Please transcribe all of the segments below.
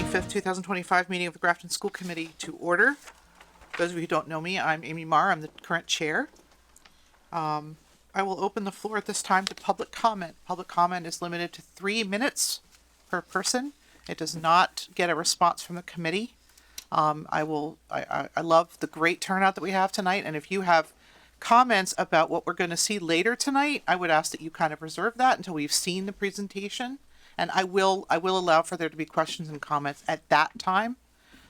25th, 2025 meeting of the Grafton School Committee to order. Those of you who don't know me, I'm Amy Marr. I'm the current chair. I will open the floor at this time to public comment. Public comment is limited to 3 minutes per person. It does not get a response from the committee. I love the great turnout that we have tonight, and if you have comments about what we're going to see later tonight, I would ask that you kind of reserve that until we've seen the presentation, and I will allow for there to be questions and comments at that time.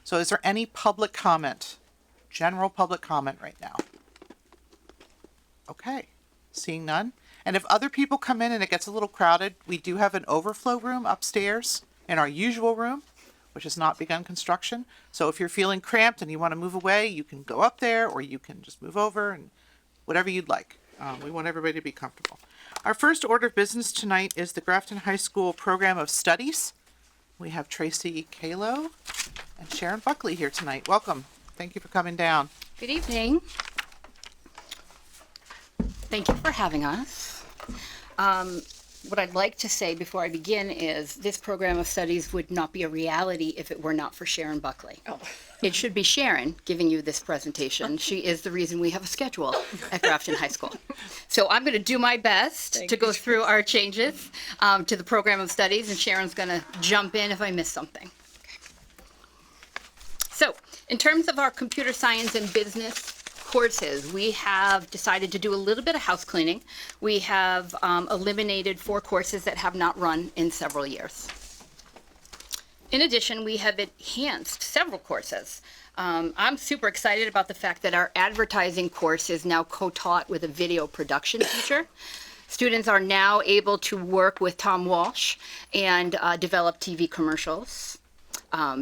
So is there any public comment, general public comment right now? Okay, seeing none. And if other people come in and it gets a little crowded, we do have an overflow room upstairs in our usual room, which has not begun construction. So if you're feeling cramped and you want to move away, you can go up there, or you can just move over, and whatever you'd like. We want everybody to be comfortable. Our first order of business tonight is the Grafton High School Program of Studies. We have Tracy Kalo and Sharon Buckley here tonight. Welcome. Thank you for coming down. Good evening. Thank you for having us. What I'd like to say before I begin is this program of studies would not be a reality if it were not for Sharon Buckley. Oh. It should be Sharon giving you this presentation. She is the reason we have a schedule at Grafton High School. So I'm going to do my best to go through our changes to the program of studies, and Sharon's going to jump in if I miss something. So in terms of our computer science and business courses, we have decided to do a little bit of house cleaning. We have eliminated 4 courses that have not run in several years. In addition, we have enhanced several courses. I'm super excited about the fact that our advertising course is now co-taught with a video production teacher. Students are now able to work with Tom Walsh and develop TV commercials,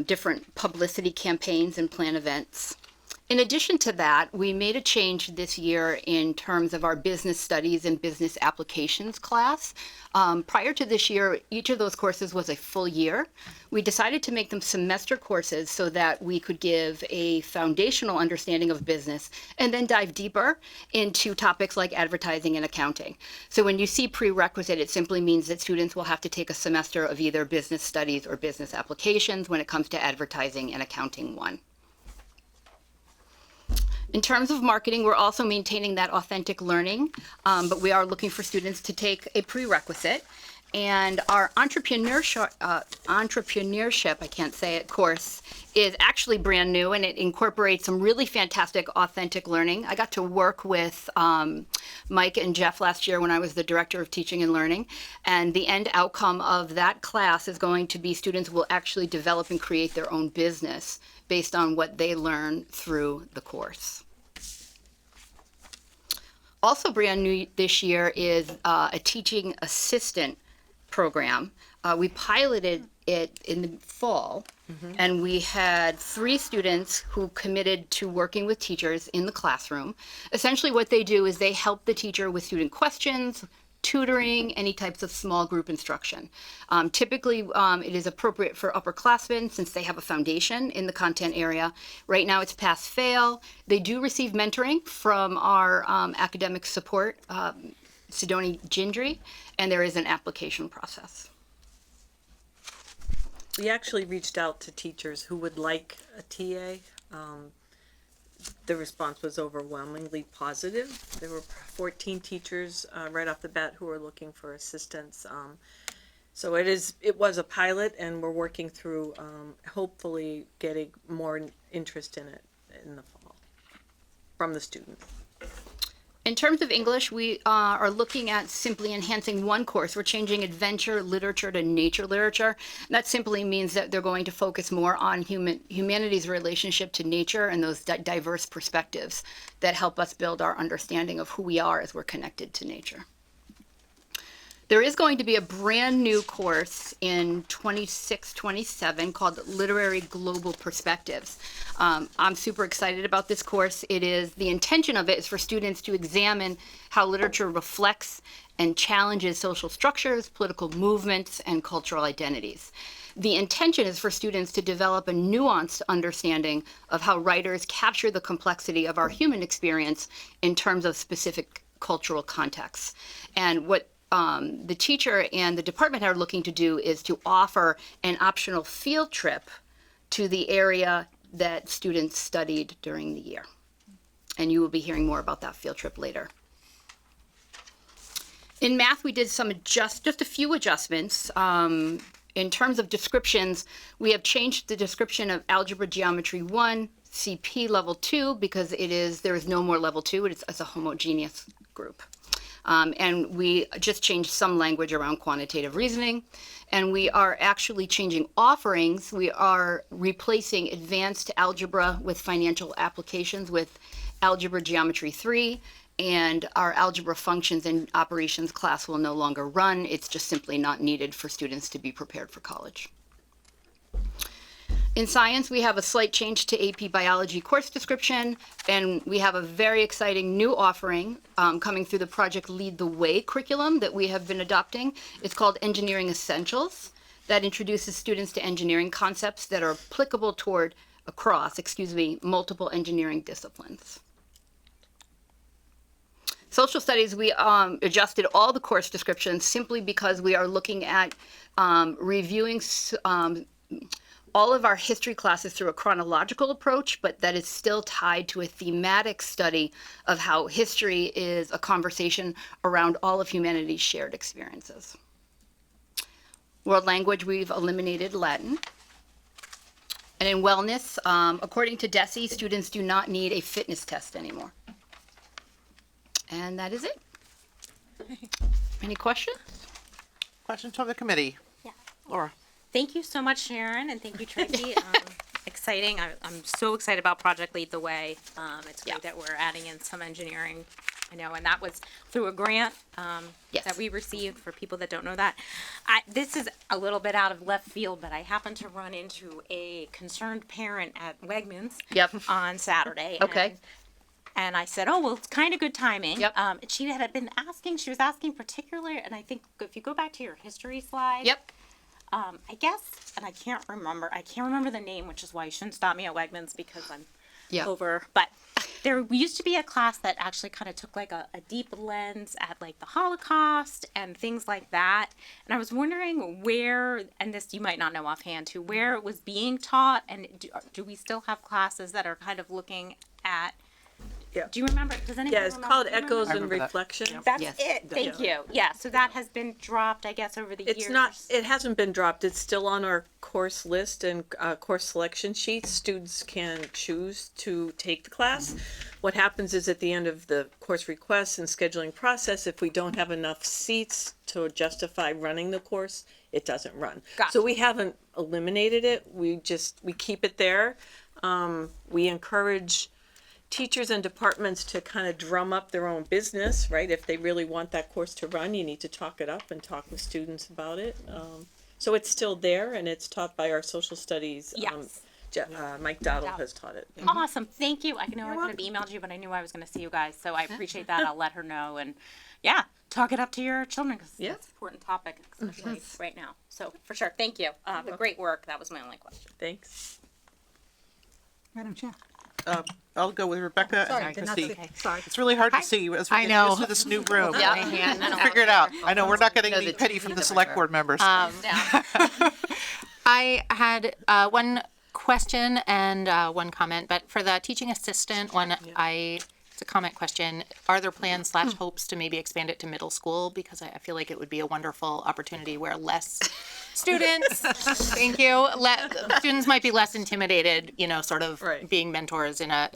different publicity campaigns, and plan events. In addition to that, we made a change this year in terms of our business studies and business applications class. Prior to this year, each of those courses was a full year. We decided to make them semester courses so that we could give a foundational understanding of business and then dive deeper into topics like advertising and accounting. So when you see prerequisite, it simply means that students will have to take a semester of either business studies or business applications when it comes to advertising and accounting 1. In terms of marketing, we're also maintaining that authentic learning, but we are looking for students to take a prerequisite. And our entrepreneurship, I can't say it, course is actually brand new, and it incorporates some really fantastic authentic learning. I got to work with Mike and Jeff last year when I was the director of teaching and learning, and the end outcome of that class is going to be students will actually develop and create their own business based on what they learn through the course. Also brand new this year is a teaching assistant program. We piloted it in the fall, and we had 3 students who committed to working with teachers in the classroom. Essentially what they do is they help the teacher with student questions, tutoring, any types of small group instruction. Typically, it is appropriate for upperclassmen since they have a foundation in the content area. Right now it's pass-fail. They do receive mentoring from our academic support, Sidoni Gindry, and there is an application process. We actually reached out to teachers who would like a TA. The response was overwhelmingly positive. There were 14 teachers right off the bat who were looking for assistance. So it was a pilot, and we're working through hopefully getting more interest in it in the fall from the students. In terms of English, we are looking at simply enhancing 1 course. We're changing adventure literature to nature literature. That simply means that they're going to focus more on humanity's relationship to nature and those diverse perspectives that help us build our understanding of who we are as we're connected to nature. There is going to be a brand new course in 26-27 called Literary Global Perspectives. I'm super excited about this course. The intention of it is for students to examine how literature reflects and challenges social structures, political movements, and cultural identities. The intention is for students to develop a nuanced understanding of how writers capture the complexity of our human experience in terms of specific cultural contexts. And what the teacher and the department are looking to do is to offer an optional field trip to the area that students studied during the year. And you will be hearing more about that field trip later. In math, we did just a few adjustments. In terms of descriptions, we have changed the description of Algebra Geometry 1, CP Level 2, because there is no more Level 2, it's a homogeneous group. And we just changed some language around quantitative reasoning. And we are actually changing offerings. We are replacing advanced algebra with financial applications with Algebra Geometry 3. And our algebra functions and operations class will no longer run. It's just simply not needed for students to be prepared for college. In science, we have a slight change to AP Biology course description, and we have a very exciting new offering coming through the Project Lead the Way curriculum that we have been adopting. It's called Engineering Essentials. That introduces students to engineering concepts that are applicable across multiple engineering disciplines. Social studies, we adjusted all the course descriptions simply because we are looking at reviewing all of our history classes through a chronological approach, but that is still tied to a thematic study of how history is a conversation around all of humanity's shared experiences. World language, we've eliminated Latin. And in wellness, according to DESE, students do not need a fitness test anymore. And that is it. Any questions? Questions from the committee? Yeah. Laura? Thank you so much, Sharon, and thank you, Tracy. Exciting. I'm so excited about Project Lead the Way. It's great that we're adding in some engineering. I know, and that was through a grant Yes. that we received. For people that don't know that, this is a little bit out of left field, but I happened to run into a concerned parent at Wegmans on Saturday. Okay. And I said, oh, well, it's kind of good timing. Yep. She was asking particularly, and I think if you go back to your history slide. Yep. I guess, and I can't remember the name, which is why you shouldn't stop me at Wegmans because I'm over. But there used to be a class that actually kind of took like a deep lens at like the Holocaust and things like that. And I was wondering where, and this you might not know offhand too, where it was being taught, and do we still have classes that are kind of looking at? Yeah. Do you remember? Does anyone Yeah, it's remember? called Do you remember? Echoes and remember that. Reflections. That's Yes. it. Thank you. Yeah. So that has been dropped, I guess, over the years. It's not, it hasn't been dropped. It's still on our course list and course selection sheets. Students can choose to take the class. What happens is at the end of the course request and scheduling process, if we don't have enough seats to justify running the course, it doesn't run. Gotcha. So we haven't eliminated it. We keep it there. We encourage teachers and departments to kind of drum up their own business, right? If they really want that course to run, you need to talk it up and talk with students about it. So it's still there, and it's taught by our social studies. Yes. Mike Dowdle has taught it. Awesome. Thank you. I know I could have emailed you, but I knew I was going to see you guys. So I appreciate that. I'll let her know. And yeah, talk it up to your children because Yeah. it's an important topic, especially right now. So for sure. Thank you. Great work. That was my only question. Thanks. Madam Chair. I'll go with Rebecca Sorry, and did not Christy. see. Sorry. It's really hard to see as we I get know. used to this new room. Yeah. We'll figure it out. I know we're not getting know any the pity TV from that the we're select wearing. board members. I had one question and one comment, but for the teaching assistant one, it's a comment question. Are there plans / hopes to maybe expand it to middle school? Because I feel like it would be a wonderful opportunity where less students, thank you, students might be less intimidated, sort of Right. being mentors in a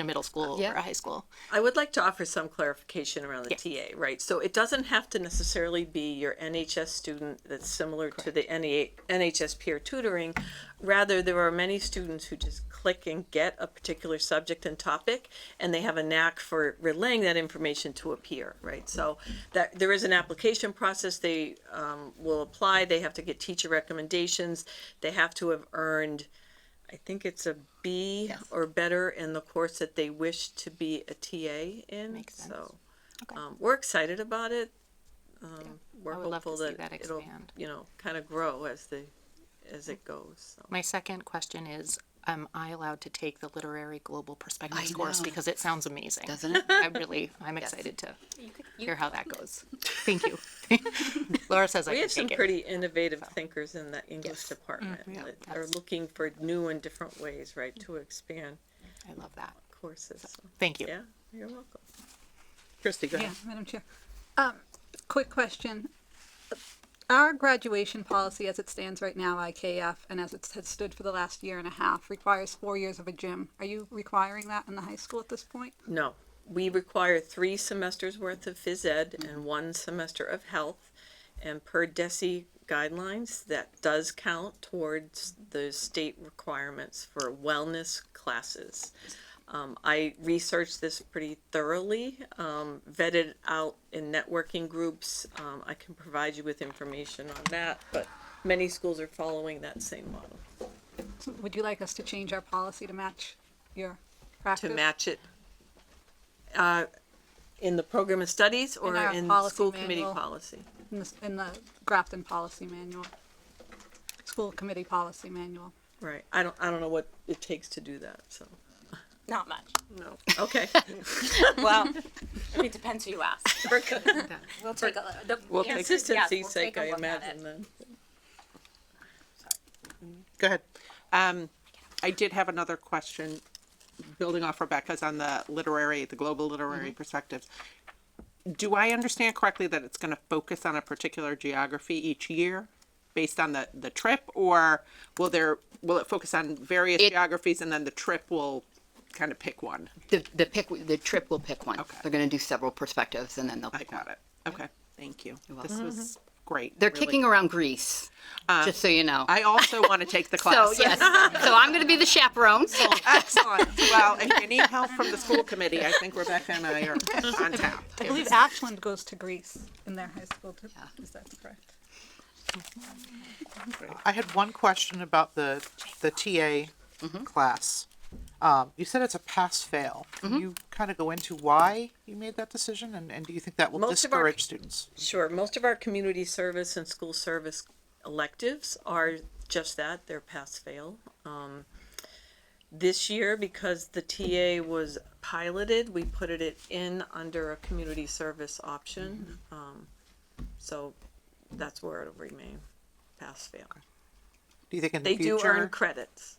middle school Yeah. or a high school. I would like to offer some clarification around the TA, right? So it doesn't have to necessarily be your NHS student that's similar to the NHS peer tutoring. Rather, there are many students who just click and get a particular subject and topic, and they have a knack for relaying that information to a peer, right? So that there is an application process. They will apply. They have to get teacher recommendations. They have to have earned, I think it's a B or better in the course that they wish to be a TA in. Makes sense. So Okay. we're excited about it. We're I would love to hopeful see that that it'll, expand. kind of grow as it goes. So. My second question is, am I allowed to take the Literary Global Perspectives I course? know. Because it sounds amazing. Doesn't it? I'm excited to hear how that goes. Thank you. Laura says I We can have some take it. pretty innovative thinkers in the English Yes. department that are That's- looking for new and different ways, right, to expand I love that. courses. So, Thank you. yeah, you're welcome. Christy, go Yeah, ahead. Madam Chair. Quick question. Our graduation policy as it stands right now, IKF, and as it has stood for the last year and a half, requires 4 years of a gym. Are you requiring that in the high school at this point? No, we require 3 semesters worth of phys ed and 1 semester of health. And per DESI guidelines, that does count towards the state requirements for wellness classes. I researched this pretty thoroughly, vetted out in networking groups. I can provide you with information on that, but many schools are following that same model. So would you like us to change our policy to match your practice? To match it in the program of studies or our in policy school committee manual. policy? In the Grafton policy manual, school committee policy manual. Right. I don't know what it takes to do that, so. Not much. No. Okay. Well, it depends who you ask. We're good. We'll take a, the Well, answer is yes, consistency's we'll sake, take a I look at imagine it. then. Go ahead. I did have another question, building off Rebecca's on the global literary perspectives. Do I understand correctly that it's going to focus on a particular geography each year based on the trip, or will it focus on various geographies and then the trip will kind of pick one? The trip will pick one. Okay. They're going to do several perspectives and then they'll I pick one. got it. Okay, thank you. This welcome. was great. They're really. kicking around Greece, just so you know. I also want to take the So class. yes, so I'm going to be the chaperone. Excellent. Well, if you need help from the school committee, I think Rebecca and I are on tap. I believe Ashland goes to Greece in their high school too. Is that correct? I had one question about the TA class. You said it's a pass-fail. Can you kind of go into why you made that decision, and do you think that will Most of our- discourage students? Sure. Most of our community service and school service electives are just that. They're pass-fail. This year, because the TA was piloted, we put it in under a community service option. So that's where it'll remain, pass-fail. Do you think in the They do future? earn credits.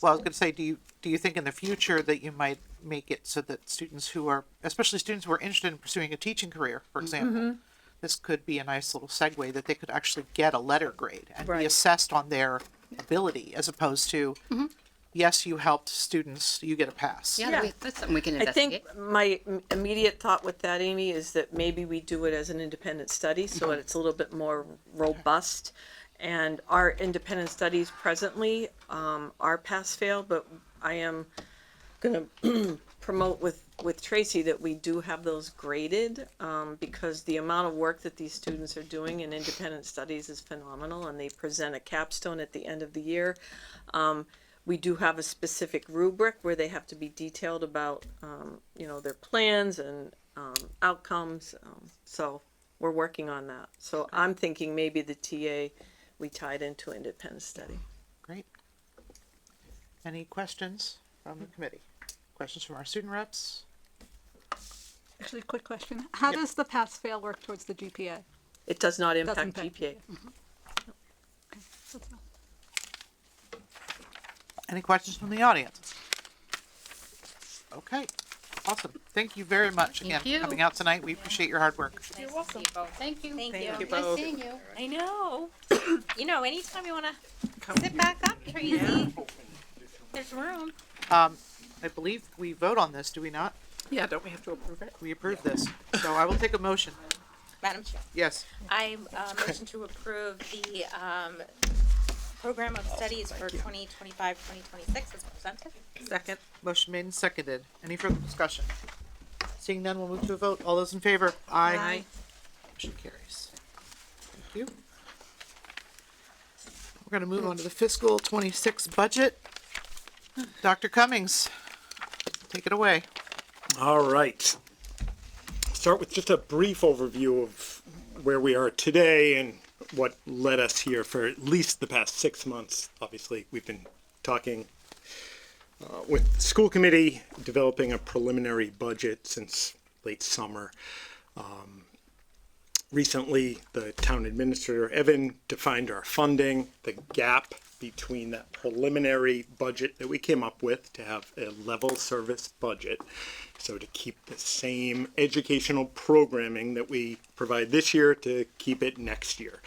Well, I was going to say, do you think in the future that you might make it so that students who are, especially students who are interested in pursuing a teaching career, for example, this could be a nice little segue that they could actually get a letter grade and be Right. assessed on their ability, as opposed to, yes, you helped students, you get a pass. Yeah, that's something we can I think investigate. my immediate thought with that, Amy, is that maybe we do it as an independent study, so it's a little bit more robust. And our independent studies presently are pass-fail, but I am gonna promote with Tracy that we do have those graded, because the amount of work that these students are doing in independent studies is phenomenal, and they present a capstone at the end of the year. We do have a specific rubric where they have to be detailed about, their plans and outcomes. So we're working on that. So I'm thinking maybe the TA, we tied into independent study. Great. Any questions from the committee? Questions from our student reps? Actually, a quick question. How does the pass-fail work towards the GPA? It does not Doesn't impact impact GPA. That's all. Any questions from the audience? Okay, awesome. Thank you very much again you. for coming out tonight. We appreciate your hard work. You're welcome. Thank you. Thank you. you Nice both. seeing you. I know. Anytime you want to sit back up, Tracy, there's room. I believe we vote on this, do we not? Yeah, don't we have to approve it? We approve this. So I will take a motion. Madam Chair, Yes. I motion to approve the program of studies for 2025-2026 as presented. Second. Motion made and seconded. Any further discussion? Seeing none, we'll move to a vote. All those in favor? Aye. Motion carries. Thank you. We're gonna move on to the fiscal 26 budget. Dr. Cummings, take it away. All right. Start with just a brief overview of where we are today and what led us here for at least the past 6 months. Obviously, we've been talking with the school committee developing a preliminary budget since late summer. Recently, the town administrator, Evan, defined our funding, the gap between that preliminary budget that we came up with to have a level service budget. So to keep the same educational programming that we provide this year, to keep it next year.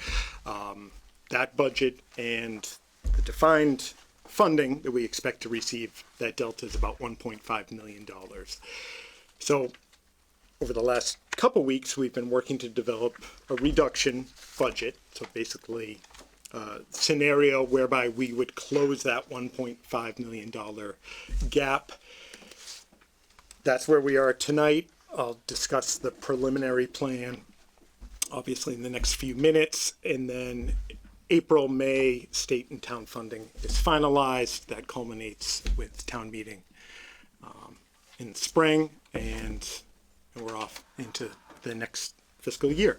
That budget and the defined funding that we expect to receive, that delta is about $1.5 million. So over the last couple weeks, we've been working to develop a reduction budget. So basically, a scenario whereby we would close that $1.5 million gap. That's where we are tonight. I'll discuss the preliminary plan, obviously, in the next few minutes. And then April, May, state and town funding is finalized. That culminates with town meeting in the spring, and we're off into the next fiscal year.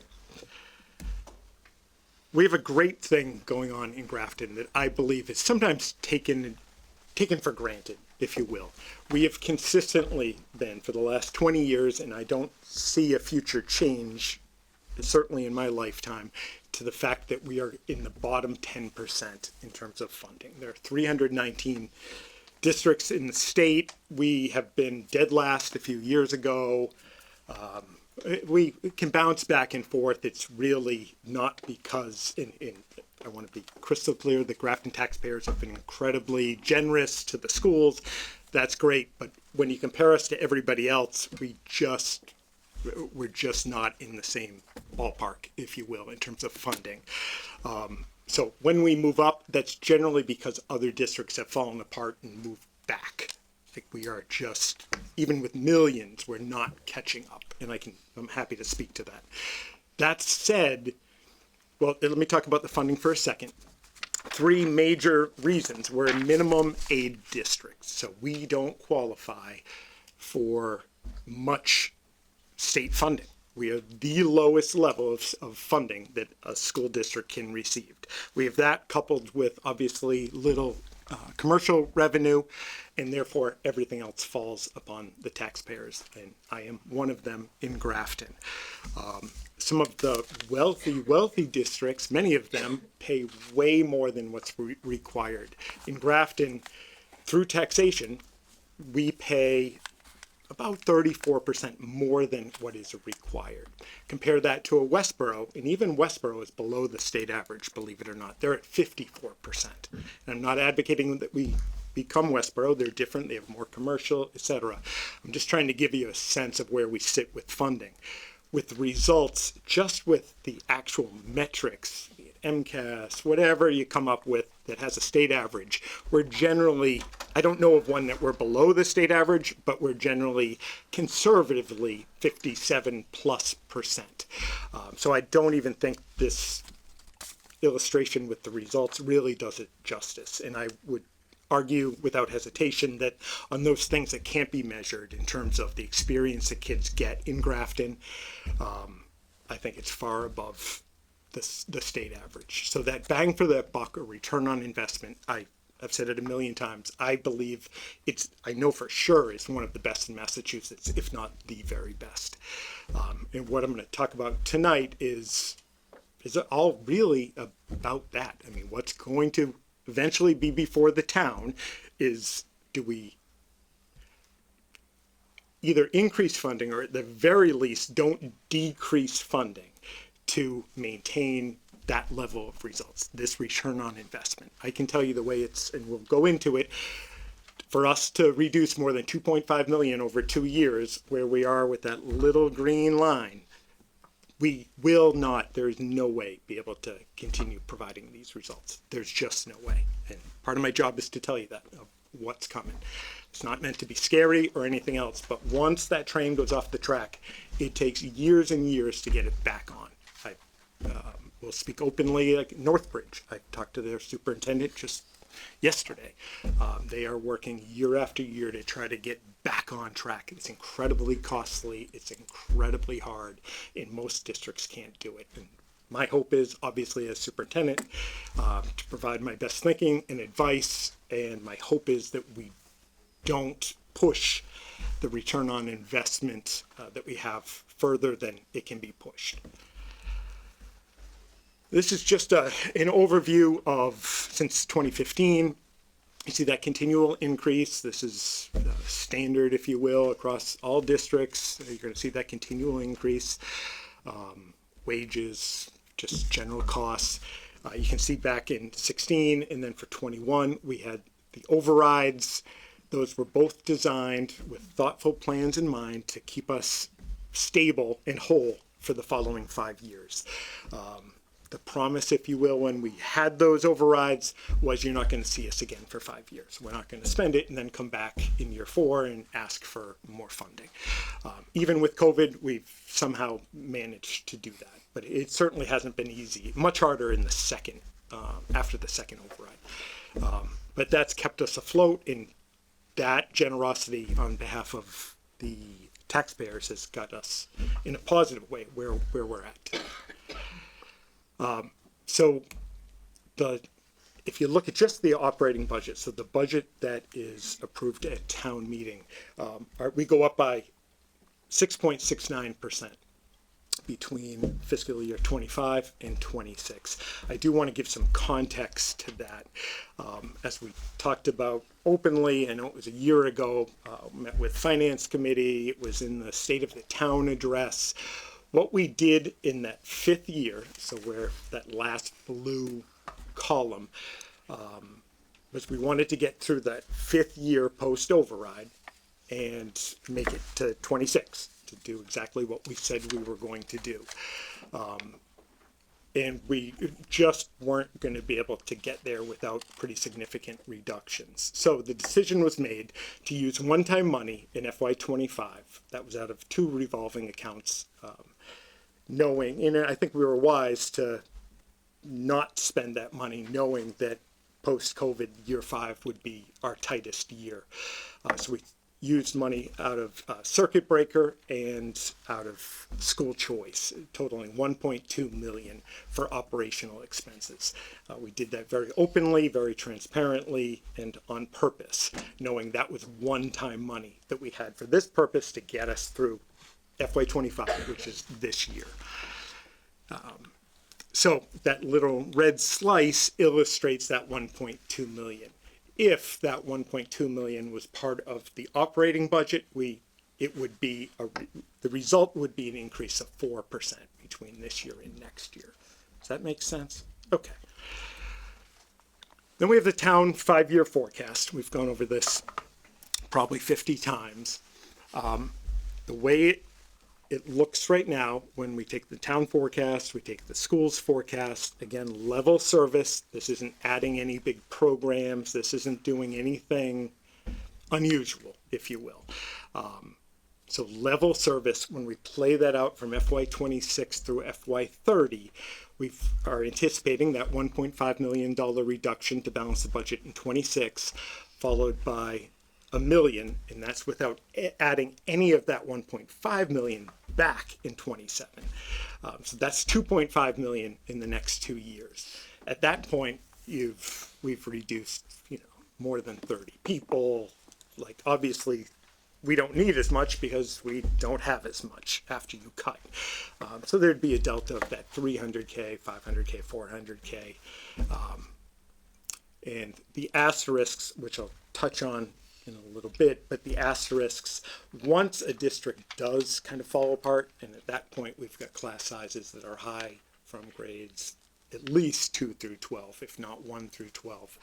We have a great thing going on in Grafton that I believe is sometimes taken for granted, if you will. We have consistently been for the last 20 years, and I don't see a future change, certainly in my lifetime, to the fact that we are in the bottom 10% in terms of funding. There are 319 districts in the state. We have been dead last a few years ago. We can bounce back and forth. It's really not because, I want to be crystal clear, the Grafton taxpayers have been incredibly generous to the schools. That's great. But when you compare us to everybody else, we're just not in the same ballpark, if you will, in terms of funding. So when we move up, that's generally because other districts have fallen apart and moved back. Like we are just, even with millions, we're not catching up. And I'm happy to speak to that. That said, well, let me talk about the funding for a second. 3 major reasons. We're a minimum aid district, so we don't qualify for much state funding. We are the lowest level of funding that a school district can receive. We have that coupled with obviously little commercial revenue, and therefore everything else falls upon the taxpayers, and I am one of them in Grafton. Some of the wealthy districts, many of them pay way more than what's required. In Grafton, through taxation, we pay about 34% more than what is required. Compare that to a Westboro, and even Westboro is below the state average, believe it or not. They're at 54%. And I'm not advocating that we become Westboro. They're different. They have more commercial, etc. I'm just trying to give you a sense of where we sit with funding. With results, just with the actual metrics, MCAS, whatever you come up with that has a state average, we're generally, I don't know of one that we're below the state average, but we're generally conservatively 57+%. So I don't even think this illustration with the results really does it justice. And I would argue without hesitation that on those things that can't be measured in terms of the experience that kids get in Grafton, I think it's far above the state average. So that bang for that buck or return on investment, I've said it a million times, I believe I know for sure it's one of the best in Massachusetts, if not the very best. And what I'm going to talk about tonight is all really about that. I mean, what's going to eventually be before the town is, do we either increase funding or at the very least don't decrease funding to maintain that level of results, this return on investment. I can tell you the way it's, and we'll go into it, for us to reduce more than 2.5 million over 2 years, where we are with that little green line, we will not, there's no way, be able to continue providing these results. There's just no way. And part of my job is to tell you that, of what's coming. It's not meant to be scary or anything else, but once that train goes off the track, it takes years and years to get it back on. Will speak openly, like Northbridge. I talked to their superintendent just yesterday. They are working year after year to try to get back on track. It's incredibly costly. It's incredibly hard, and most districts can't do it. And my hope is, obviously, as superintendent, to provide my best thinking and advice. And my hope is that we don't push the return on investment that we have further than it can be pushed. This is just an overview of since 2015. You see that continual increase. This is standard, if you will, across all districts. You're going to see that continual increase. Wages, just general costs. You can see back in 16 and then for 21, we had the overrides. Those were both designed with thoughtful plans in mind to keep us stable and whole for the following 5 years. The promise, if you will, when we had those overrides was you're not going to see us again for 5 years. We're not going to spend it and then come back in year 4 and ask for more funding. Even with COVID, we've somehow managed to do that, but it certainly hasn't been easy. Much harder in the second, after the second override. But that's kept us afloat, and that generosity on behalf of the taxpayers has got us in a positive way where we're at today. So if you look at just the operating budget, so the budget that is approved at town meeting, we go up by 6.69% between fiscal year 25 and 26. I do want to give some context to that. As we talked about openly, I know it was a year ago, met with Finance Committee, it was in the State of the Town address. What we did in that 5th year, so where that last blue column, was we wanted to get through that 5th year post override and make it to 26 to do exactly what we said we were going to do. And we just weren't going to be able to get there without pretty significant reductions. So the decision was made to use one-time money in FY25. That was out of 2 revolving accounts, knowing, and I think we were wise to not spend that money knowing that post-COVID year 5 would be our tightest year. So we used money out of circuit breaker and out of school choice, totaling 1.2 million for operational expenses. We did that very openly, very transparently, and on purpose, knowing that was one-time money that we had for this purpose to get us through FY25, which is this year. So that little red slice illustrates that 1.2 million. If that 1.2 million was part of the operating budget, it would be the result would be an increase of 4% between this year and next year. Does that make sense? Okay. Then we have the town 5-year forecast. We've gone over this probably 50 times. The way it looks right now, when we take the town forecast, we take the school's forecast, again, level service. This isn't adding any big programs. This isn't doing anything unusual, if you will. So level service, when we play that out from FY26 through FY30, we are anticipating that $1.5 million reduction to balance the budget in 26, followed by $1 million, and that's without adding any of that 1.5 million back in 27. So that's 2.5 million in the next 2 years. At that point, we've reduced, more than 30 people. Like, obviously, we don't need as much because we don't have as much after you cut. So there'd be a delta of that 300K, 500K, 400K. And the asterisks, which I'll touch on in a little bit, but the asterisks, once a district does kind of fall apart, and at that point we've got class sizes that are high from grades at least 2 through 12, if not 1 through 12.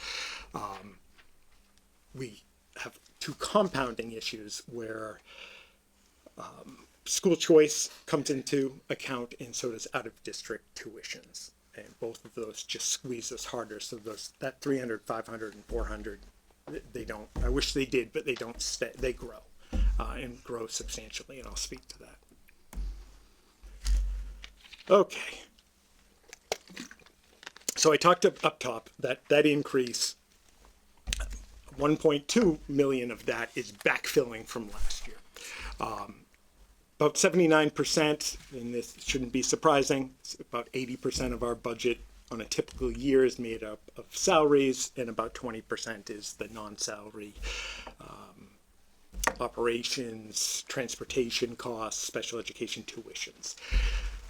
We have 2 compounding issues where school choice comes into account, and so does out of district tuitions, and both of those just squeeze us harder. So that 300, 500, and 400, they don't, I wish they did, but they don't stay, they grow and grow substantially, and I'll speak to that. Okay. So I talked up top that increase, 1.2 million of that is backfilling from last year. About 79%, and this shouldn't be surprising, about 80% of our budget on a typical year is made up of salaries, and about 20% is the non-salary operations, transportation costs, special education tuitions.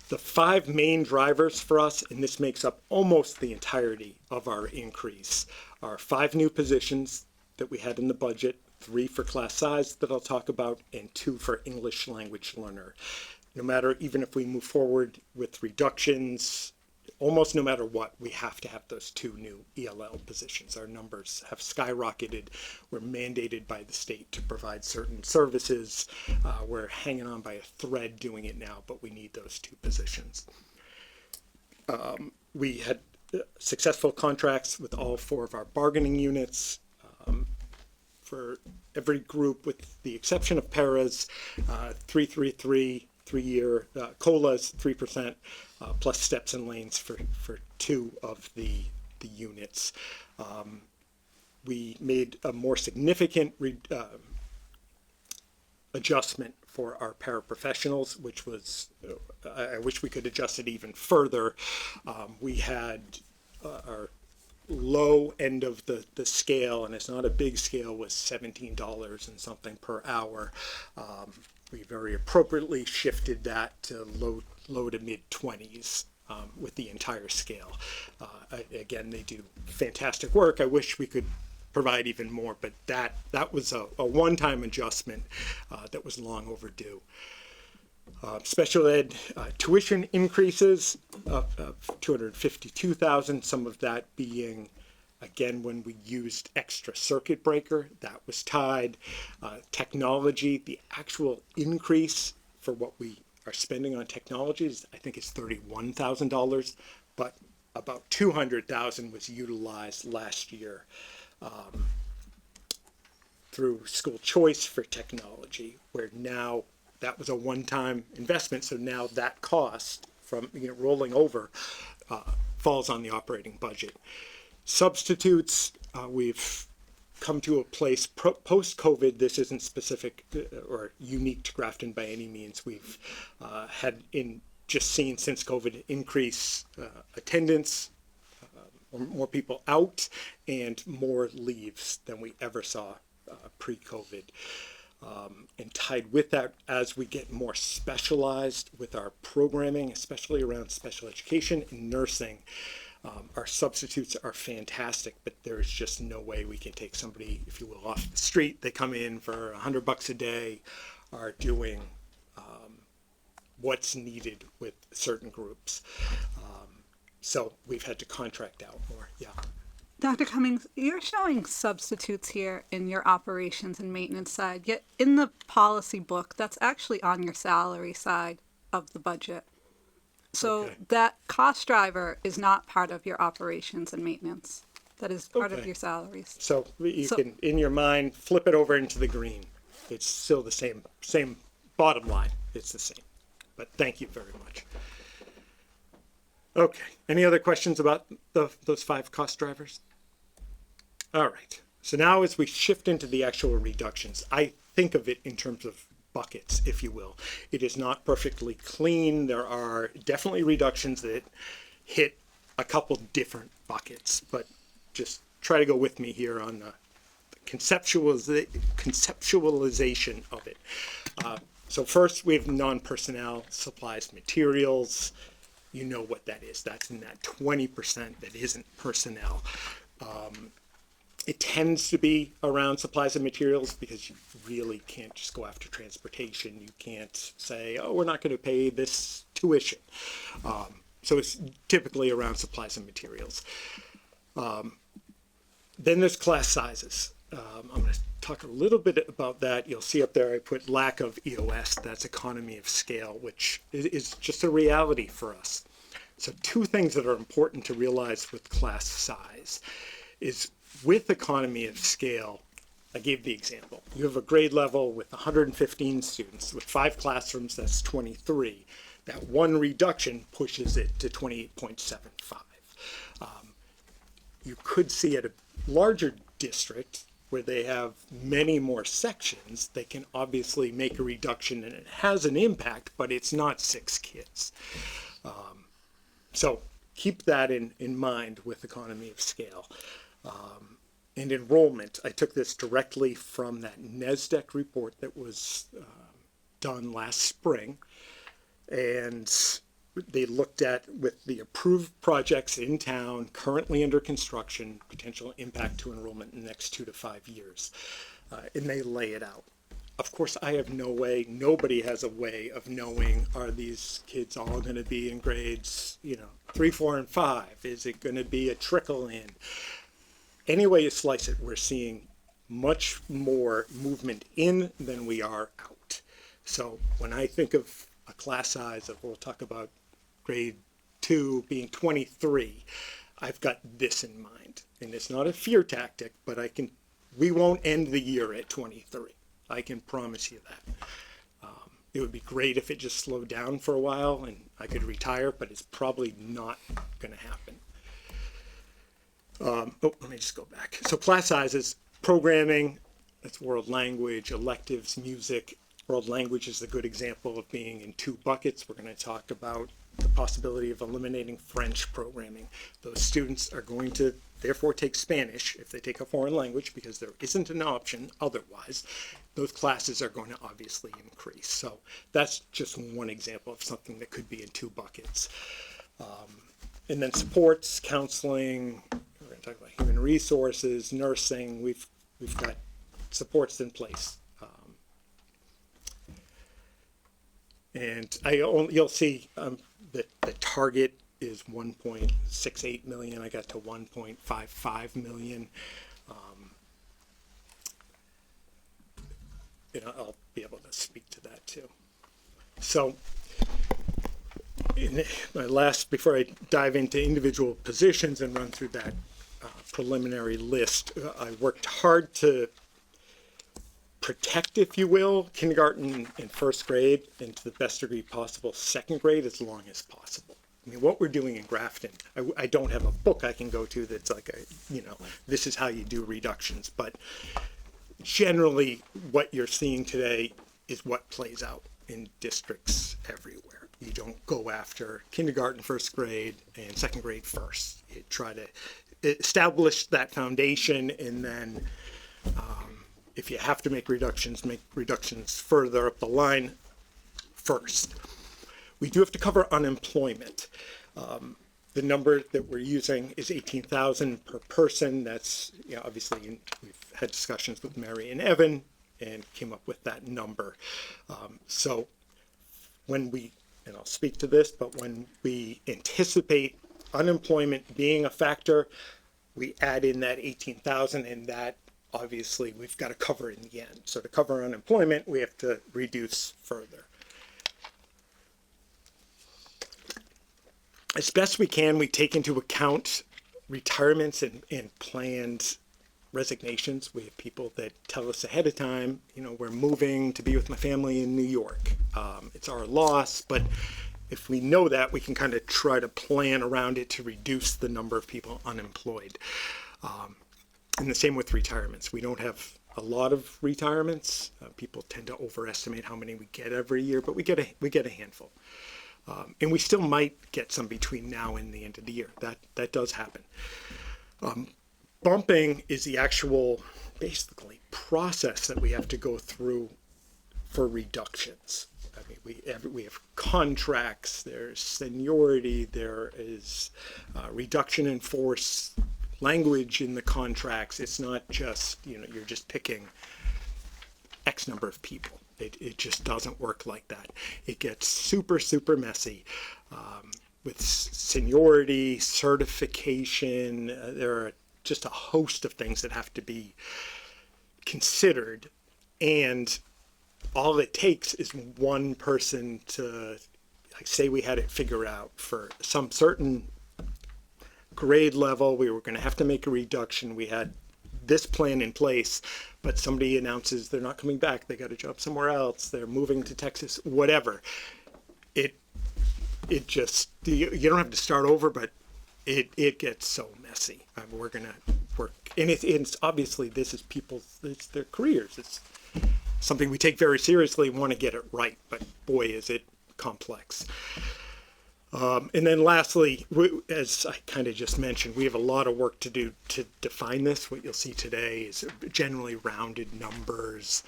The 5 main drivers for us, and this makes up almost the entirety of our increase, are 5 new positions that we had in the budget, 3 for class size that I'll talk about, and 2 for English language learner. No matter, even if we move forward with reductions, almost no matter what, we have to have those 2 new ELL positions. Our numbers have skyrocketed. We're mandated by the state to provide certain services. We're hanging on by a thread doing it now, but we need those 2 positions. We had successful contracts with all 4 of our bargaining units. For every group, with the exception of paras, 333, 3-year COLAs, 3%, plus steps and lanes for 2 of the units. We made a more significant adjustment for our paraprofessionals, which was, I wish we could adjust it even further. We had our low end of the scale, and it's not a big scale, was $17 and something per hour. We very appropriately shifted that to low to mid 20s with the entire scale. Again, they do fantastic work. I wish we could provide even more, but that was a one-time adjustment that was long overdue. Special ed tuition increases of $252,000, some of that being, again, when we used extra circuit breaker, that was tied. Technology, the actual increase for what we are spending on technologies, I think it's $31,000, but about $200,000 was utilized last year through school choice for technology, where now that was a one-time investment, so now that cost from rolling over falls on the operating budget. Substitutes, we've come to a place post-COVID. This isn't specific or unique to Grafton by any means. We've had just seen since COVID increase attendance, more people out, and more leaves than we ever saw pre-COVID. And tied with that, as we get more specialized with our programming, especially around special education and nursing, our substitutes are fantastic, but there's just no way we can take somebody, if you will, off the street. They come in for $100 a day, are doing what's needed with certain groups. So we've had to contract out more, yeah. Dr. Cummings, you're showing substitutes here in your operations and maintenance side, yet in the policy book, that's actually on your salary side of the budget. So Okay. that cost driver is not part of your operations and maintenance. That is part of Okay. your salaries. So you So- can, in your mind, flip it over into the green. It's still the same bottom line. It's the same. But thank you very much. Okay. Any other questions about those 5 cost drivers? All right. So now as we shift into the actual reductions, I think of it in terms of buckets, if you will. It is not perfectly clean. There are definitely reductions that hit a couple different buckets, but just try to go with me here on the conceptualization of it. So first we have non-personnel, supplies, materials. You know what that is. That's in that 20% that isn't personnel. It tends to be around supplies and materials because you really can't just go after transportation. You can't say, oh, we're not going to pay this tuition. So it's typically around supplies and materials. Then there's class sizes. I'm going to talk a little bit about that. You'll see up there I put lack of EOS. That's economy of scale, which is just a reality for us. So 2 things that are important to realize with class size is with economy of scale. I gave the example. You have a grade level with 115 students with 5 classrooms, that's 23. That one reduction pushes it to 28.75. You could see at a larger district where they have many more sections, they can obviously make a reduction and it has an impact, but it's not 6 kids. So keep that in mind with economy of scale. and enrollment, I took this directly from that NESDEC report that was done last spring. And they looked at, with the approved projects in town currently under construction, potential impact to enrollment in the next 2 to 5 years. And they lay it out. Of course, I have no way, nobody has a way of knowing, are these kids all going to be in grades, 3, 4, and 5? Is it going to be a trickle in? Any way you slice it, we're seeing much more movement in than we are out. So when I think of a class size of, we'll talk about grade 2 being 23, I've got this in mind. And it's not a fear tactic, but we won't end the year at 23. I can promise you that. It would be great if it just slowed down for a while and I could retire, but it's probably not going to happen. Let me just go back. So class sizes, programming, that's world language, electives, music. World language is a good example of being in 2 buckets. We're going to talk about the possibility of eliminating French programming. Those students are going to therefore take Spanish if they take a foreign language, because there isn't an option otherwise. Those classes are going to obviously increase. So that's just one example of something that could be in 2 buckets. And then supports, counseling, we're going to talk about human resources, nursing. We've got supports in place. And you'll see that the target is 1.68 million. I got to 1.55 million. I'll be able to speak to that too. So before I dive into individual positions and run through that preliminary list, I worked hard to protect, if you will, kindergarten and first grade, and to the best degree possible, second grade as long as possible. I mean, what we're doing in Grafton, I don't have a book I can go to that's like this is how you do reductions, but generally what you're seeing today is what plays out in districts everywhere. You don't go after kindergarten, first grade, and second grade first. You try to establish that foundation, and then if you have to make reductions further up the line first. We do have to cover unemployment. The number that we're using is 18,000 per person. That's, obviously we've had discussions with Mary and Evan and came up with that number. So when and I'll speak to this, but when we anticipate unemployment being a factor, we add in that 18,000, and that obviously we've got to cover in the end. So to cover unemployment, we have to reduce further. As best we can, we take into account retirements and planned resignations. We have people that tell us ahead of time, we're moving to be with my family in New York. It's our loss, but if we know that, we can kind of try to plan around it to reduce the number of people unemployed. And the same with retirements. We don't have a lot of retirements. People tend to overestimate how many we get every year, but we get a handful. And we still might get some between now and the end of the year. That does happen. Bumping is the actual, basically, process that we have to go through for reductions. I mean, we have contracts, there's seniority, there is reduction in force language in the contracts. It's not just, you're just picking X number of people. It just doesn't work like that. It gets super, super messy with seniority, certification. There are just a host of things that have to be considered. And all it takes is one person to, say we had it figured out for some certain grade level, we were going to have to make a reduction. We had this plan in place, but somebody announces they're not coming back, they got a job somewhere else, they're moving to Texas, whatever. It just, you don't have to start over, but it gets so messy. We're going to work, and it's obviously, it's their careers. It's something we take very seriously, want to get it right, but boy, is it complex. And then lastly, as I kind of just mentioned, we have a lot of work to do to define this. What you'll see today is generally rounded numbers.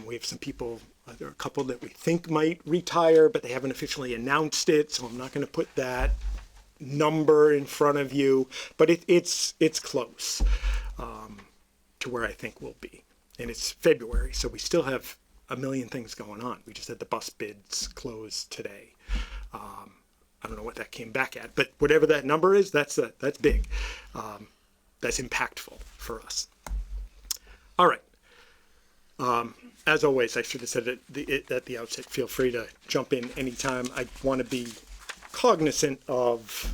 We have some people, there are a couple that we think might retire, but they haven't officially announced it, so I'm not going to put that number in front of you, but it's close to where I think we'll be. And it's February, so we still have a million things going on. We just had the bus bids close today. I don't know what that came back at, but whatever that number is, that's big. That's impactful for us. All right. As always, I should have said it at the outset, feel free to jump in anytime. I want to be cognizant of,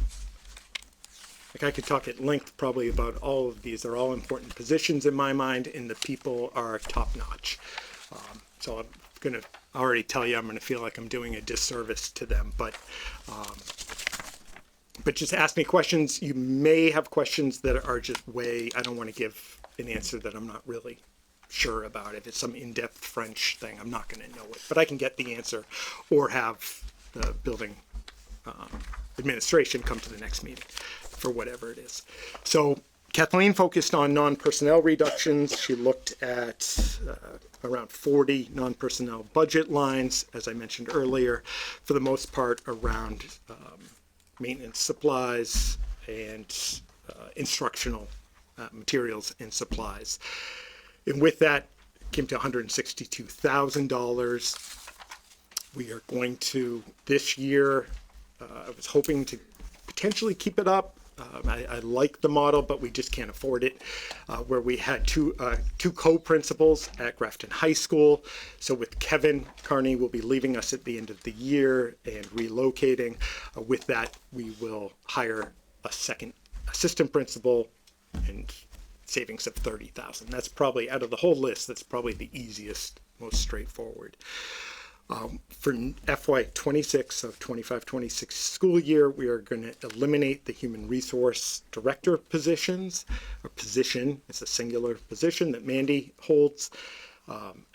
like I could talk at length probably about all of these. They're all important positions in my mind, and the people are top notch. So I'm going to already tell you I'm going to feel like I'm doing a disservice to them, but just ask me questions. You may have questions that are just I don't want to give an answer that I'm not really sure about. If it's some in-depth French thing, I'm not going to know it, but I can get the answer or have the building administration come to the next meeting for whatever it is. So Kathleen focused on non-personnel reductions. She looked at around 40 non-personnel budget lines, as I mentioned earlier, for the most part around maintenance supplies and instructional materials and supplies. And with that, came to $162,000. We are going to, this year, I was hoping to potentially keep it up. I like the model, but we just can't afford it. Where we had two co-principals at Grafton High School. So with Kevin Carney will be leaving us at the end of the year and relocating. With that, we will hire a second assistant principal and savings of $30,000. That's probably, out of the whole list, that's probably the easiest, most straightforward. For FY26, so 25-26 school year, we are going to eliminate the human resource director positions. A position, it's a singular position that Mandy holds.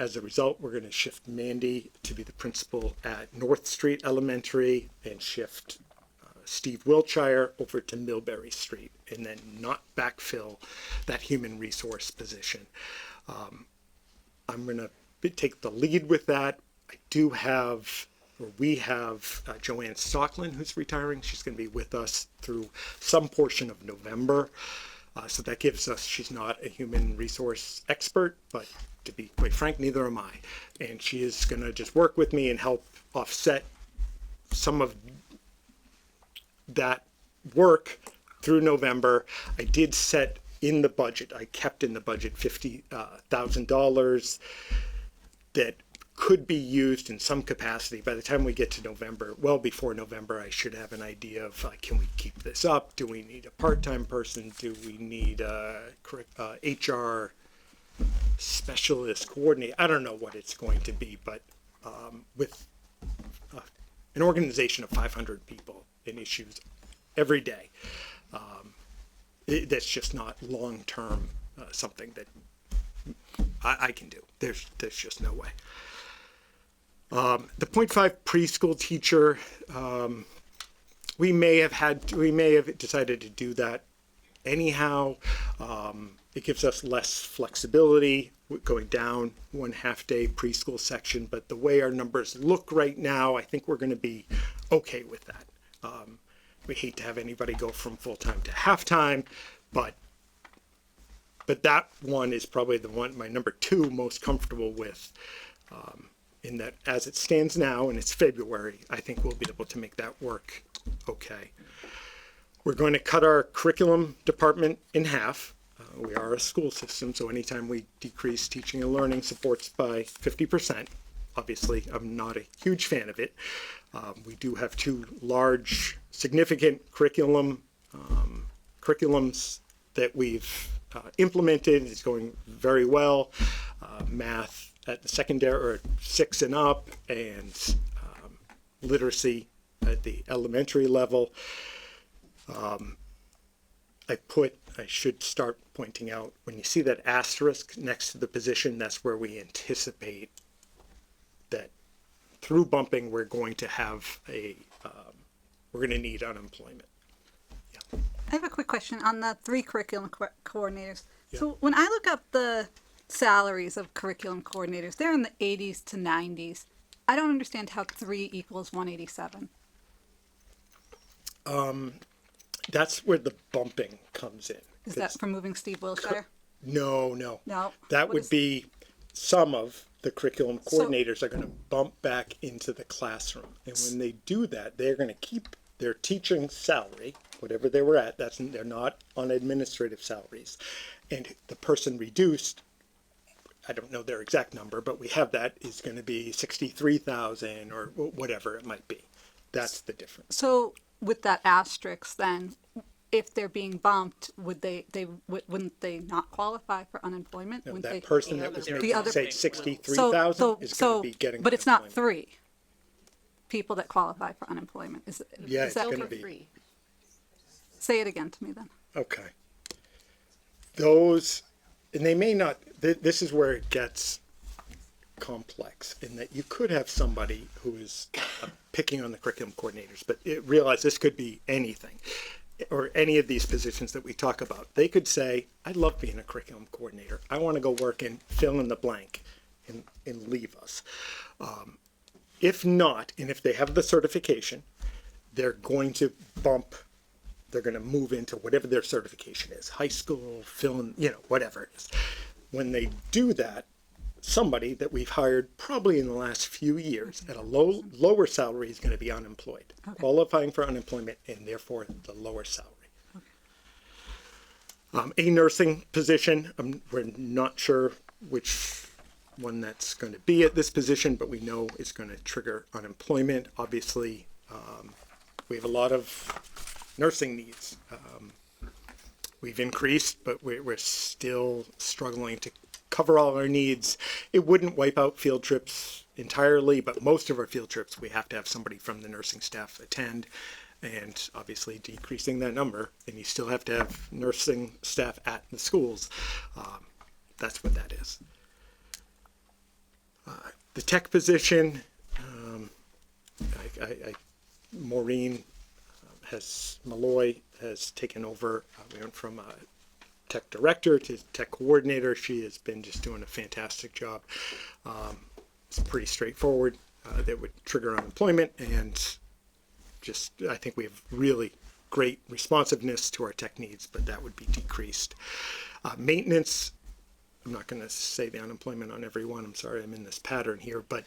As a result, we're going to shift Mandy to be the principal at North Street Elementary and shift Steve Wiltshire over to Millbury Street, and then not backfill that human resource position. I'm going to take the lead with that. We have Joanne Stocklin, who's retiring. She's going to be with us through some portion of November. So that gives us, she's not a human resource expert, but to be quite frank, neither am I. And she is going to just work with me and help offset some of that work through November. I did set in the budget, I kept in the budget $50,000 that could be used in some capacity. By the time we get to November, well before November, I should have an idea of can we keep this up? Do we need a part-time person? Do we need a HR specialist coordinator? I don't know what it's going to be, but with an organization of 500 people and issues every day, that's just not long-term something that I can do. There's just no way. The 0.5 preschool teacher, we may have decided to do that anyhow. It gives us less flexibility going down one half-day preschool section, but the way our numbers look right now, I think we're going to be okay with that. We hate to have anybody go from full-time to half-time, but that one is probably the one, my number 2 most comfortable with, in that as it stands now, and it's February, I think we'll be able to make that work okay. We're going to cut our curriculum department in half. We are a school system, so anytime we decrease teaching and learning supports by 50%, obviously I'm not a huge fan of it. We do have 2 large, significant curriculums that we've implemented. It's going very well. Math at the secondary, or 6 and up, and literacy at the elementary level. I should start pointing out, when you see that asterisk next to the position, that's where we anticipate that through bumping, we're going to have a we're gonna need unemployment. I have a quick question on the 3 curriculum coordinators. So when I look up the salaries of curriculum coordinators, they're in the 80s to 90s. I don't understand how 3 equals 187. That's where the bumping comes in. Is that from moving Steve Wilshire? No. No. That What would is- be, some of the curriculum So- coordinators are gonna bump back into the classroom. And when they do that, they're gonna keep their teaching salary, whatever they were at, they're not on administrative salaries. And the person reduced, I don't know their exact number, but we have that, is gonna be 63,000 or whatever it might be. That's the difference. So with that asterisk, then, if they're being bumped, wouldn't they not qualify for unemployment? No, Wouldn't that they- person that was The making, other- say, 63,000 is gonna be getting. But it's not unemployment. 3 people that qualify for unemployment. Yeah, is it's that gonna correct? be. Say it again to me then. Okay. Those, and they may not, this is where it gets complex, in that you could have somebody who is picking on the curriculum coordinators, but realize this could be anything, or any of these positions that we talk about. They could say, I love being a curriculum coordinator. I want to go work in fill in the blank and leave us. If not, and if they have the certification, they're going to they're going to move into whatever their certification is, high school, film, whatever it is. When they do that, somebody that we've hired probably in the last few years at a lower salary is going to be unemployed, qualifying for unemployment, and therefore the lower salary. A nursing position, we're not sure which one that's going to be at this position, but we know it's going to trigger unemployment. Obviously, we have a lot of nursing needs. We've increased, but we're still struggling to cover all our needs. It wouldn't wipe out field trips entirely, but most of our field trips, we have to have somebody from the nursing staff attend, and obviously decreasing that number, and you still have to have nursing staff at the schools. That's what that is. The tech position, Maureen Malloy has taken over. We went from tech director to tech coordinator. She has been just doing a fantastic job. It's pretty straightforward. That would trigger unemployment, and just, I think we have really great responsiveness to our tech needs, but that would be decreased. Maintenance, I'm not going to say the unemployment on everyone. I'm sorry, I'm in this pattern here, but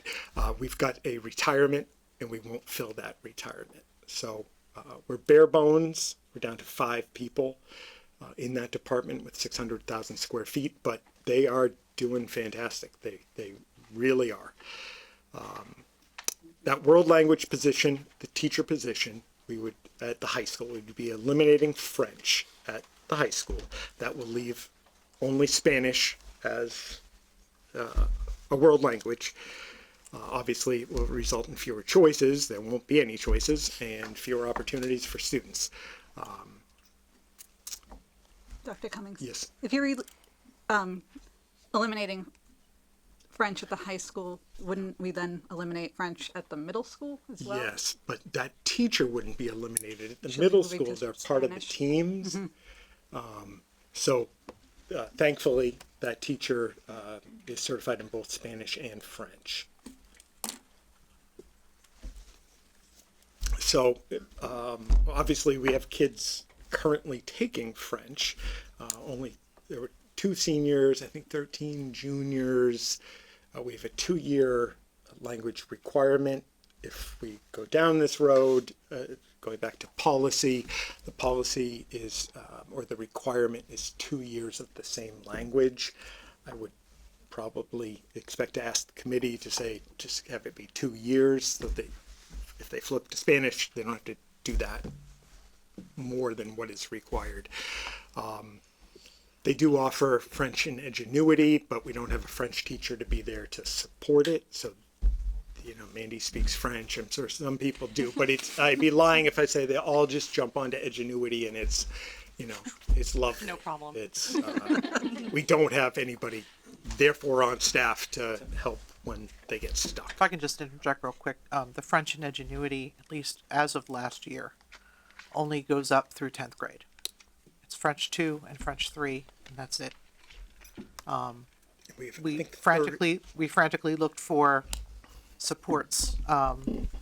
we've got a retirement, and we won't fill that retirement. So we're bare bones. We're down to 5 people in that department with 600,000 square feet, but they are doing fantastic. They really are. That world language position, the teacher position, we would, at the high school, we would be eliminating French at the high school. That will leave only Spanish as a world language. Obviously, it will result in fewer choices. There won't be any choices, and fewer opportunities for students. Dr. Cummings? Yes. If you're eliminating French at the high school, wouldn't we then eliminate French at the middle school as well? Yes, but that teacher wouldn't be eliminated. The She'll be middle moving schools to are part of the Spanish. teams. So thankfully, that teacher is certified in both Spanish and French. So obviously, we have kids currently taking French. There were 2 seniors, I think 13 juniors. We have a 2-year language requirement. If we go down this road, going back to policy, the policy is, or the requirement is 2 years of the same language. I would probably expect to ask the committee to say, just have it be 2 years, so that if they flip to Spanish, they don't have to do that more than what is required. They do offer French and Edgenuity, but we don't have a French teacher to be there to support it. So, Mandy speaks French. I'm sure some people do, but I'd be lying if I say they all just jump onto Edgenuity and it's, it's lovely. No problem. It's, we don't have anybody therefore on staff to help when they get stuck. If I can just interject real quick, the French and Edgenuity, at least as of last year, only goes up through 10th grade. It's French 2 and French 3, and that's it. We've, I We think, frantically looked for supports.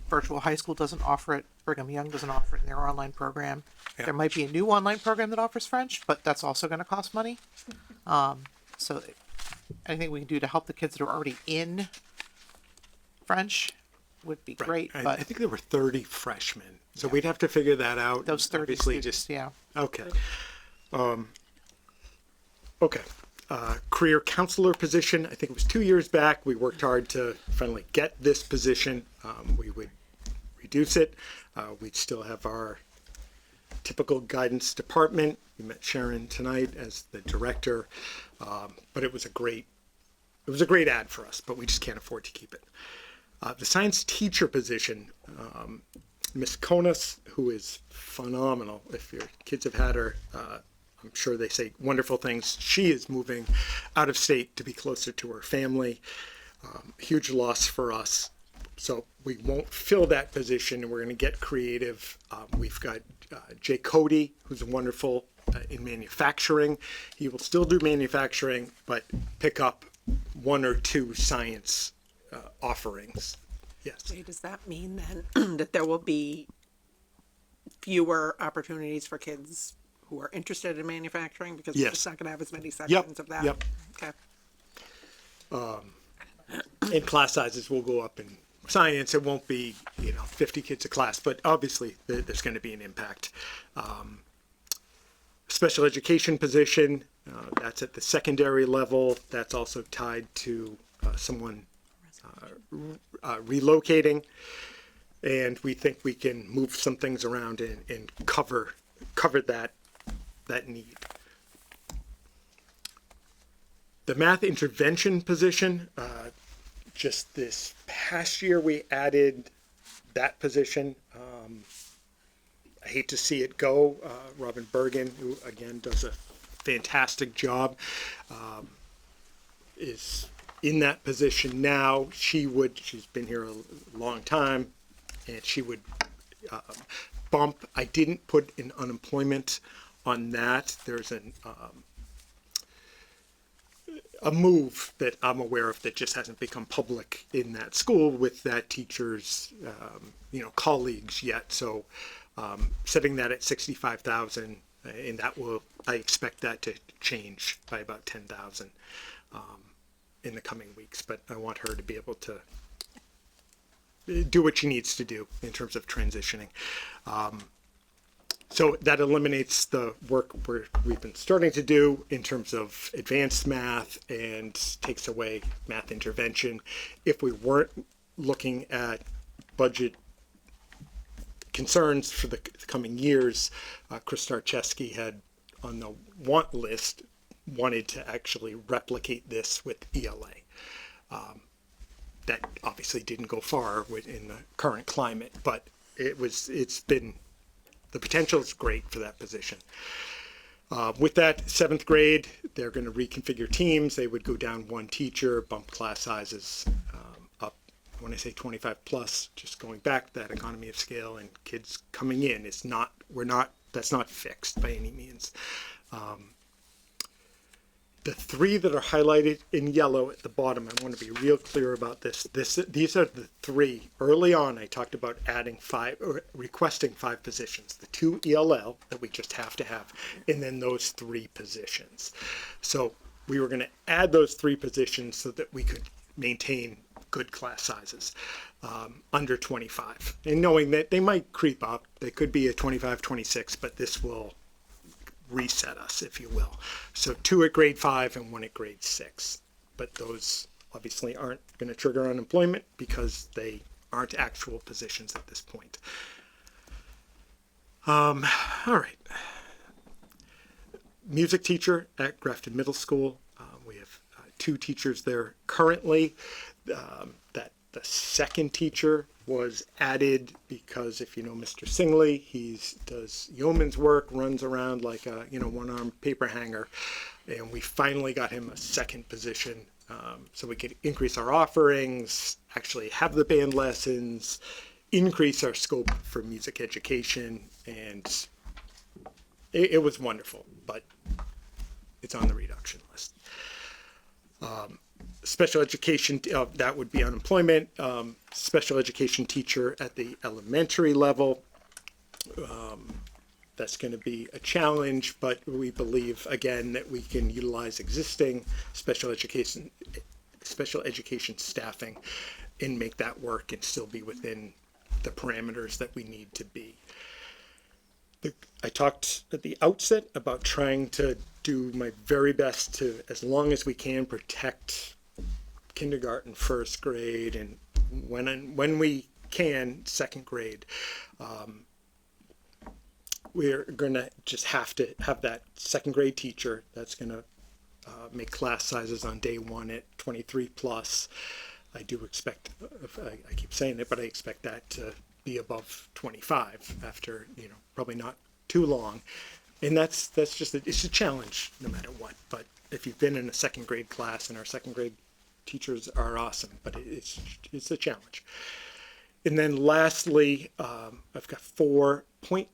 Virtual High School doesn't offer it. Brigham Young doesn't offer it in their online program. Yeah. There might be a new online program that offers French, but that's also going to cost money. So anything we can do to help the kids that are already in French would be great. I But think there were 30 freshmen, so we'd have to figure that out. those 30 Obviously, students, yeah. Okay. Okay. Career counselor position, I think it was 2 years back. We worked hard to finally get this position. We would reduce it. We'd still have our typical guidance department. We met Sharon tonight as the director. But it was a great ad for us, but we just can't afford to keep it. The science teacher position, Miss Konas, who is phenomenal. If your kids have had her, I'm sure they say wonderful things. She is moving out of state to be closer to her family. Huge loss for us. So we won't fill that position, and we're going to get creative. We've got Jay Cody, who's wonderful in manufacturing. He will still do manufacturing, but pick up 1 or 2 science offerings. Yes. Does that mean then that there will be fewer opportunities for kids who are interested in manufacturing because we're Yes. just not going to have as many sections of that? Yep. Okay. And class sizes will go up in science. It won't be, 50 kids a class, but obviously there's going to be an impact. Special education position, that's at the secondary level. That's also tied to someone relocating. And we think we can move some things around and cover that need. The math intervention position, just this past year, we added that position. I hate to see it go. Robin Bergen, who again does a fantastic job, is in that position now. She's been here a long time, and she would bump. I didn't put an unemployment on that. There's a move that I'm aware of that just hasn't become public in that school with that teacher's, colleagues yet. So setting that at 65,000, and I expect that to change by about 10,000 in the coming weeks. But I want her to be able to do what she needs to do in terms of transitioning. So that eliminates the work we've been starting to do in terms of advanced math and takes away math intervention. If we weren't looking at budget concerns for the coming years, Chris Starcheski had on the want list wanted to actually replicate this with ELA. That obviously didn't go far in the current climate, but the potential is great for that position. With that, 7th grade, they're going to reconfigure teams. They would go down 1 teacher, bump class sizes up. When I say 25 plus, just going back, that economy of scale and kids coming in that's not fixed by any means. The 3 that are highlighted in yellow at the bottom, I want to be real clear about this. These are the 3. Early on, I talked about adding 5 or requesting 5 positions. The 2 ELL that we just have to have, and then those 3 positions. So we were going to add those 3 positions so that we could maintain good class sizes under 25. And knowing that they might creep up, they could be a 25, 26, but this will reset us, if you will. So 2 at grade 5 and 1 at grade 6. But those obviously aren't going to trigger unemployment because they aren't actual positions at this point. All right. Music teacher at Grafton Middle School. We have 2 teachers there currently. That the second teacher was added because if you know Mr. Singley, he does yeoman's work, runs around like a one-armed paper hanger, and we finally got him a second position so we could increase our offerings, actually have the band lessons, increase our scope for music education, and it was wonderful, but it's on the reduction list. Special education, that would be unemployment. Special education teacher at the elementary level. That's going to be a challenge, but we believe again that we can utilize existing special education staffing and make that work and still be within the parameters that we need to be. I talked at the outset about trying to do my very best to, as long as we can, protect kindergarten, first grade, and when we can, second grade. We're gonna just have to have that second grade teacher that's gonna make class sizes on day one at 23 plus. I do expect, I keep saying it, but I expect that to be above 25 after, probably not too long. And that's just, it's a challenge no matter what. But if you've been in a second grade class, and our second grade teachers are awesome, but it's a challenge. And then lastly, I've got 4.2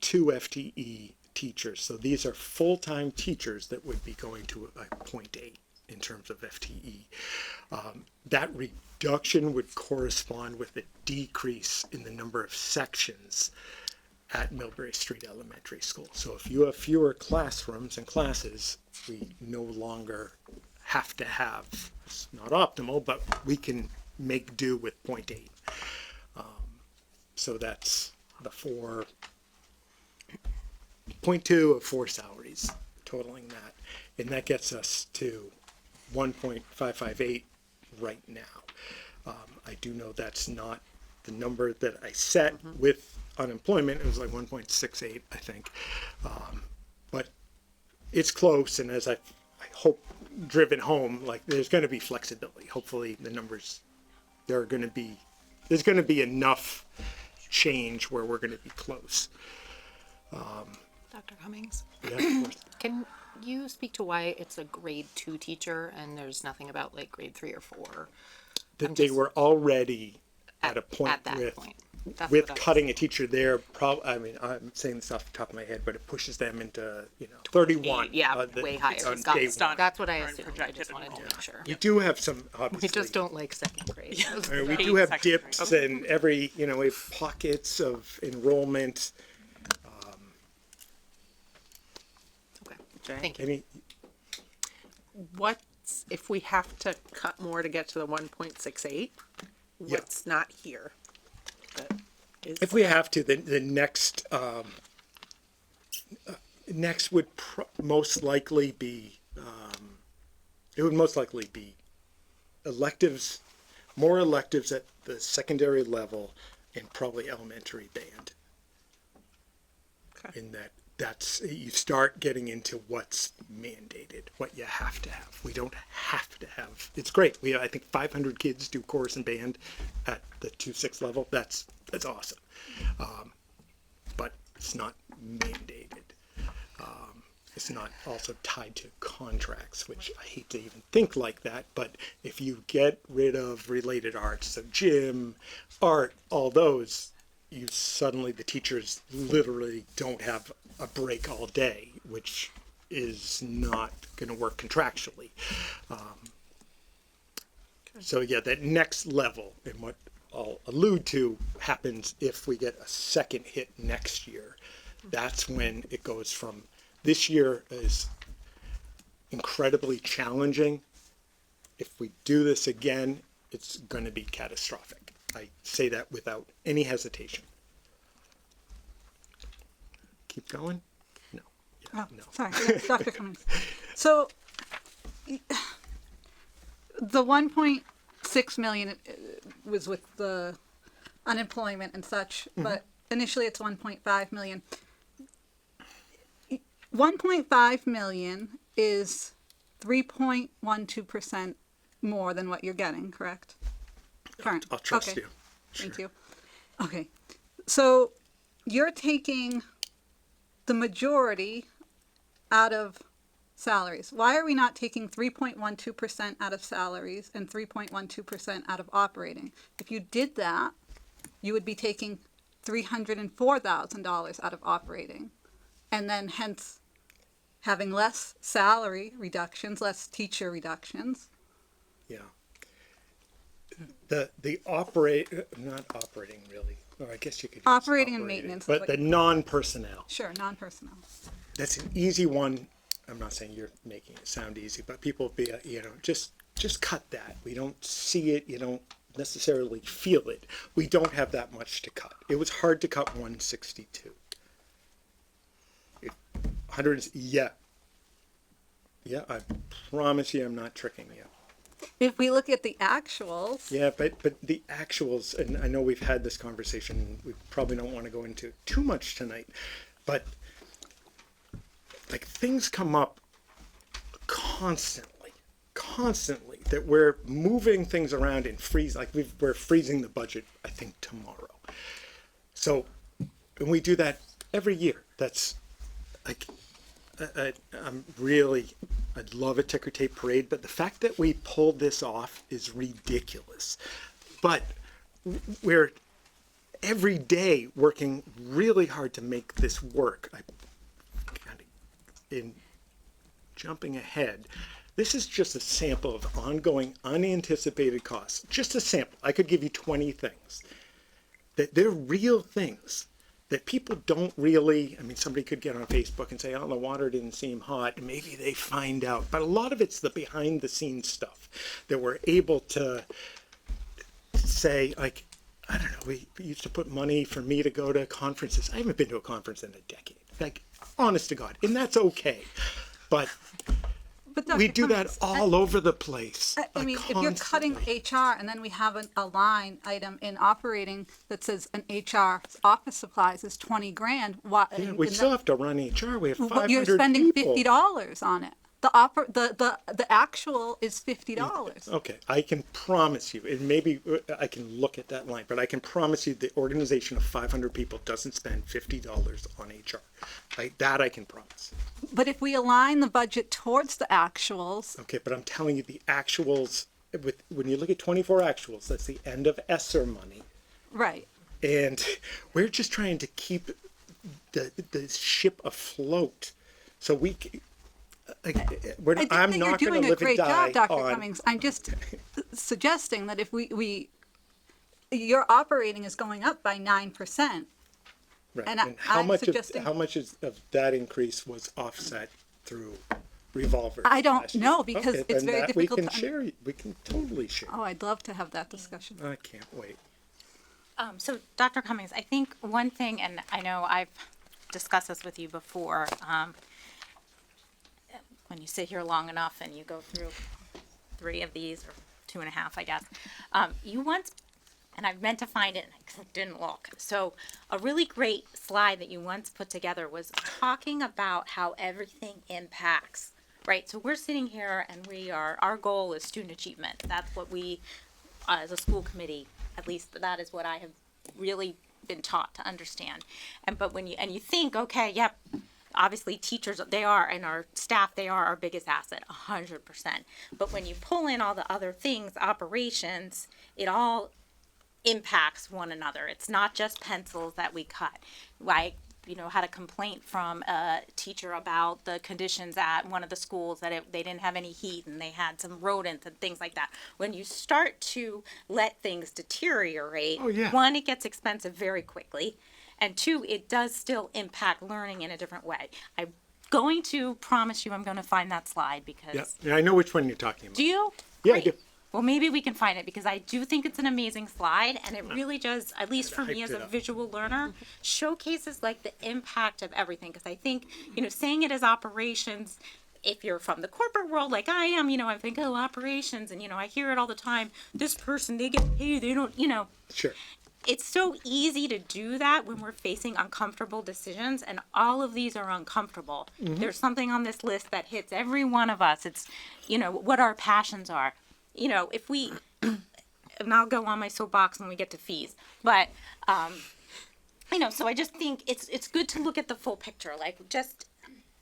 FTE teachers. So these are full-time teachers that would be going to a 0.8 in terms of FTE. That reduction would correspond with a decrease in the number of sections at Millbury Street Elementary School. So if you have fewer classrooms and classes, we no longer have to have, it's not optimal, but we can make do with 0.8. So that's the 4.2 of 4 salaries, totaling that. And that gets us to 1.558 right now. I do know that's not the number that I set with unemployment. It was like 1.68, I think. But it's close, and as I hope driven home, like there's going to be flexibility. Hopefully the numbers, there's going to be enough change where we're going to be close. Dr. Cummings, Yeah, of course. can you speak to why it's a grade 2 teacher and there's nothing about like grade 3 or 4? That they were already at a point At that with point. That's with what I was- cutting a teacher there. I mean, I'm saying this off the top of my head, but it pushes them into 31. Yeah, way higher. on Got day it. one. That's what I assumed. I just wanted to make sure. We do have some, We obviously. just don't like second grade. We do have dips and we have pockets of enrollment. Okay, thank you. Any, What's, if we have to cut more to get to the 1.68, what's not here? That is, if we have to, the next next would most likely be it would most likely be electives, more electives at the secondary level, and probably elementary band. Okay. In that's you start getting into what's mandated, what you have to have. We don't have to have. It's great. I think 500 kids do chorus and band at the 2-6 level. That's awesome, but it's not mandated. It's not also tied to contracts, which I hate to even think like that. But if you get rid of related arts, so gym, art, all those, you suddenly, the teachers literally don't have a break all day, which is not going to work contractually. So yeah, that next level, and what I'll allude to, happens if we get a second hit next year. That's when it goes from, this year is incredibly challenging. If we do this again, it's going to be catastrophic. I say that without any hesitation. Keep going? No. Yeah, Oh, no. sorry, yeah, Dr. Cummings. So, the 1.6 million was with the unemployment and such, but initially it's 1.5 million. 1.5 million is 3.12% more than what you're getting, correct? Current. I'll trust Okay. you. Thank you. Okay, so you're taking the majority out of salaries. Why are we not taking 3.12% out of salaries and 3.12% out of operating? If you did that, you would be taking $304,000 out of operating, and then hence having less salary reductions, less teacher reductions. Yeah. Not operating really, or I guess you could. use Operating and maintenance is But what- the non-personnel, Sure, non-personnel. that's an easy one. I'm not saying you're making it sound easy, but people be, just cut that. We don't see it. You don't necessarily feel it. We don't have that much to cut. It was hard to cut 162. 100, yeah. Yeah, I promise you I'm not tricking you. If we look at the actuals, Yeah, but the actuals, and I know we've had this conversation, we probably don't want to go into too much tonight, but like things come up constantly that we're moving things around and we're freezing the budget, I think, tomorrow. So, and we do that every year. That's like, I'd love a ticker tape parade, but the fact that we pulled this off is ridiculous. But we're every day working really hard to make this work. In jumping ahead, this is just a sample of ongoing unanticipated costs. Just a sample. I could give you 20 things. That they're real things that people don't really, I mean, somebody could get on Facebook and say, oh, the water didn't seem hot, and maybe they find out. But a lot of it's the behind the scenes stuff that we're able to say, like, I don't know, we used to put money for me to go to conferences. I haven't been to a conference in a decade. Like, honest to God, and that's okay. But Dr. we do that Cummings, all over the place. I mean, if you're cutting constantly. HR and then we have a line item in operating that says an HR office supplies is 20 grand, why? Yeah, we still have to run HR. We have 500 But you're spending people. $50 on it. The actual is $50. Okay, I can promise you, and maybe I can look at that line, but I can promise you the organization of 500 people doesn't spend $50 on HR. Like that I can promise. But if we align the budget towards the actuals, Okay, but I'm telling you the actuals, when you look at 24 actuals, that's the end of ESSER money. right? And we're just trying to keep the ship afloat. So we, like, I I'm think you're not going doing to a live and great die job, Dr. on. Cummings. I'm just suggesting that if your operating is going up by 9%. Right. And And how I'm much suggesting- of that increase was offset through revolver? I don't last year? know, because Okay, it's then very that difficult We can to- share. We can totally share. Oh, I'd love to have that discussion. I can't wait. So Dr. Cummings, I think one thing, and I know I've discussed this with you before, when you sit here long enough and you go through 3 of these, or 2.5, I guess, you once, and I've meant to find it and I didn't look. So a really great slide that you once put together was talking about how everything impacts, right? So we're sitting here and our goal is student achievement. That's what we, as a school committee, at least that is what I have really been taught to understand. But when you think, okay, yep, obviously teachers, they are, and our staff, they are our biggest asset, 100%. But when you pull in all the other things, operations, it all impacts one another. It's not just pencils that we cut. I had a complaint from a teacher about the conditions at one of the schools, that they didn't have any heat and they had some rodents and things like that. When you start to let things deteriorate, Oh, yeah. 1, it gets expensive very quickly, and 2, it does still impact learning in a different way. I'm going to promise you I'm going to find that slide because... Yeah, I know which one you're talking about. Do you? Yeah, I Great. do. Well, maybe we can find it because I do think it's an amazing slide, and it really does, at least for me hyped as it a up. visual learner, showcases like the impact of everything. Because I think, saying it as operations, if you're from the corporate world like I am, I think, oh, operations, and I hear it all the time. This person, they get paid, they don't, Sure. It's so easy to do that when we're facing uncomfortable decisions, and all of these are uncomfortable. There's something on this list that hits every one of us. It's, what our passions are. If we, and I'll go on my soapbox when we get to fees, but, so I just think it's good to look at the full picture, like just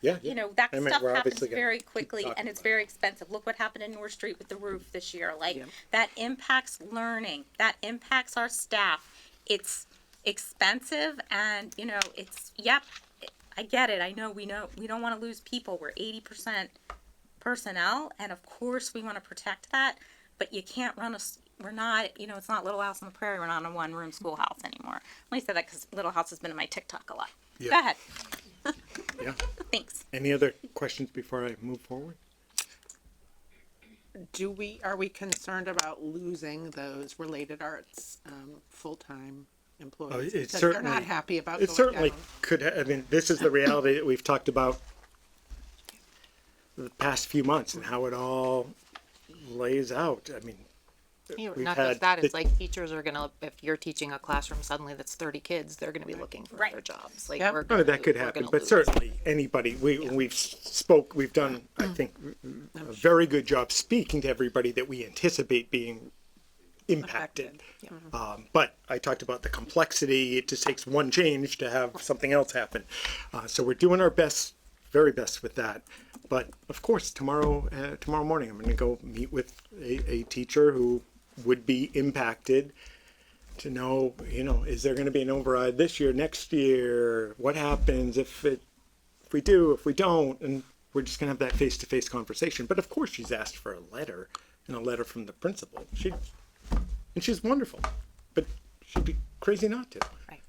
Yeah, You yeah. know, that I mean, stuff we're happens obviously gonna very keep quickly talking and it's about it. very expensive. Look what happened in North Street with the roof this year. Like, Yep. that impacts learning, that impacts our staff. It's expensive and, you know, I get it. I know we don't want to lose people. We're 80% personnel, and of course we want to protect that, but you can't run we're not, you know, it's not Little House on the Prairie. We're not a one-room schoolhouse anymore. I only say that because Little House has been in my TikTok a lot. Yeah. Go ahead. Yeah. Thanks. Any other questions before I move forward? Are we concerned about losing those related arts, full-time employees? it Because certainly- they're not happy about It going certainly down. could, I mean, this is the reality that we've talked about the past few months and how it all lays out. I mean, we've Not had just that, it's the- like teachers are gonna, if you're teaching a classroom suddenly that's 30 kids, they're gonna be looking for Right. other jobs. Like, Yep. we're Oh, gonna that could we're happen, gonna but lose. certainly anybody, we've done, I think, a very good job speaking to everybody that we anticipate being impacted. But I talked about the complexity. It just takes one change to have something else happen. So we're doing our best, very best with that. But of course, tomorrow morning, I'm going to go meet with a teacher who would be impacted to know, you know, is there going to be an override this year, next year? What happens if we do, if we don't? And we're just going to have that face-to-face conversation. But of course, she's asked for a letter and a letter from the principal. And she's wonderful, but she'd be crazy not to. Right.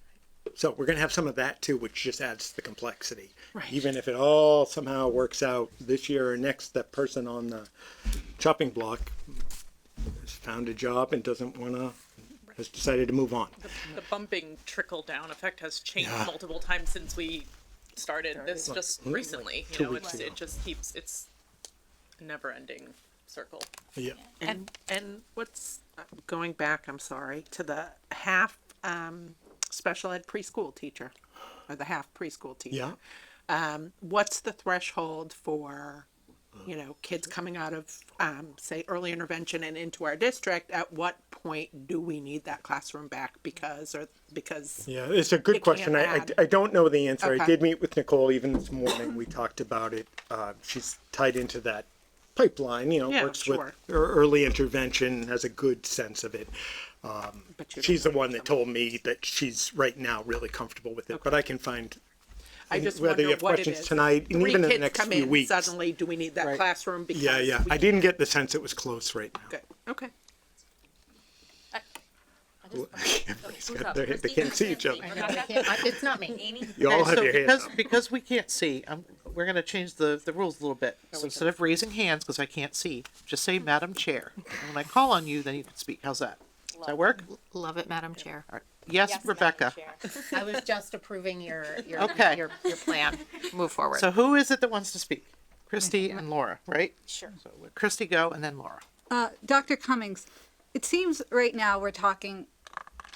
So we're going to have some of that too, which just adds to the complexity. Right. Even if it all somehow works out this year or next, that person on the chopping block has found a job and has decided to move on. The bumping trickle down effect has changed Yeah. multiple times since we started this just recently. two You know, weeks ago. it just keeps, it's a never ending circle. Yeah. And what's, going back, I'm sorry, to the half, special ed preschool teacher, or the half preschool teacher. Yeah. What's the threshold for, you know, kids coming out of, say, early intervention and into our district? At what point do we need that classroom back because Yeah, it's a good It question. can't I add. don't know the answer. I Okay. did meet with Nicole even this morning. We talked about it. She's tied into that pipeline, you know, Yeah, works sure. with early intervention, has a good sense of it. but you She's the don't one that told me that she's right now really comfortable with it, but I can find, I just whether you wonder have what it questions is. tonight, and Three even in the kids next come few in, weeks. Suddenly, do we need that Right. classroom? Because Yeah, yeah. we I didn't get the sense it was close right now. Good. Okay. They can't see each other. It's not me. You all Okay, have so your hands up. because we can't see, we're gonna change the rules a little bit. So instead of raising hands, because I can't see, just say Madam Chair. And when I call on you, then you can speak. How's that? Does that work? Love it, Madam Chair. All right. Yes, Rebecca. I was just approving your Okay. your plan. Move forward. So who is it that wants to speak? Christy and Laura, right? Sure. So let Christy go and then Laura. Dr. Cummings, it seems right now we're talking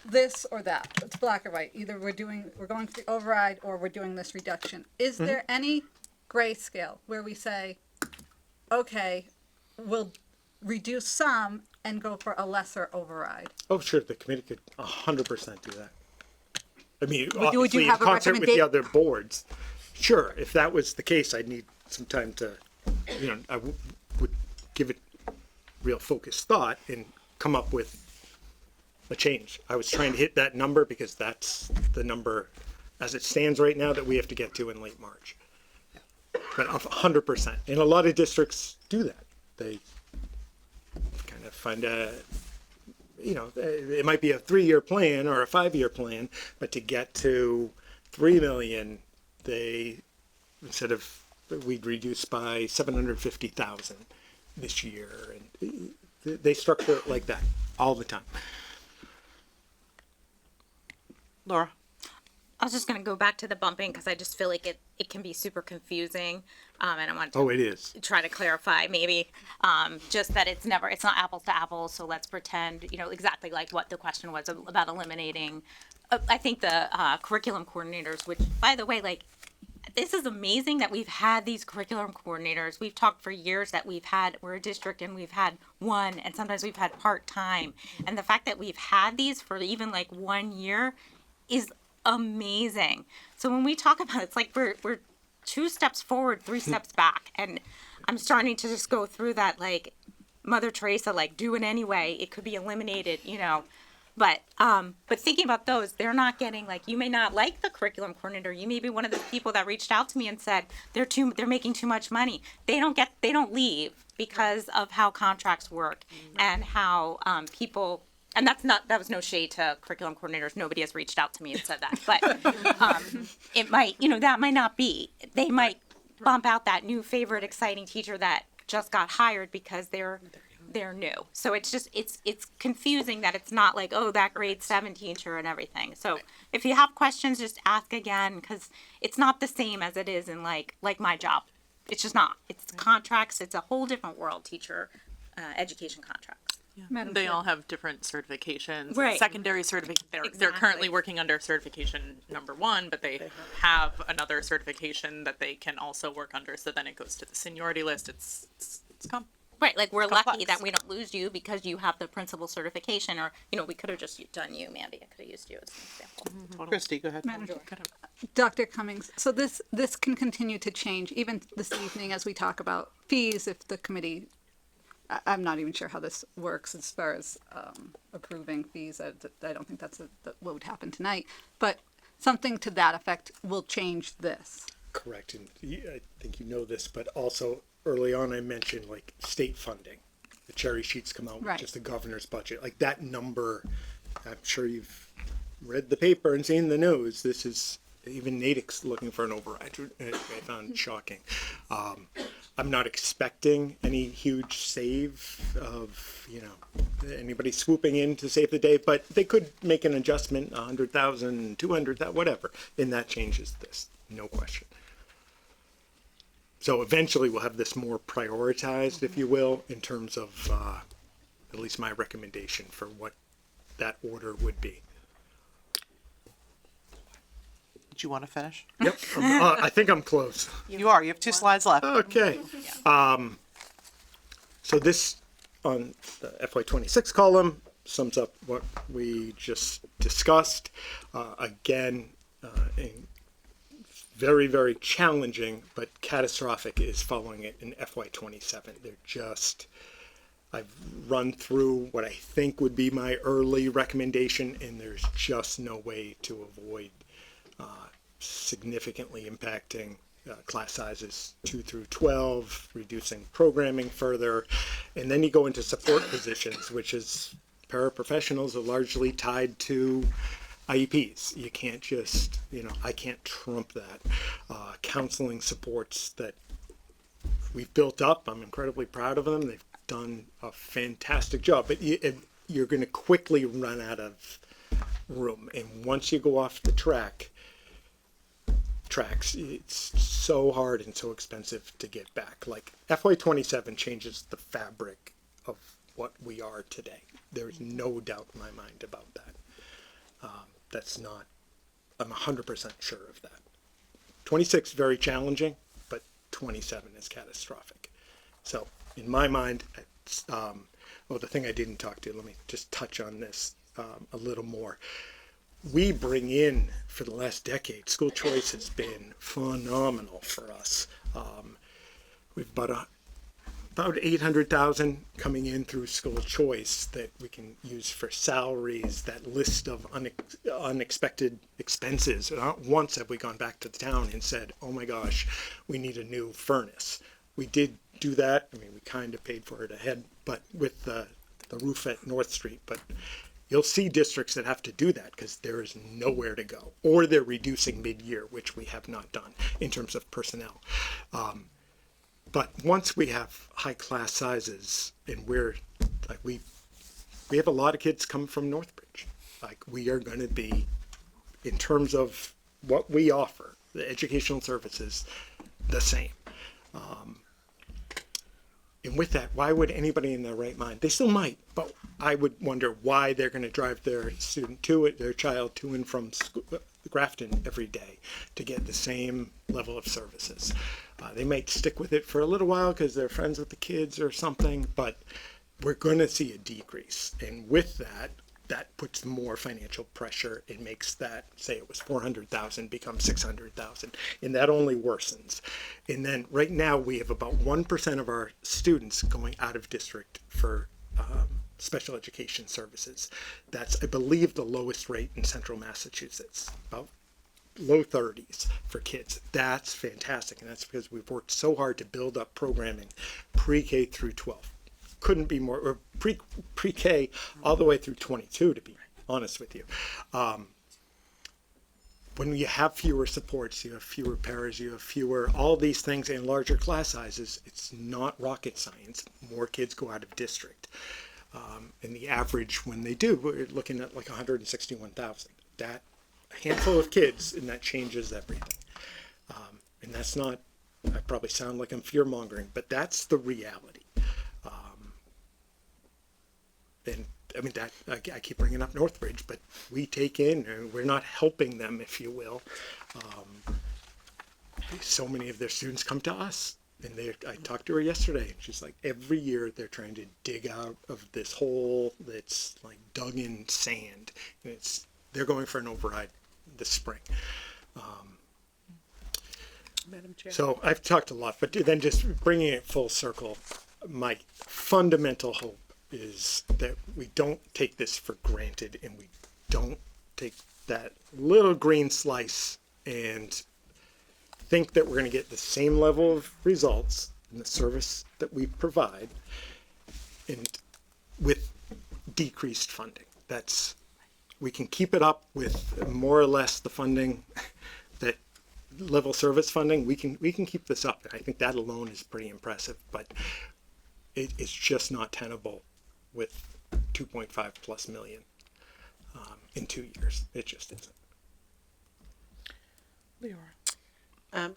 this or that. It's black or white. Either we're going for the override or we're doing this reduction. Is there any gray scale where we say, okay, we'll reduce some and go for a lesser override? Oh, sure, the committee could 100% do that. I mean, Would you obviously in have a concert with the recommenda- other boards. Sure, if that was the case, I'd need some time to, you know, I would give it real focused thought and come up with a change. I was trying to hit that number because that's the number as it stands right now that we have to get to in late March. But 100%. And a lot of districts do that. They kind of find you know, it might be a 3-year plan or a 5-year plan, but to get to 3 million, we'd reduce by 750,000 this year. And they structure it like that all the time. Laura. I was just gonna go back to the bumping because I just feel like it can be super confusing, and I want to Oh, it is. try to clarify maybe, just that it's not apples to apples. So let's pretend, you know, exactly like what the question was about eliminating. I think the curriculum coordinators, which by the way, like, this is amazing that we've had these curriculum coordinators. We've talked for years that we're a district and we've had one, and sometimes we've had part-time. And the fact that we've had these for even like 1 year is amazing. So when we talk about it, it's like we're 2 steps forward, 3 steps back. And I'm starting to just go through that, like, Mother Teresa, like, do it anyway. It could be eliminated, you know. But thinking about those, they're not getting, like, you may not like the curriculum coordinator. You may be one of the people that reached out to me and said they're making too much money. They don't leave because of how contracts work and how people. And that was no shade to curriculum coordinators. Nobody has reached out to me and said that. But it might, that might not be. They might bump out that new favorite exciting teacher that just got hired because they're new. So it's just, it's confusing that it's not like, oh, that grade 7 teacher and everything. So if you have questions, just ask again, because it's not the same as it is in like my job. It's just not. It's contracts. It's a whole different world, teacher education contracts. Madam They Chair. all have different certifications. Right. Secondary certificate. They're Exactly. currently working under certification number 1, but they have another certification that they can also work under. So then it goes to the seniority list. It's Right, like we're lucky complex. that we don't lose you because you have the principal certification, or we could have just done you, Mandy. I could have used you as an example. Christy, go ahead. Dr. Cummings, so this can continue to change even this evening as we talk about fees if the committee, I'm not even sure how this works as far as approving fees. I don't think that's what would happen tonight, but something to that effect will change this. Correct, and I think you know this, but also early on I mentioned like state funding. The cherry sheets come out with Right. just the governor's budget. Like that number, I'm sure you've read the paper and seen the news. This is, even Natick's looking for an override. I found shocking. I'm not expecting any huge save of, anybody swooping in to save the day, but they could make an adjustment, 100,000, 200,000, whatever, and that changes this, no question. So eventually we'll have this more prioritized, if you will, in terms of, at least my recommendation for what that order would be. Did you want to finish? Yep, I think I'm close. You are. You have 2 slides left. Okay. So this on the FY26 column sums up what we just discussed. Again, very, very challenging, but catastrophic is following it in FY27. I've run through what I think would be my early recommendation, and there's just no way to avoid significantly impacting class sizes 2 through 12, reducing programming further, and then you go into support positions, which is paraprofessionals are largely tied to IEPs. You can't just, I can't trump that. Counseling supports that we've built up, I'm incredibly proud of them. They've done a fantastic job, but you're going to quickly run out of room. And once you go off the tracks, it's so hard and so expensive to get back. Like FY27 changes the fabric of what we are today. There's no doubt in my mind about that. I'm 100% sure of that. 26 very challenging, but 27 is catastrophic. So in my mind, it's, the thing I didn't talk to, let me just touch on this a little more. We bring in, for the last decade, school choice has been phenomenal for us. We've about 800,000 coming in through school choice that we can use for salaries, that list of unexpected expenses. Not once have we gone back to the town and said, oh my gosh, we need a new furnace. We did do that. I mean, we kind of paid for it ahead, but with the roof at North Street, but you'll see districts that have to do that because there is nowhere to go, or they're reducing mid-year, which we have not done in terms of personnel. But once we have high class sizes, and we have a lot of kids come from Northbridge. Like we are going to be, in terms of what we offer, the educational services, the same. And with that, why would anybody in their right mind? They still might, but I would wonder why they're going to drive their child to and from school, Grafton every day to get the same level of services. They might stick with it for a little while because they're friends with the kids or something, but we're going to see a decrease. And with that, that puts more financial pressure. It makes that, say it was 400,000 become 600,000, and that only worsens. And then right now we have about 1% of our students going out of district for special education services. That's, I believe, the lowest rate in central Massachusetts, about low 30s for kids. That's fantastic, and that's because we've worked so hard to build up programming pre-K through 12. Couldn't be more, or pre-K all the way through 22, to be honest with you. When you have fewer supports, you have fewer paras, you have fewer, all these things, and larger class sizes, it's not rocket science. More kids go out of district. And the average, when they do, we're looking at like 161,000. That, a handful of kids, and that changes everything. And that's not, I probably sound like I'm fear-mongering, but that's the reality. And I mean, that I keep bringing up Northbridge, but we take in, and we're not helping them, if you will. So many of their students come to us, and I talked to her yesterday, and she's like, every year they're trying to dig out of this hole that's like dug in sand, and they're going for an override this spring. Madam Chair. So I've talked a lot, but then just bringing it full circle, my fundamental hope is that we don't take this for granted, and we don't take that little green slice and think that we're going to get the same level of results in the service that we provide and with decreased funding. We can keep it up with more or less the funding, that level service funding. We can keep this up. I think that alone is pretty impressive, but it's just not tenable with 2.5 plus million in 2 years. It just isn't. Leora.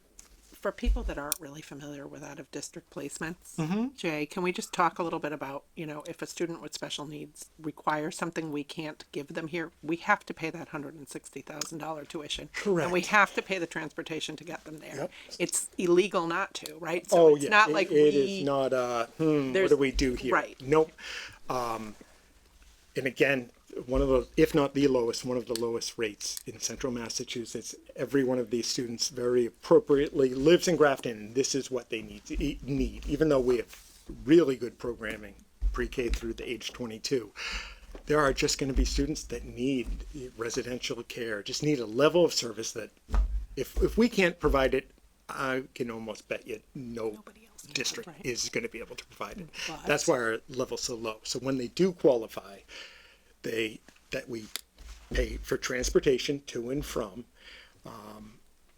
For people that aren't really familiar with out-of-district placements, Jay, can we just talk a little bit about, if a student with special needs requires something we can't give them here, we have to pay that $160,000 tuition. Correct. And we have to pay the transportation to get them there. Yep. It's illegal not to, right? So it's not like it is not what do we do here? Right. Nope. And again, one of the, if not the lowest, one of the lowest rates in central Massachusetts. Every one of these students very appropriately lives in Grafton, and this is what they need. Even though we have really good programming pre-K through the age 22, there are just going to be students that need residential care, just need a level of service that if we can't provide it, I can almost bet you no district is going to be able to provide it. That's why our level's so low. So when they do qualify, that we pay for transportation to and from,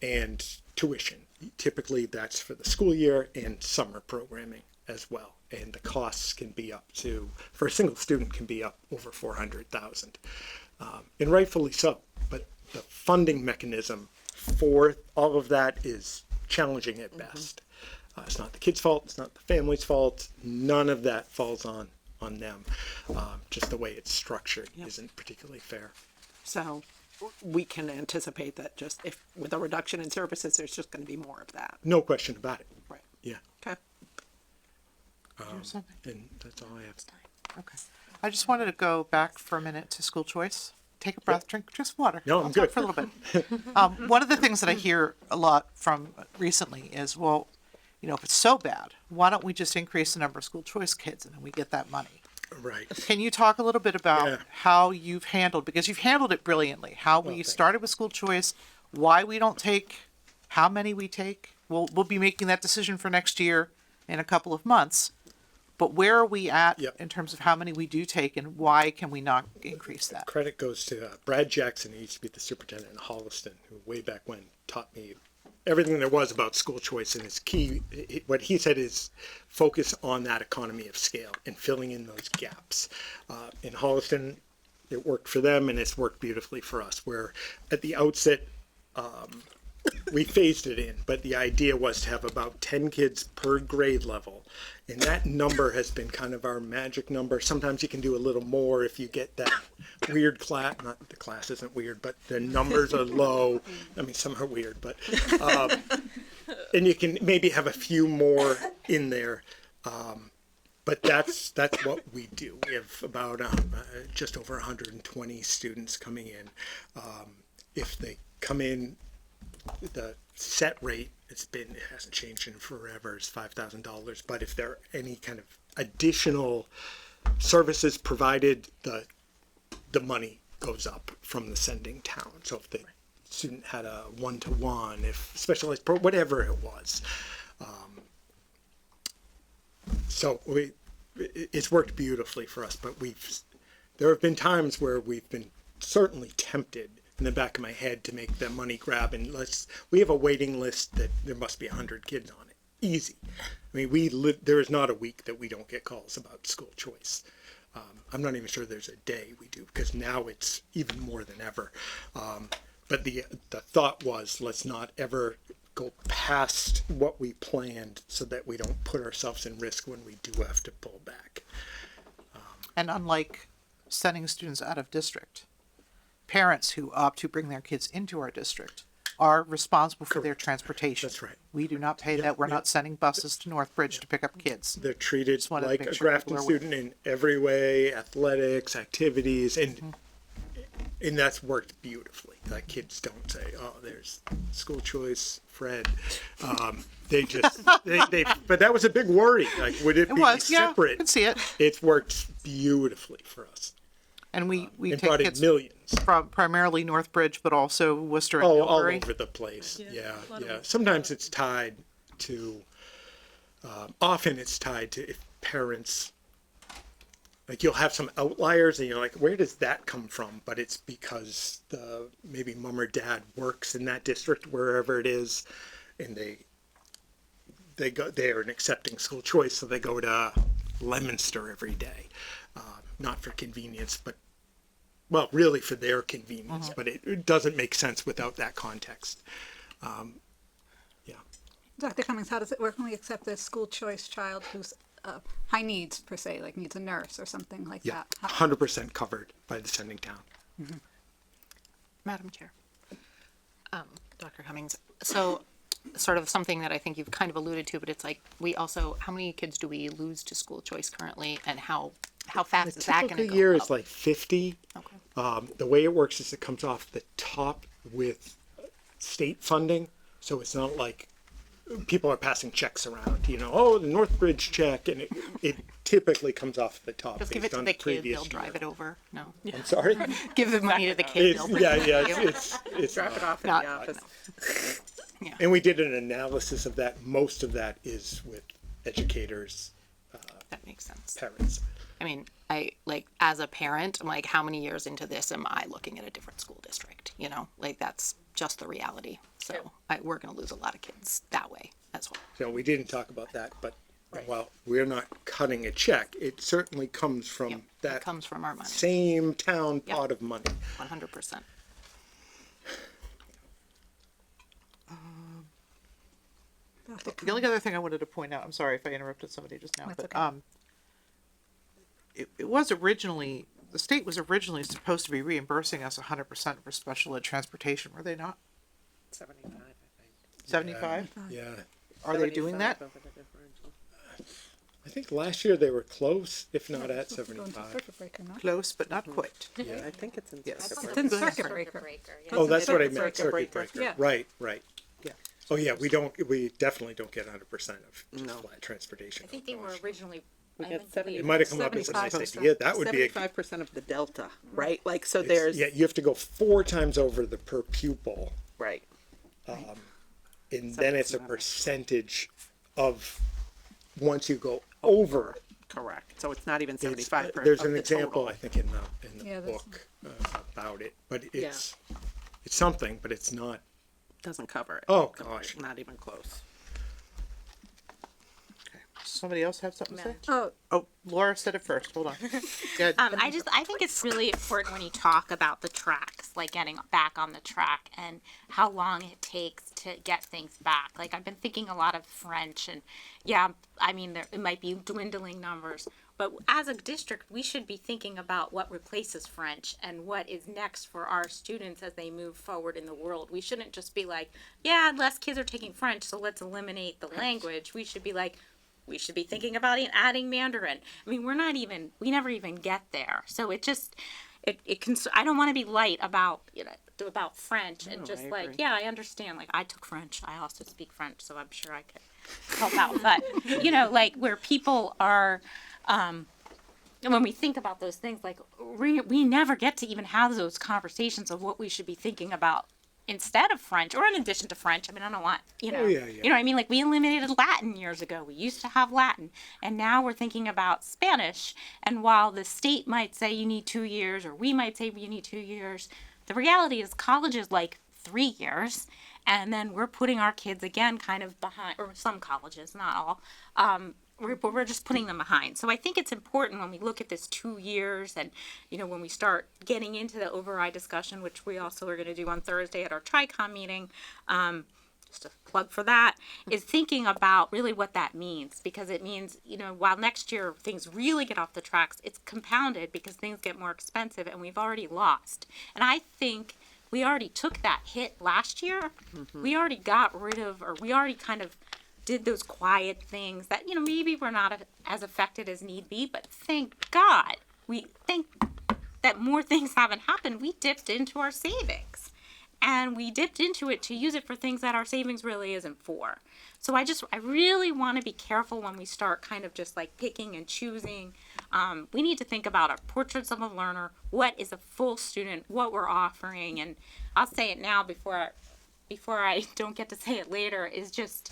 and tuition. Typically that's for the school year and summer programming as well. And the costs can be up to, for a single student, can be up over 400,000. And rightfully so, but the funding mechanism for all of that is challenging at best. It's not the kid's fault, it's not the family's fault, none of that falls on them. Just the way it's structured isn't particularly fair. So we can anticipate that just if with a reduction in services, there's just going to be more of that. No question about it. Right. Yeah. Okay. Something. And that's all I have. Okay. I just wanted to go back for a minute to school choice. Take a breath, drink some water. No, I'm I'll good. talk for a little bit. One of the things that I hear a lot from recently is, well, if it's so bad, why don't we just increase the number of school choice kids and then we get that money? Right. Can you talk a little bit about Yeah. how you've handled, because you've handled it brilliantly, how we thanks. started with school choice, why we don't take, how many we take? We'll be making that decision for next year in a couple of months. But where are we at Yep. in terms of how many we do take, and why can we not increase that? Credit goes to Brad Jackson, who used to be the superintendent in Holliston, who way back when taught me everything there was about school choice, and his key, what he said is focus on that economy of scale and filling in those gaps. In Holliston, it worked for them, and it's worked beautifully for us, where at the outset, we phased it in, but the idea was to have about 10 kids per grade level. And that number has been kind of our magic number. Sometimes you can do a little more if you get that weird class. Not that the class isn't weird, but the numbers are low. I mean, some are weird, but, and you can maybe have a few more in there. but that's what we do. We have about just over 120 students coming in. If they come in, the set rate it hasn't changed in forever. It's $5,000. But if there are any kind of additional services provided, the money goes up from the sending town. So if the student had a one-to-one, if specialized whatever it was. So it's worked beautifully for us, but there have been times where we've been certainly tempted in the back of my head to make the money grab, and we have a waiting list that there must be 100 kids on it. Easy. I mean, there is not a week that we don't get calls about school choice. I'm not even sure there's a day we do, because now it's even more than ever. But the thought was, let's not ever go past what we planned so that we don't put ourselves in risk when we do have to pull back. And unlike sending students out of district, parents who opt to bring their kids into our district are responsible for their transportation. That's right. We do not pay that. We're not sending buses to Northbridge to pick up kids. They're treated Just wanted to like make a sure Grafton people are aware. student in every way, athletics, activities, and that's worked beautifully. Like, kids don't say, "Oh, there's school choice, Fred." They just but that was a big worry. Like, would it be was, yeah, I separate? can see it. It's worked beautifully for us And we and take brought in kids millions. from primarily Northbridge, but also Worcester and All Millbury. over the place. Yeah. Sometimes it's tied to. Often it's tied to if parents. Like, you'll have some outliers and you're like, where does that come from? But it's because maybe mom or dad works in that district, wherever it is, and they're an accepting school choice, so they go to Leominster every day, not for convenience, but really for their convenience. But it doesn't make sense without that context. Dr. Cummings, how does it work when we accept a school choice child who's high needs, per se, like needs a nurse or something like Yeah, that? 100% covered by the sending town. Madam Chair. Dr. Cummings, so sort of something that I think you've kind of alluded to, but it's like, how many kids do we lose to school choice currently, and how fast is that going to Typical go year up? is like 50. Okay. The way it works is it comes off the top with state funding, so it's not like people are passing checks around, the Northbridge check, and it typically comes off the top. Just give it based to on the kid, previous they'll drive year. it over. No. I'm sorry? Give the money to the kid. It's, they'll bring it to you. it's Drop it off at Not- the office. and we did an analysis of that. Most of that is with educators, That makes sense. parents. I mean, as a parent, I'm like, how many years into this am I looking at a different school district? That's just the reality. So we're going to lose a lot of kids that way as well. So we didn't talk about that, but while we're not cutting a check, it certainly comes from Yep, that it comes from our money, same town pot of money. 100%. The only other thing I wanted to point out, I'm sorry if I interrupted somebody just now, That's but okay. it was originally, the state was originally supposed to be reimbursing us 100% for special ed transportation, were they not? 75, I think. 75? Yeah. Are they doing that? 75 over the differential. I think last year they were close, if not at Supposed to go into 75. circuit breaker, no? Close, but not quite. Yeah, I think it's in. Yes. Circuit It's breaker. in circuit breaker. Oh, that's what I Circuit meant, circuit breaker. breaker. Yeah. Right. Yeah. Oh, yeah, we definitely don't get 100% of just flat transportation. I think they were originally. We I get think 70. It might have come up as a nice 75%. idea. That would be a 75% of the delta, right? Like, so it's- there's, yeah, you have to go 4 times over the per pupil, right. and then it's a percentage of once you go over. Correct. So it's not even It's- 75%. There's of an the example, total. I think, in the Yeah, that's- book about it, but it's something, but it's not. Doesn't cover it. Oh, gosh. Not even close. Somebody else have something to say? Oh, Oh, Laura said it first, hold on. Good. I think it's really important when you talk about the tracks, like getting back on the track and how long it takes to get things back. Like, I've been thinking a lot of French, and it might be dwindling numbers, but as a district, we should be thinking about what replaces French and what is next for our students as they move forward in the world. We shouldn't just be like, yeah, less kids are taking French, so let's eliminate the language. We should be like, we should be thinking about adding Mandarin. I mean, we never even get there. So it just, I don't want to be light about, about French and just like, agree. yeah, I understand. Like, I took French. I also speak French, so I'm sure I could help out. But, like where people are, and when we think about those things, like we never get to even have those conversations of what we should be thinking about instead of French or in addition to French. I mean, I don't want, you know, yeah. you know what I mean? Like we eliminated Latin years ago. We used to have Latin and now we're thinking about Spanish. And while the state might say you need 2 years or we might say you need 2 years, the reality is college is like 3 years. And then we're putting our kids again kind of behind, or some colleges, not all, we're just putting them behind. So I think it's important when we look at this 2 years and, when we start getting into the override discussion, which we also are going to do on Thursday at our TRICOM meeting, just a plug for that, is thinking about really what that means. Because it means, while next year things really get off the tracks, it's compounded because things get more expensive and we've already lost. And I think we already took that hit last year. We already got rid of, or we already kind of did those quiet things that, maybe we're not as affected as need be, but thank God, we think that more things haven't happened. We dipped into our savings and we dipped into it to use it for things that our savings really isn't for. So I really want to be careful when we start kind of just like picking and choosing. We need to think about our portraits of a learner, what is a full student, what we're offering. And I'll say it now before I don't get to say it later, is just,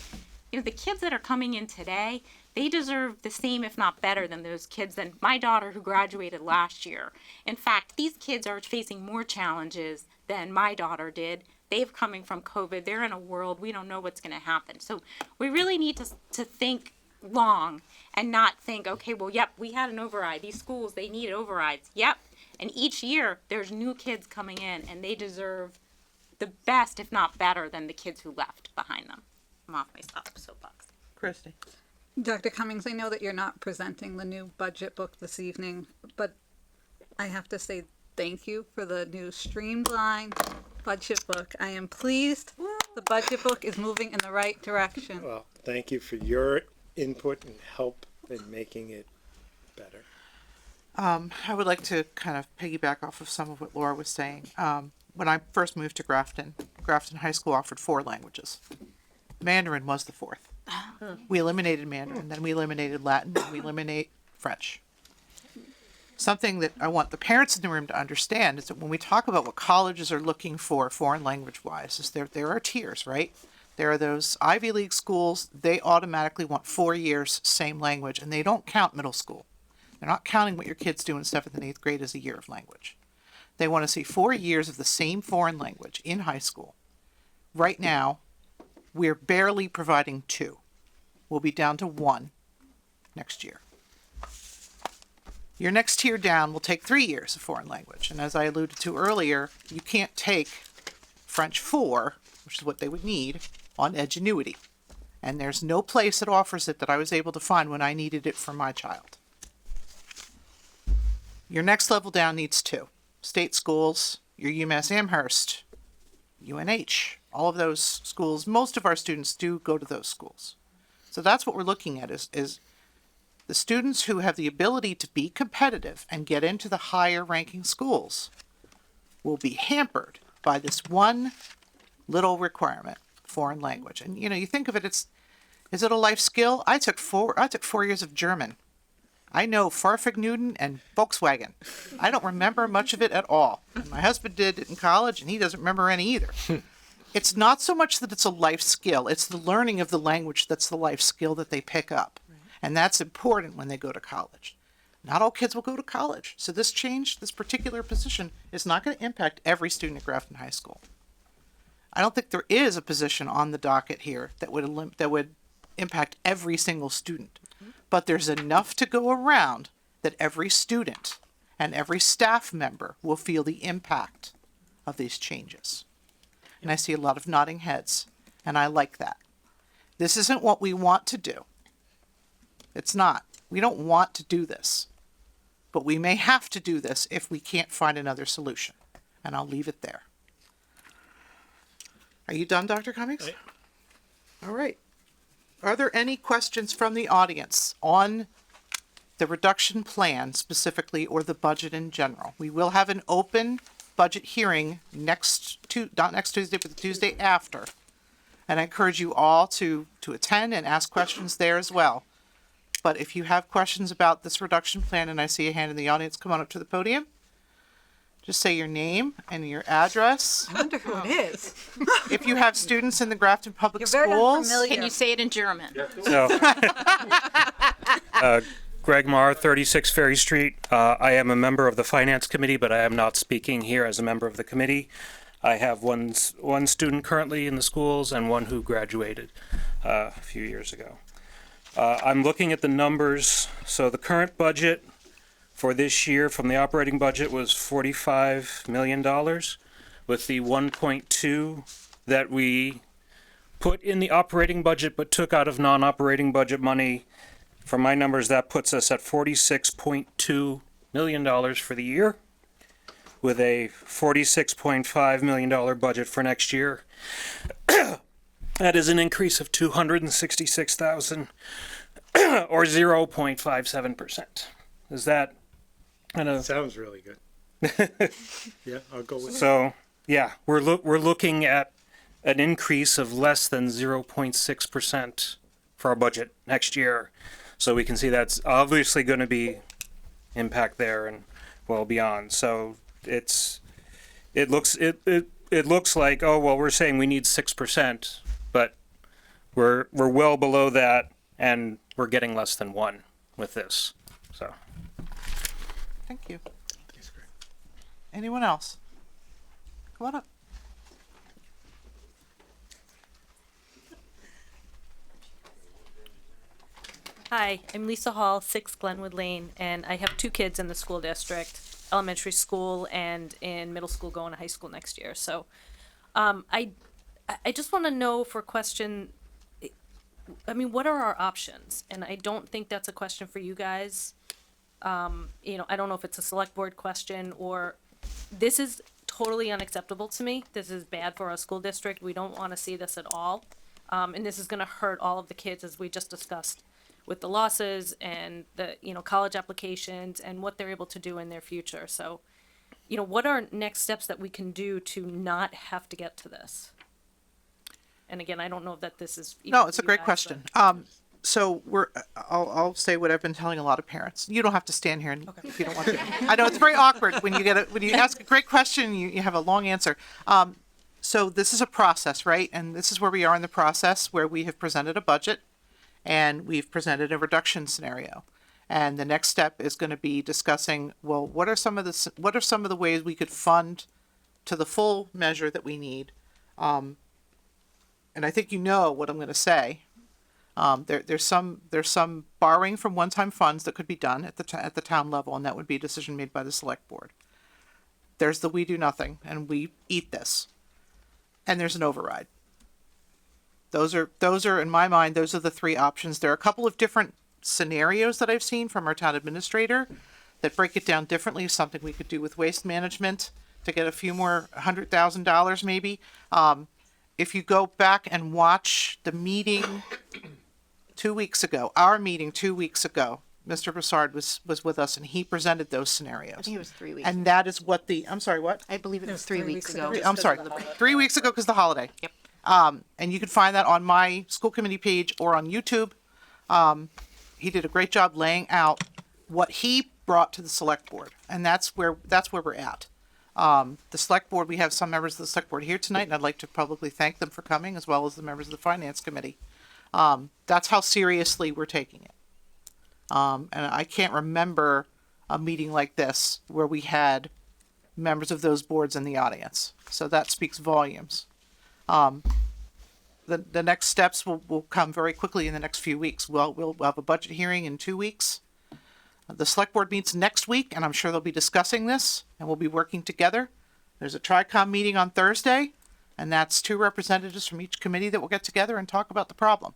the kids that are coming in today, they deserve the same, if not better, than those kids than my daughter who graduated last year. In fact, these kids are facing more challenges than my daughter did. They've coming from COVID. They're in a world we don't know what's going to happen. So we really need to think long and not think, okay, well, yep, we had an override. These schools, they need overrides. Yep. And each year there's new kids coming in and they deserve the best, if not better, than the kids who left behind them. I'm off my soapbox. Christy. Dr. Cummings, I know that you're not presenting the new budget book this evening, but I have to say thank you for the new streamlined budget book. I am pleased the budget book is moving in the right direction. Well, thank you for your input and help in making it better. I would like to kind of piggyback off of some of what Laura was saying. When I first moved to Grafton High School offered 4 languages. Mandarin was the 4th. We eliminated Mandarin, then we eliminated Latin, then we eliminate French. Something that I want the parents in the room to understand is that when we talk about what colleges are looking for foreign language wise, is there are tiers, right? There are those Ivy League schools, they automatically want 4 years, same language, and they don't count middle school. They're not counting what your kids do in 7th and 8th grade as a year of language. They want to see 4 years of the same foreign language in high school. Right now, we're barely providing 2. We'll be down to 1 next year. Your next tier down will take 3 years of foreign language. And as I alluded to earlier, you can't take French 4, which is what they would need, on Edgenuity. And there's no place that offers it that I was able to find when I needed it for my child. Your next level down needs 2. State schools, your UMass Amherst, UNH, all of those schools, most of our students do go to those schools. So that's what we're looking at is the students who have the ability to be competitive and get into the higher ranking schools will be hampered by this one little requirement, foreign language. And you think of it, is it a life skill? I took 4 years of German. I know Fahrvergnügen and Volkswagen. I don't remember much of it at all. And my husband did it in college and he doesn't remember any either. It's not so much that it's a life skill, it's the learning of the language that's the life skill that they pick up. And that's important when they go to college. Not all kids will go to college. So this change, this particular position, is not going to impact every student at Grafton High School. I don't think there is a position on the docket here that would impact every single student. But there's enough to go around that every student and every staff member will feel the impact of these changes. And I see a lot of nodding heads, and I like that. This isn't what we want to do. It's not. We don't want to do this. But we may have to do this if we can't find another solution. And I'll leave it there. Are you done, Dr. Cummings? All right. Are there any questions from the audience on the reduction plan specifically or the budget in general? We will have an open budget hearing not next Tuesday, but the Tuesday after. And I encourage you all to attend and ask questions there as well. But if you have questions about this reduction plan and I see a hand in the audience, come on up to the podium. Just say your name and your address. I wonder who it is. If you have students in the Grafton Public You're very Schools, unfamiliar. Can you say it in German? So, Greg Marr, 36 Ferry Street. I am a member of the Finance Committee, but I am not speaking here as a member of the committee. I have one student currently in the schools and one who graduated a few years ago. I'm looking at the numbers. So the current budget for this year from the operating budget was $45 million, with the 1.2 that we put in the operating budget but took out of non-operating budget money. From my numbers, that puts us at $46.2 million for the year, with a $46.5 million budget for next year. That is an increase of $266,000 or 0.57%. Is that kind of Sounds really good. Yeah, I'll go with so? Yeah, we're looking at an increase of less than 0.6% for our budget next year. So we can see that's obviously going to be impact there and well beyond. So it looks like, oh well, we're saying we need 6%, but we're well below that, and we're getting less than 1 with this. So thank you. Anyone else? Come on up. Hi, I'm Lisa Hall, 6 Glenwood Lane, and I have 2 kids in the school district, elementary school and in middle school, going to high school next year. So I just want to know for a question, I mean, what are our options? And I don't think that's a question for you guys. You know, I don't know if it's a select board question or this is totally unacceptable to me. This is bad for our school district. We don't want to see this at all. And this is going to hurt all of the kids, as we just discussed, with the losses and the, you know, college applications and what they're able to do in their future. So, you know, what are next steps that we can do to not have to get to this? And again, I don't know that this is. No, it's a great question. So I'll say what I've been telling a lot of parents. You don't have to stand here and if you don't want to. I know it's very awkward when you ask a great question, you have a long answer. So this is a process, right? And this is where we are in the process where we have presented a budget and we've presented a reduction scenario. And the next step is going to be discussing, well, what are some of the ways we could fund to the full measure that we need? And I think you know what I'm going to say. There's some borrowing from one-time funds that could be done at the town level, and that would be a decision made by the select board. There's the we do nothing and we eat this, and there's an override. Those are in my mind, those are the 3 options. There are a couple of different scenarios that I've seen from our town administrator that break it down differently. Something we could do with waste management to get a few more $100,000 maybe. If you go back and watch the meeting 2 weeks ago, our meeting 2 weeks ago, Mr. Broussard was with us and he presented those scenarios. I think it was 3 weeks. And that is what I'm sorry, what? I believe it was 3 weeks ago. I'm sorry, 3 weeks ago because the holiday. Yep. And you can find that on my school committee page or on YouTube. He did a great job laying out what he brought to the select board, and that's where we're at. The select board, we have some members of the select board here tonight, and I'd like to publicly thank them for coming, as well as the members of the finance committee. That's how seriously we're taking it. And I can't remember a meeting like this where we had members of those boards in the audience. So that speaks volumes. The next steps will come very quickly in the next few weeks. We'll have a budget hearing in 2 weeks. The select board meets next week, and I'm sure they'll be discussing this, and we'll be working together. There's a TRICOM meeting on Thursday, and that's 2 representatives from each committee that will get together and talk about the problem.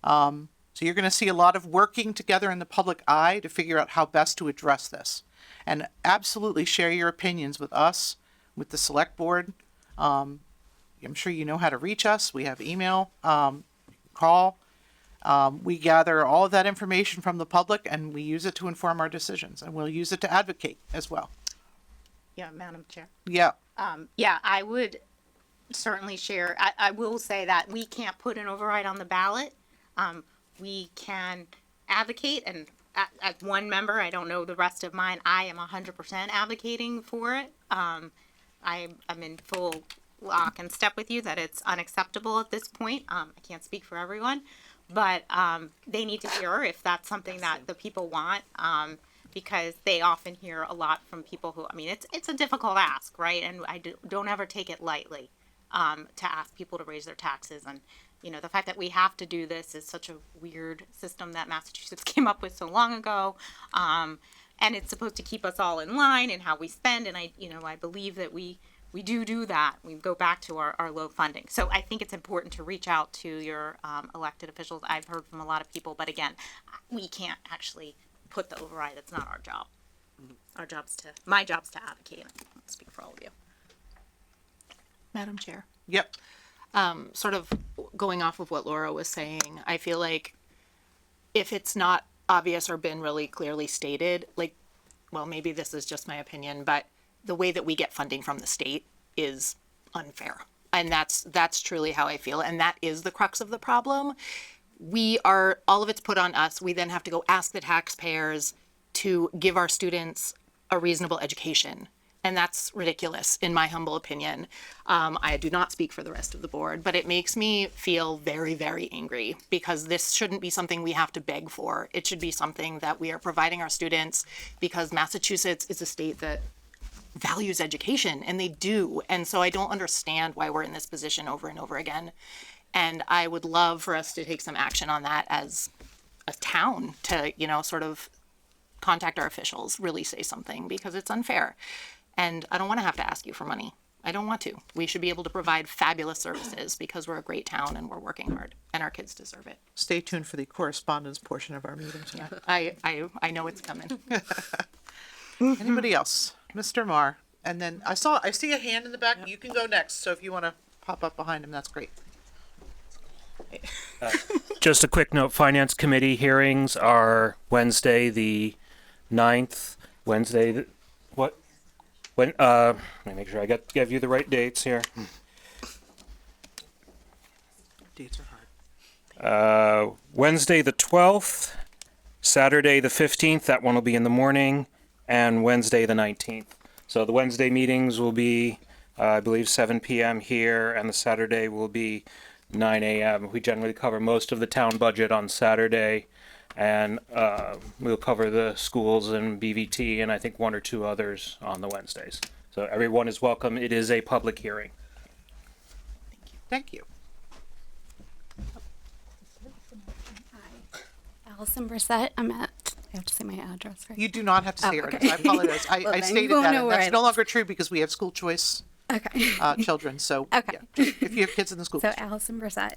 So you're going to see a lot of working together in the public eye to figure out how best to address this. And absolutely share your opinions with us, with the select board. I'm sure you know how to reach us. We have email, call. We gather all of that information from the public and we use it to inform our decisions, and we'll use it to advocate as well. Yeah, Madam Chair. Yeah. Yeah, I would certainly share. I will say that we can't put an override on the ballot. We can advocate, and as one member, I don't know the rest of mine, I am 100% advocating for it. I'm in full lock and step with you that it's unacceptable at this point. I can't speak for everyone, but they need to hear if that's something that the people want. Because they often hear a lot from people who, I mean, it's a difficult ask, right? And I don't ever take it lightly to ask people to raise their taxes. And, you know, the fact that we have to do this is such a weird system that Massachusetts came up with so long ago. And it's supposed to keep us all in line in how we spend. And I believe that we do that. We go back to our low funding. So I think it's important to reach out to your elected officials. I've heard from a lot of people, but again, we can't actually put the override. That's not our job. My job's to advocate. I'll speak for all of you. Madam Chair. Yep. Sort of going off of what Laura was saying, I feel like if it's not obvious or been really clearly stated, like, well, maybe this is just my opinion, but the way that we get funding from the state is unfair. And that's truly how I feel. And that is the crux of the problem. All of it's put on us. We then have to go ask the taxpayers to give our students a reasonable education. And that's ridiculous, in my humble opinion. I do not speak for the rest of the board, but it makes me feel very, very angry because this shouldn't be something we have to beg for. It should be something that we are providing our students because Massachusetts is a state that values education, and they do. And so I don't understand why we're in this position over and over again. And I would love for us to take some action on that as a town to, sort of contact our officials, really say something because it's unfair. And I don't want to have to ask you for money. I don't want to. We should be able to provide fabulous services because we're a great town and we're working hard and our kids deserve it. Stay tuned for the correspondence portion of our meeting tonight. I know it's coming. Anybody else? Mr. Marr. And then I see a hand in the back. You can go next. So if you want to pop up behind him, that's great. Just a quick note, Finance Committee hearings are Wednesday the 9th, let me make sure I give you the right dates here. Dates are hard. Wednesday the 12th, Saturday the 15th, that one will be in the morning, and Wednesday the 19th. So the Wednesday meetings will be, I believe, 7 p.m. here, and the Saturday will be 9 a.m. We generally cover most of the town budget on Saturday, and we'll cover the schools and BVT and I think one or two others on the Wednesdays. So everyone is welcome. It is a public hearing. Thank you. Allison Brissett. I have to say my address, right? You do not have to say your okay. address. I apologize. I Well, then stated you won't that, know and where that's I no live. longer true because we have school choice Okay. children. So Okay. yeah, if you have kids in the school. So Allison Brissett.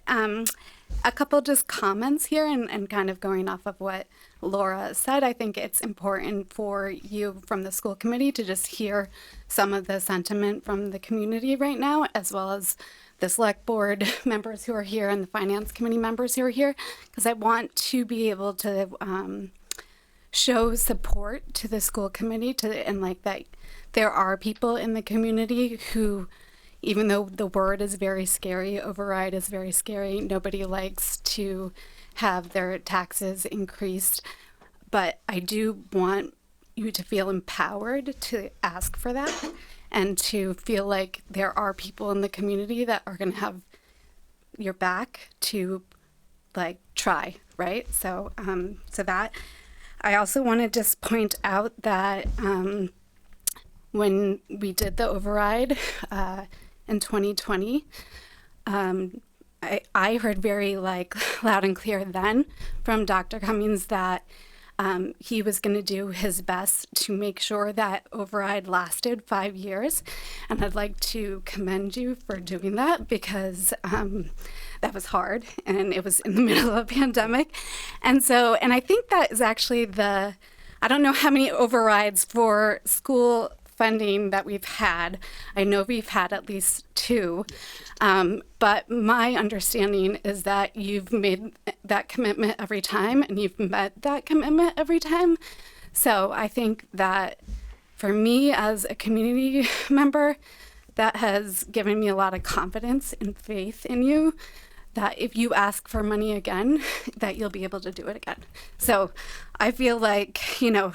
A couple just comments here and kind of going off of what Laura said. I think it's important for you from the school committee to just hear some of the sentiment from the community right now, as well as the select board members who are here and the finance committee members who are here, because I want to be able to show support to the school committee and like that there are people in the community who, even though the word is very scary, override is very scary, nobody likes to have their taxes increased. But I do want you to feel empowered to ask for that and to feel like there are people in the community that are going to have your back to like try, right? So, so that I also want to just point out that when we did the override in 2020, I heard very like loud and clear then from Dr. Cummings that he was going to do his best to make sure that override lasted 5 years. And I'd like to commend you for doing that because that was hard and it was in the middle of a pandemic. And I think that is actually I don't know how many overrides for school funding that we've had. I know we've had at least 2, but my understanding is that you've made that commitment every time, and you've met that commitment every time. So I think that for me as a community member, that has given me a lot of confidence and faith in you, that if you ask for money again, that you'll be able to do it again. So I feel like, you know,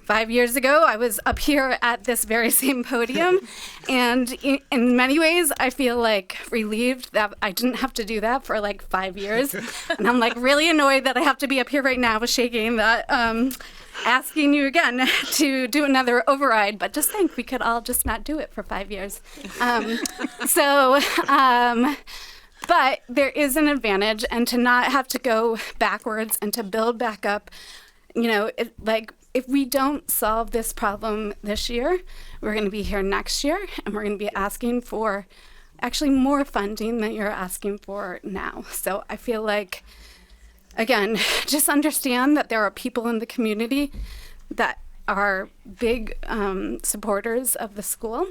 5 years ago, I was up here at this very same podium, and in many ways, I feel like relieved that I didn't have to do that for like 5 years. And I'm like really annoyed that I have to be up here right now shaking that, asking you again to do another override, but just think we could all just not do it for 5 years. But there is an advantage, and to not have to go backwards and to build back up, you know, if we don't solve this problem this year, we're going to be here next year, and we're going to be asking for actually more funding than you're asking for now. So I feel like, again, just understand that there are people in the community that are big supporters of the school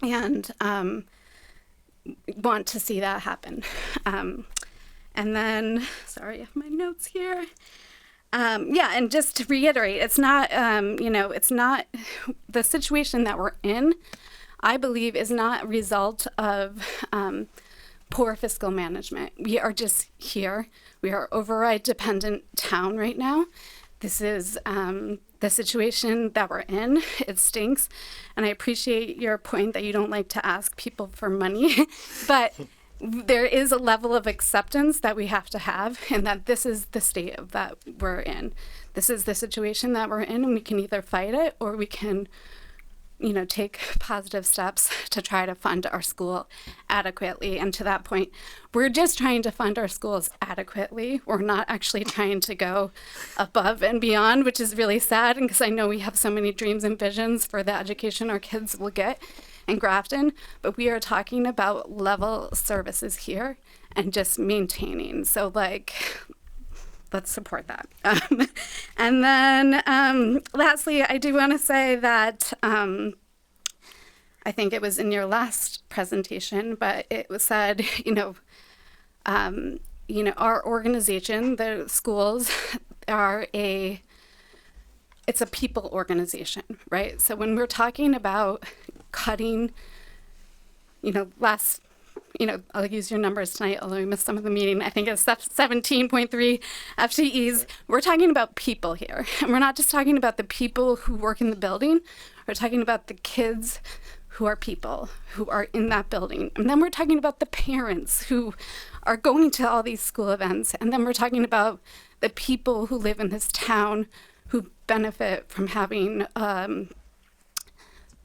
and want to see that happen. And then, sorry, I have my notes here. And just to reiterate, it's not, it's not the situation that we're in, I believe, is not a result of poor fiscal management. We are just here. We are override dependent town right now. This is the situation that we're in. It stinks. And I appreciate your point that you don't like to ask people for money, but there is a level of acceptance that we have to have, and that this is the state of that we're in. This is the situation that we're in, and we can either fight it or we can, take positive steps to try to fund our school adequately. And to that point, we're just trying to fund our schools adequately. We're not actually trying to go above and beyond, which is really sad, because I know we have so many dreams and visions for the education our kids will get in Grafton, but we are talking about level services here and just maintaining. So let's support that. And then lastly, I do want to say that I think it was in your last presentation, but it was said, our organization, the schools, it's a people organization, right? So when we're talking about cutting, I'll use your numbers tonight, although I missed some of the meeting. I think it's 17.3 FTEs. We're talking about people here. And we're not just talking about the people who work in the building. We're talking about the kids who are people who are in that building. And then we're talking about the parents who are going to all these school events. And then we're talking about the people who live in this town who benefit from having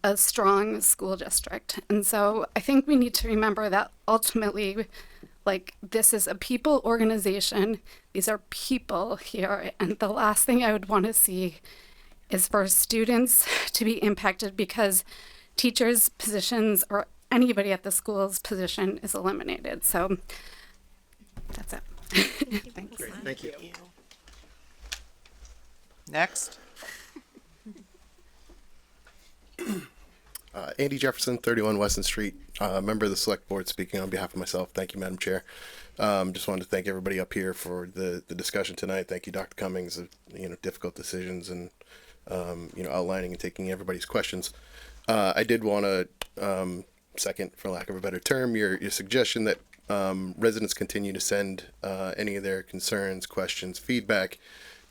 a strong school district. And so I think we need to remember that ultimately, this is a people organization. These are people here. And the last thing I would want to see is for students to be impacted because teachers' positions or anybody at the school's position is eliminated. So that's it. Thank you. Next. Andy Jefferson, 31 Weston Street, member of the Select Board, speaking on behalf of myself. Thank you, Madam Chair. Just wanted to thank everybody up here for the discussion tonight. Thank you, Dr. Cummings, difficult decisions and, outlining and taking everybody's questions. I did want to second, for lack of a better term, your suggestion that residents continue to send any of their concerns, questions, feedback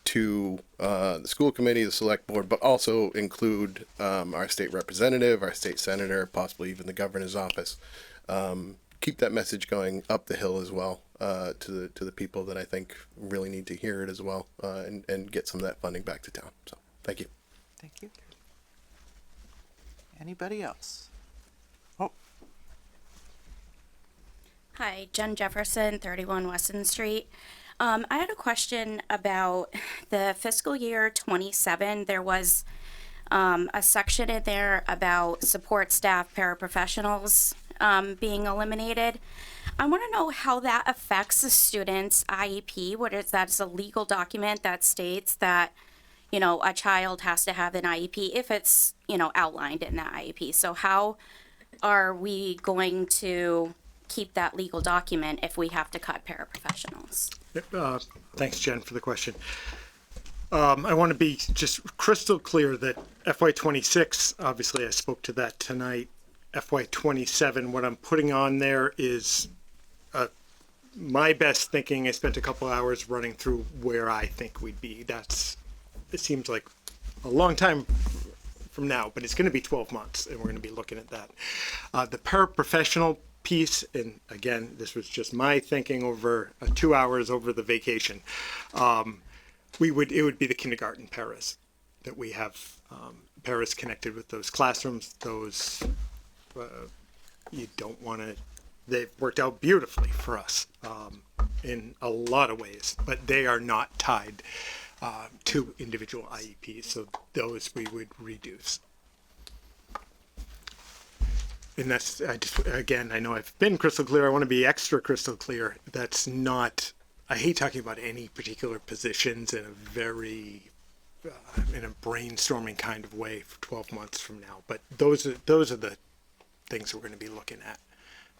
to the school committee, the select board, but also include our state representative, our state senator, possibly even the governor's office. Keep that message going up the hill as well to the people that I think really need to hear it as well, and get some of that funding back to town. So thank you. Thank you. Anybody else? Oh, Hi, Jen Jefferson, 31 Weston Street. I had a question about the fiscal year 27. There was a section in there about support staff, paraprofessionals being eliminated. I want to know how that affects the student's IEP. What is that? Is a legal document that states that, a child has to have an IEP if it's, outlined in that IEP. So how are we going to keep that legal document if we have to cut paraprofessionals? Thanks, Jen, for the question. I want to be just crystal clear that FY26, obviously I spoke to that tonight. FY27, what I'm putting on there is my best thinking. I spent a couple hours running through where I think we'd be. It seems like a long time from now, but it's going to be 12 months, and we're going to be looking at that. The paraprofessional piece, and again, this was just my thinking over 2 hours over the vacation. It would be the kindergarten paras that we have, paras connected with those classrooms. Those you don't want to. They've worked out beautifully for us in a lot of ways, but they are not tied to individual IEPs, so those we would reduce. And that's, again, I know I've been crystal clear. I want to be extra crystal clear. That's not, I hate talking about any particular positions in a very, in a brainstorming kind of way for 12 months from now. But those are the things we're going to be looking at.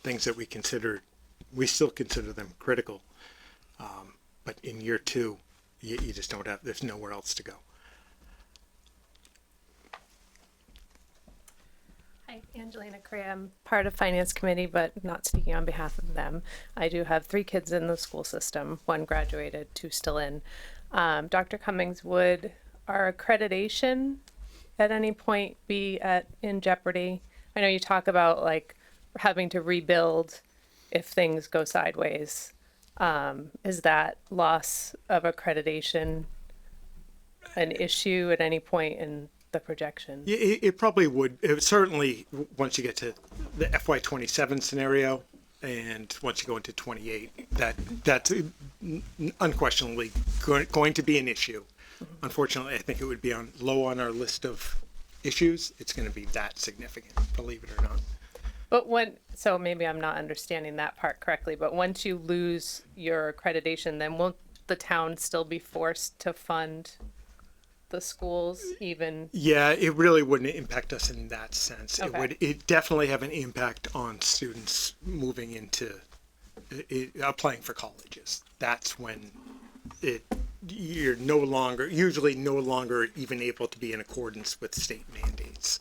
Things that we still consider them critical. But in year 2, you just don't have, there's nowhere else to go. Hi, Angelina Cray. I'm part of Finance Committee, but not speaking on behalf of them. I do have 3 kids in the school system. 1 graduated, 2 still in. Dr. Cummings, would our accreditation at any point be in jeopardy? I know you talk about like having to rebuild if things go sideways. Is that loss of accreditation an issue at any point in the projection? It probably would. It certainly, once you get to the FY27 scenario, and once you go into 28, that's unquestionably going to be an issue. Unfortunately, I think it would be low on our list of issues. It's going to be that significant, believe it or not. But so maybe I'm not understanding that part correctly, but once you lose your accreditation, then won't the town still be forced to fund the schools even? Yeah, it really wouldn't impact us in that sense. Okay. It definitely have an impact on students moving into applying for colleges. That's when you're usually no longer even able to be in accordance with state mandates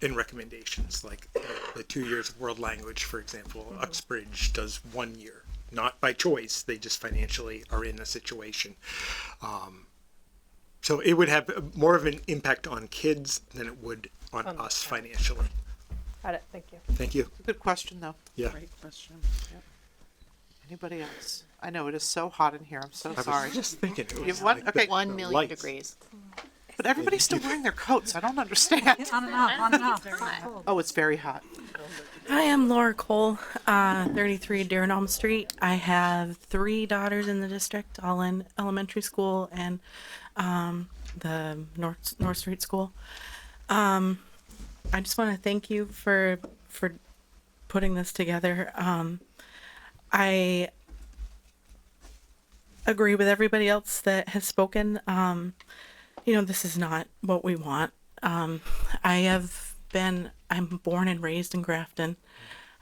and recommendations. Like the 2 years of world language, for example, Uxbridge does 1 year, not by choice. They just financially are in a situation. So it would have more of an impact on kids than it would on us financially. Got it. Thank you. Thank you. Good question, though. Yeah. Great question. Yep. Anybody else? I know it is so hot in here. I'm so sorry. I was just thinking. It You was have one? like Okay. 1 million lights. degrees. But everybody's still wearing their coats. I don't understand. On and off. Oh, it's very hot. Hi, I'm Laura Cole, 33 Deer Elm Street. I have 3 daughters in the district, all in elementary school and the North Street School. I just want to thank you for putting this together. I agree with everybody else that has spoken. This is not what we want. I'm born and raised in Grafton.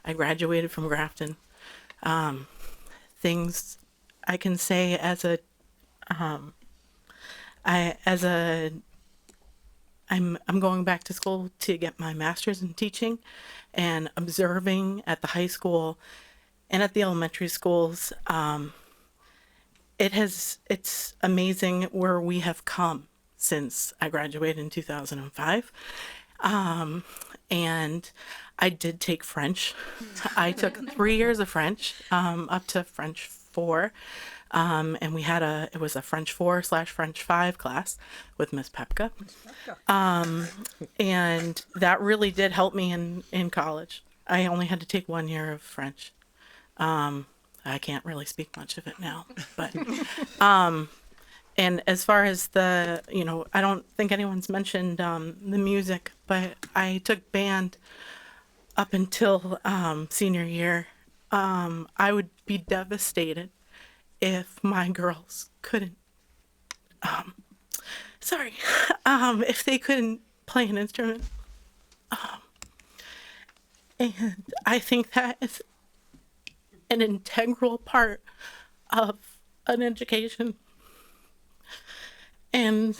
I graduated from Grafton. Things I can say I'm going back to school to get my master's in teaching, and observing at the high school and at the elementary schools. It's amazing where we have come since I graduated in 2005. And I did take French. I took 3 years of French, up to French 4. And we had it was a French 4/French 5 class with Miss Pepka. And that really did help me in college. I only had to take 1 year of French. I can't really speak much of it now, but, and as far as I don't think anyone's mentioned, the music, but I took band up until, senior year. I would be devastated if my girls couldn't, if they couldn't play an instrument. And I think that is an integral part of an education. And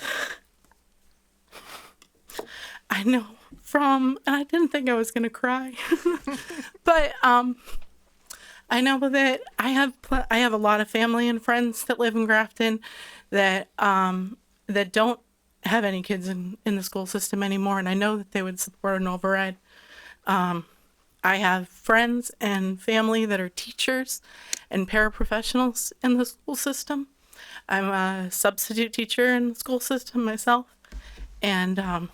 I know and I didn't think I was going to cry, but I know that I have a lot of family and friends that live in Grafton that that don't have any kids in the school system anymore, and I know that they would support an override. I have friends and family that are teachers and paraprofessionals in the school system. I'm a substitute teacher in the school system myself, and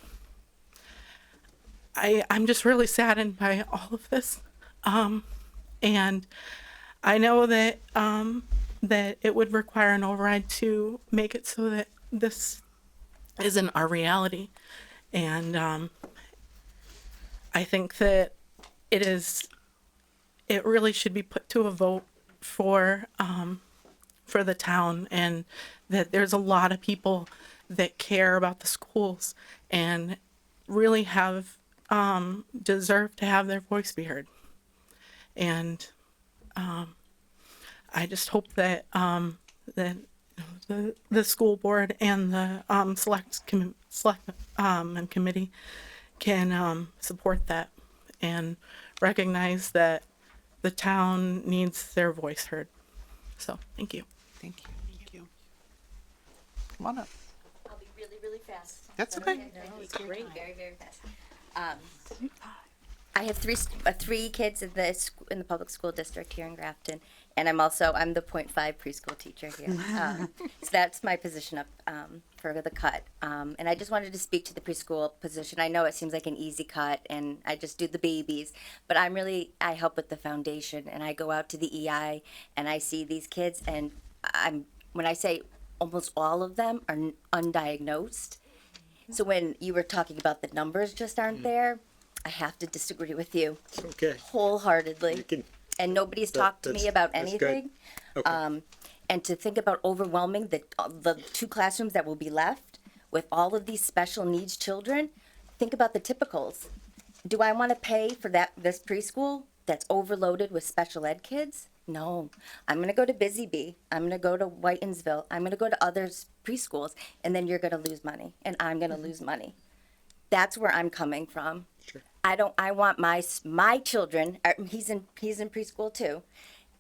I'm just really saddened by all of this. And I know that that it would require an override to make it so that this isn't our reality. And I think that it really should be put to a vote for the town, and that there's a lot of people that care about the schools and really have deserve to have their voice be heard. And I just hope that that the school board and the select and committee can support that and recognize that the town needs their voice heard. So thank you. Thank you. Thank you. Come on up. I'll be really, really fast. That's okay. No, it's great. Very, very fast. I have three kids in the public school district here in Grafton, and I'm the 0.5 preschool teacher here. So that's my position up for the cut. And I just wanted to speak to the preschool position. I know it seems like an easy cut, and I just do the babies, but I help with the foundation, and I go out to the EI, and I see these kids, and when I say almost all of them are undiagnosed. So when you were talking about the numbers just aren't there, I have to disagree with you. Okay. Wholeheartedly. And nobody's talked to me about that's anything. good. Okay. And to think about overwhelming the two classrooms that will be left with all of these special needs children, think about the typicals. Do I want to pay for this preschool that's overloaded with special ed kids? No. I'm going to go to Busy Bee. I'm going to go to Whitensville. I'm going to go to other preschools, and then you're going to lose money, and I'm going to lose money. That's where I'm coming from. Sure. I want my children, he's in preschool too,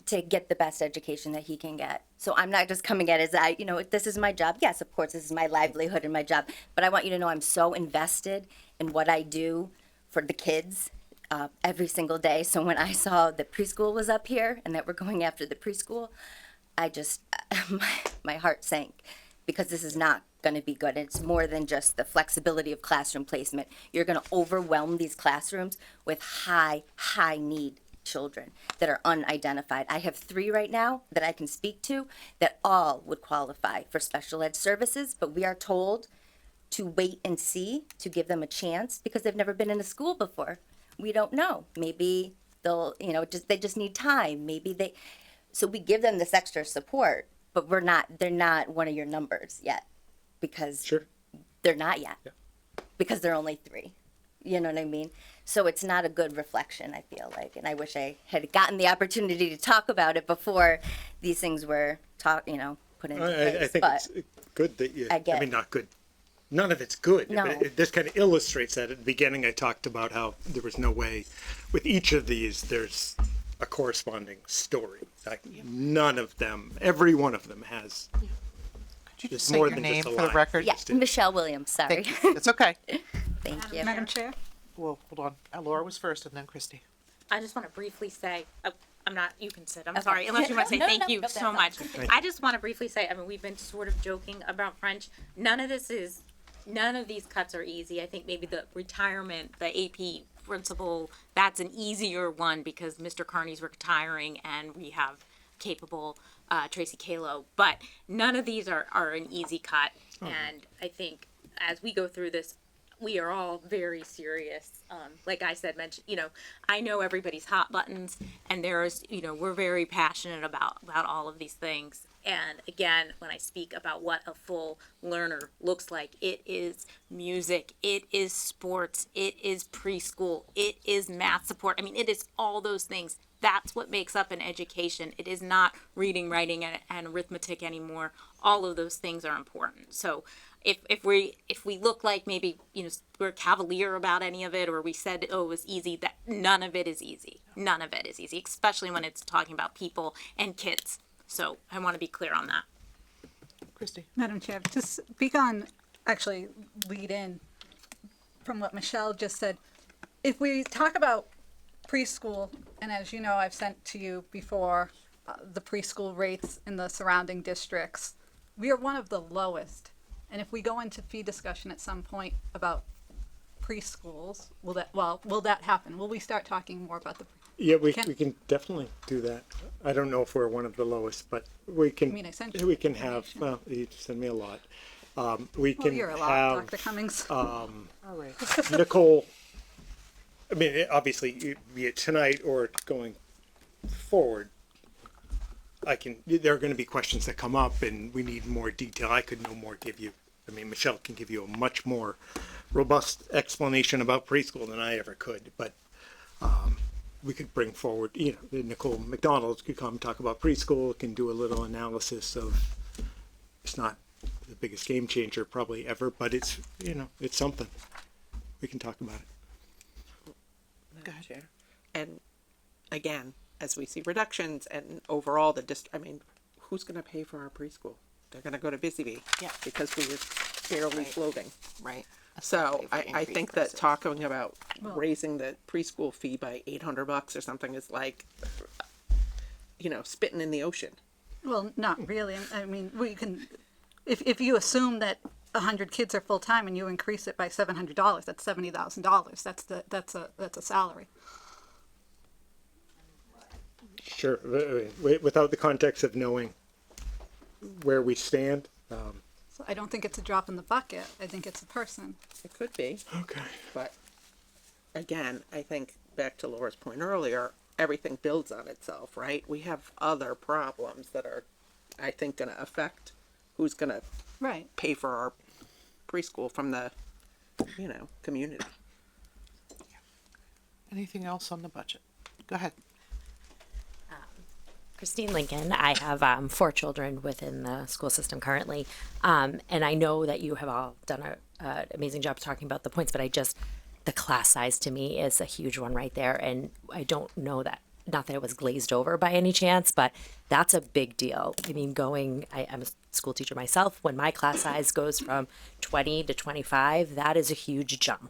to get the best education that he can get. So I'm not just coming at it as this is my job. Yes, of course, this is my livelihood and my job, but I want you to know I'm so invested in what I do for the kids every single day. So when I saw the preschool was up here and that we're going after the preschool, I just, my heart sank, because this is not going to be good. It's more than just the flexibility of classroom placement. You're going to overwhelm these classrooms with high need children that are unidentified. I have 3 right now that I can speak to that all would qualify for special ed services, but we are told to wait and see, to give them a chance, because they've never been in a school before. We don't know. Maybe they'll, they just need time. So we give them this extra support, but they're not one of your numbers yet, because Sure. they're not yet, because they're only 3. You know what I mean? So it's not a good reflection, I feel like, and I wish I had gotten the opportunity to talk about it before these things were put into place. I think But it's good that you, I mean, not good. None of it's good. No. But this kind of illustrates that. At the beginning, I talked about how there was no way with each of these, there's a corresponding story. Like none of them, every one of them has. Could you It's just say more your than name just a for the line. record? Yeah, Michelle Williams, sorry. Thank you. It's okay. Thank you. Madam Chair? Well, hold on. Laura was first and then Christy. I just want to briefly say, I'm not, you can sit, I'm Okay. sorry, unless you want to say No, thank no, you no, so that's much. fine. I just want to briefly say, we've been sort of joking about French. None of these cuts are easy. I think maybe the retirement, the AP principal, that's an easier one because Mr. Carney's retiring and we have capable Tracy Kalo. But none of these are an easy cut. And I think as we go through this, we are all very serious. Like I said, I know everybody's hot buttons, and we're very passionate about all of these things. And again, when I speak about what a full learner looks like, it is music, it is sports, it is preschool, it is math support. I mean, it is all those things That's what makes up an education. It is not reading, writing, and arithmetic anymore. All of those things are important. So if we look like maybe, you know, we're cavalier about any of it, or we said, oh, it was easy, that none of it is easy. None of it is easy, especially when it's talking about people and kids. So I want to be clear on that. Christy. Madam Chair, to speak on, actually lead in from what Michelle just said. If we talk about preschool, and as you know, I've sent to you before the preschool rates in the surrounding districts, we are one of the lowest. And if we go into fee discussion at some point about preschools, will that happen? Will we start talking more about the? Yeah, we can definitely do that. I don't know if we're one of the lowest, but we can. I mean, I sent you we can have. Well, you send me a lot. We can you're a lot, have Dr. Cummings. All right. Nicole. I mean, obviously, be it tonight or going forward. There are going to be questions that come up, and we need more detail. I could no more give you. I mean, Michelle can give you a much more robust explanation about preschool than I ever could, but. We could bring forward, you know, Nicole McDonald could come talk about preschool, can do a little analysis of, it's not the biggest game changer probably ever, but it's, you know, it's something. We can talk about it. Go ahead, Chair. And again, as we see reductions and overall I mean, who's gonna pay for our preschool? They're gonna go to Busy Bee. Yeah. Because we were barely floating. Right. So I think that talking about raising the preschool fee by $800 or something is like, you know, spitting in the ocean. Well, not really. I mean, we can, if you assume that 100 kids are full time and you increase it by $700, that's $70,000. That's a salary. Sure, without the context of knowing where we stand. So I don't think it's a drop in the bucket. I think it's a person. It could be. Okay. But again, I think back to Laura's point earlier, everything builds on itself, right? We have other problems that are, I think, going to affect who's going to pay for our preschool from the, you know, community. Anything else on the budget? Go ahead. Christine Lincoln. I have 4 children within the school system currently. And I know that you have all done an amazing job talking about the points, but the class size to me is a huge one right there. And I don't know that, not that it was glazed over by any chance, but that's a big deal. I mean, I'm a school teacher myself. When my class size goes from 20 to 25, that is a huge jump.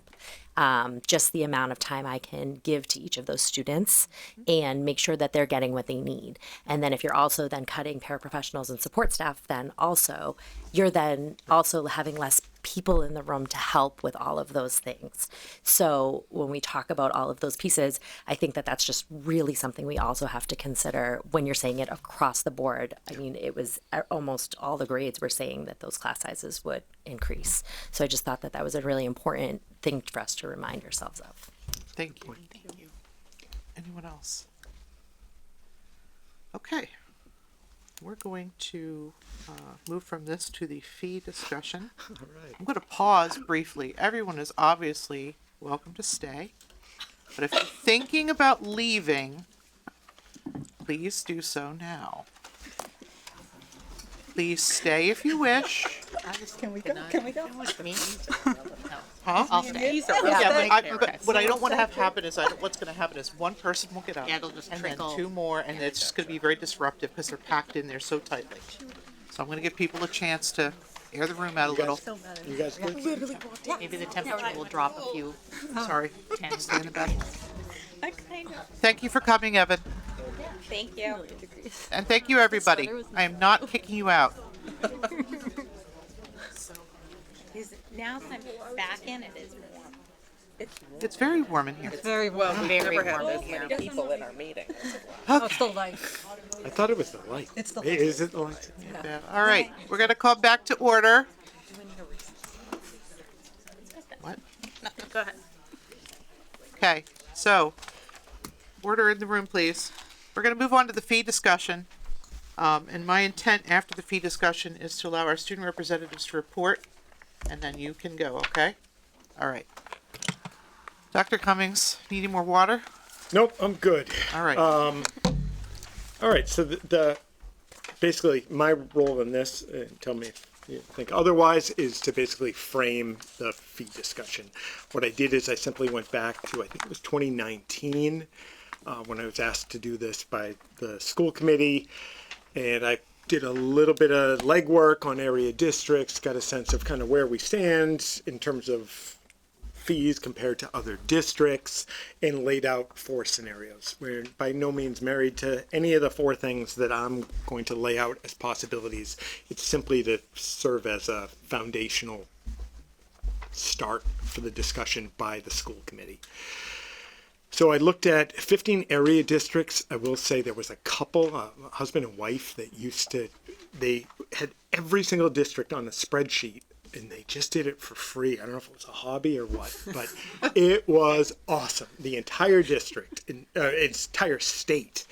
Just the amount of time I can give to each of those students and make sure that they're getting what they need. And then if you're also then cutting paraprofessionals and support staff, then also, you're then also having less people in the room to help with all of those things. So when we talk about all of those pieces, I think that that's just really something we also have to consider when you're saying it across the board. I mean, it was almost all the grades were saying that those class sizes would increase. So I just thought that that was a really important thing for us to remind ourselves of. Thank you. Thank you. Anyone else? Okay. We're going to move from this to the fee discussion. All right. I'm going to pause briefly. Everyone is obviously welcome to stay, but if you're thinking about leaving, please do so now. Please stay if you wish. Can we go? Can we go? Huh? I'll stay. Yeah, but what I don't want to have happen is, what's going to happen is one person will get up. Yeah, it'll just and trickle. then 2 more, and it's just going to be very disruptive because they're packed in there so tightly. So I'm going to give people a chance to air the room out a little. You guys good? Maybe the temperature will drop a few. Sorry. 10 Stay in the back. Okay. Thank you for coming, Evan. Thank you. And thank you, everybody. I am not kicking you out. Now since I'm back in, it is warm. It's very warm in here. It's very well. We've Very never had warm this many people in our meeting. Oh, it's the light. I thought it was the light. It's the Is it the light? Yeah. All right, we're going to come back to order. What? Go ahead. Okay, so order in the room, please. We're going to move on to the fee discussion. And my intent after the fee discussion is to allow our student representatives to report, and then you can go, okay? All right. Dr. Cummings, needing more water? Nope, I'm good. All right. All right, so the basically my role in this, tell me if you think otherwise, is to basically frame the fee discussion. What I did is I simply went back to, I think it was 2019, when I was asked to do this by the school committee, and I did a little bit of legwork on area districts, got a sense of kind of where we stand in terms of fees compared to other districts, and laid out 4 scenarios. We're by no means married to any of the 4 things that I'm going to lay out as possibilities. It's simply to serve as a foundational start for the discussion by the school committee. So I looked at 15 area districts. I will say there was a couple, husband and wife, that they had every single district on a spreadsheet, and they just did it for free. I don't know if it was a hobby or what, but it was awesome. The entire district, its entire state,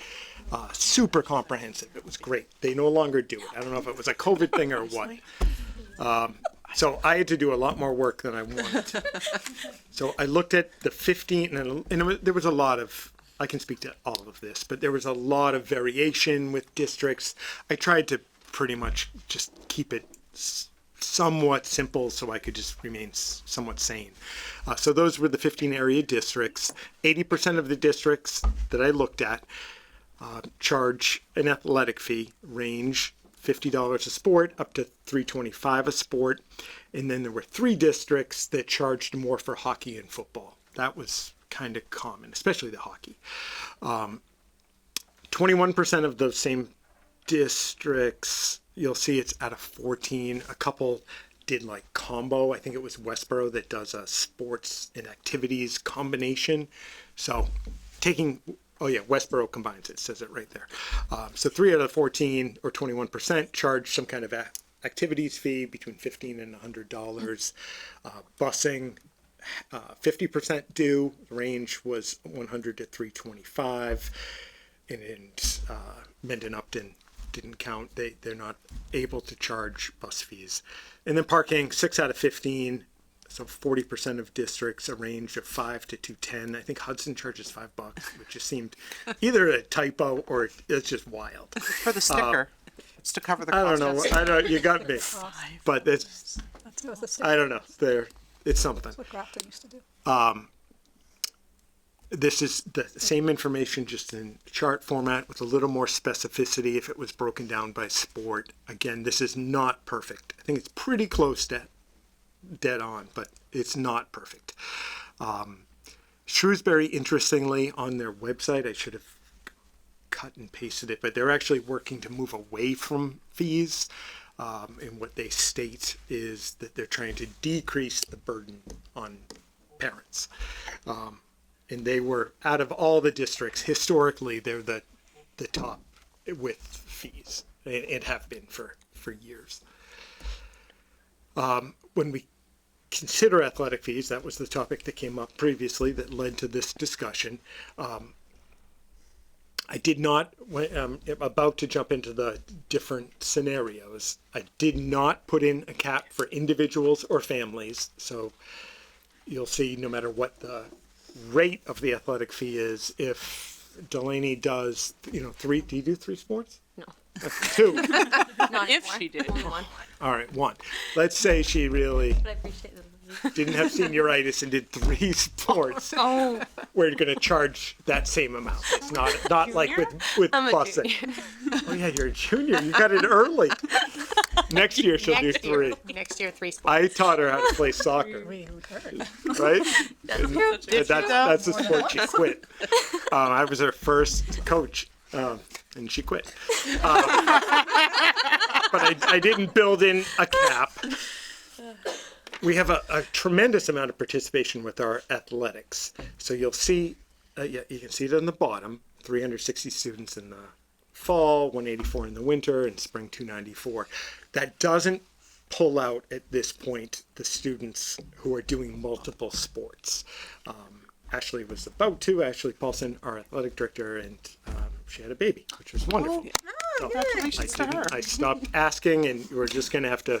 super comprehensive. It was great. They no longer do it. I don't know if it was a COVID thing or what. So I had to do a lot more work than I wanted to. So I looked at the 15, and there was a lot of, I can speak to all of this, but there was a lot of variation with districts. I tried to pretty much just keep it somewhat simple so I could just remain somewhat sane. So those were the 15 area districts. 80% of the districts that I looked at charge an athletic fee range $50 a sport up to $325 a sport. And then there were 3 districts that charged more for hockey and football. That was kind of common, especially the hockey. 21% of those same districts, you'll see it's out of 14. A couple did like combo. I think it was Westboro that does a sports and activities combination. So Westboro combines it, says it right there. So 3 out of 14 or 21% charge some kind of activities fee between $15 and $100. Busing, 50% due, range was $100 to $325. And Mendon Upton didn't count. They're not able to charge bus fees. And then parking, 6 out of 15. So 40% of districts, a range of $5 to $210. I think Hudson charges $5, which just seemed either a typo or it's just wild. For the sticker. It's to cover the I cost. don't know. You got me. But it's, I don't know. It's something. That's what Grafton used to do. This is the same information, just in chart format with a little more specificity if it was broken down by sport. Again, this is not perfect. I think it's pretty close to dead on, but it's not perfect. Shrewsbury, interestingly, on their website, I should have cut and pasted it, but they're actually working to move away from fees. And what they state is that they're trying to decrease the burden on parents. And they were, out of all the districts, historically, they're the top with fees. It have been for years. When we consider athletic fees, that was the topic that came up previously that led to this discussion. I did not, I'm about to jump into the different scenarios, I did not put in a cap for individuals or families. So you'll see, no matter what the rate of the athletic fee is, if Delaney does, 3, do you do 3 sports? No. 2. Not if she did. One. All right, 1. Let's say she really But I appreciate that. didn't have senioritis and did 3 sports. Oh. We're going to charge that same amount. It's not like with I'm a busing. Oh yeah, you're a junior. You got it early. Next year she'll do 3. Next year, 3 sports. I taught her how to play soccer. Right? That's the sport she quit. I was her first coach, and she quit. But I didn't build in a cap. We have a tremendous amount of participation with our athletics. So you'll see, you can see it on the bottom, 360 students in the fall, 184 in the winter, and spring 294. That doesn't pull out at this point the students who are doing multiple sports. Ashley was about to, Ashley Paulson, our athletic director, and she had a baby, which was wonderful. So Congratulations to her. I stopped asking, and we're just going to have to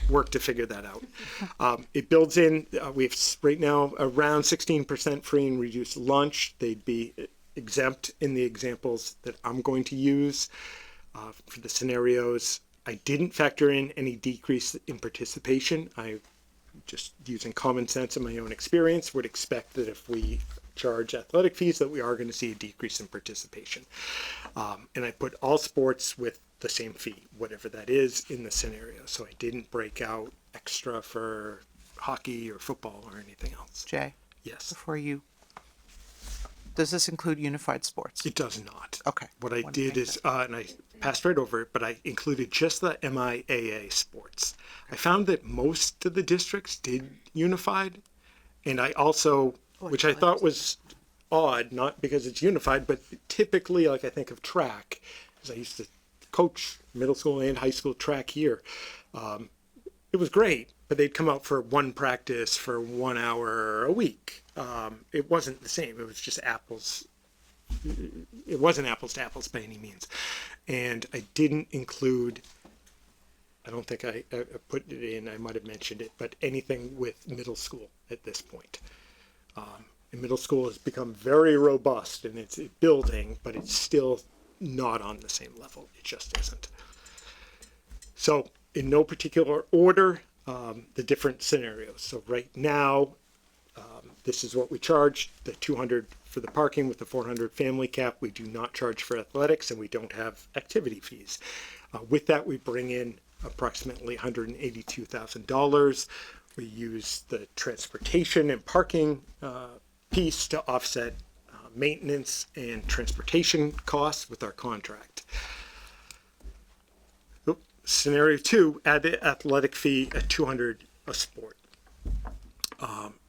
work to figure that out. It builds in, we have right now around 16% free and reduced lunch. They'd be exempt in the examples that I'm going to use for the scenarios. I didn't factor in any decrease in participation. I, just using common sense and my own experience, would expect that if we charge athletic fees that we are going to see a decrease in participation. And I put all sports with the same fee, whatever that is, in the scenario. So I didn't break out extra for hockey or football or anything else. Jay? Yes. Before you, does this include unified sports? It does not. Okay. What I did is, and I passed right over it, but I included just the MIAA sports. I found that most of the districts did unified, and I also, which I thought was odd, not because it's unified, but typically, like I think of track, because I used to coach middle school and high school track here. It was great, but they'd come out for one practice for 1 hour a week. It wasn't the same. It was just apples. It wasn't apples to apples by any means. And I didn't include, I don't think I put it in, I might have mentioned it, but anything with middle school at this point. And middle school has become very robust and it's building, but it's still not on the same level. It just isn't. So in no particular order, the different scenarios. So right now, this is what we charge, the 200 for the parking with the 400 family cap. We do not charge for athletics and we don't have activity fees. With that, we bring in approximately $182,000. We use the transportation and parking piece to offset maintenance and transportation costs with our contract. Scenario 2, add the athletic fee at $200 a sport.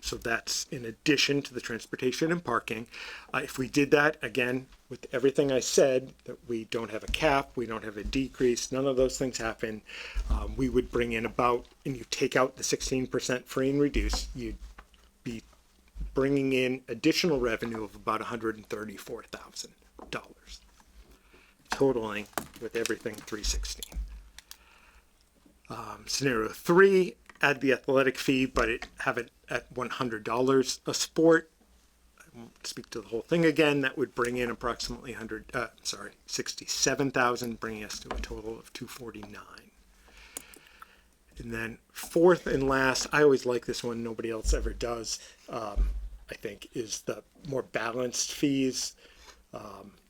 So that's in addition to the transportation and parking. If we did that, again, with everything I said, that we don't have a cap, we don't have a decrease, none of those things happen, we would bring in about, and you take out the 16% free and reduce, you'd be bringing in additional revenue of about $134,000, totaling with everything 316. Scenario 3, add the athletic fee, but have it at $100 a sport. I won't speak to the whole thing again. That would bring in approximately 67,000, bringing us to a total of 249. And then fourth and last, I always like this one. Nobody else ever does. I think is the more balanced fees,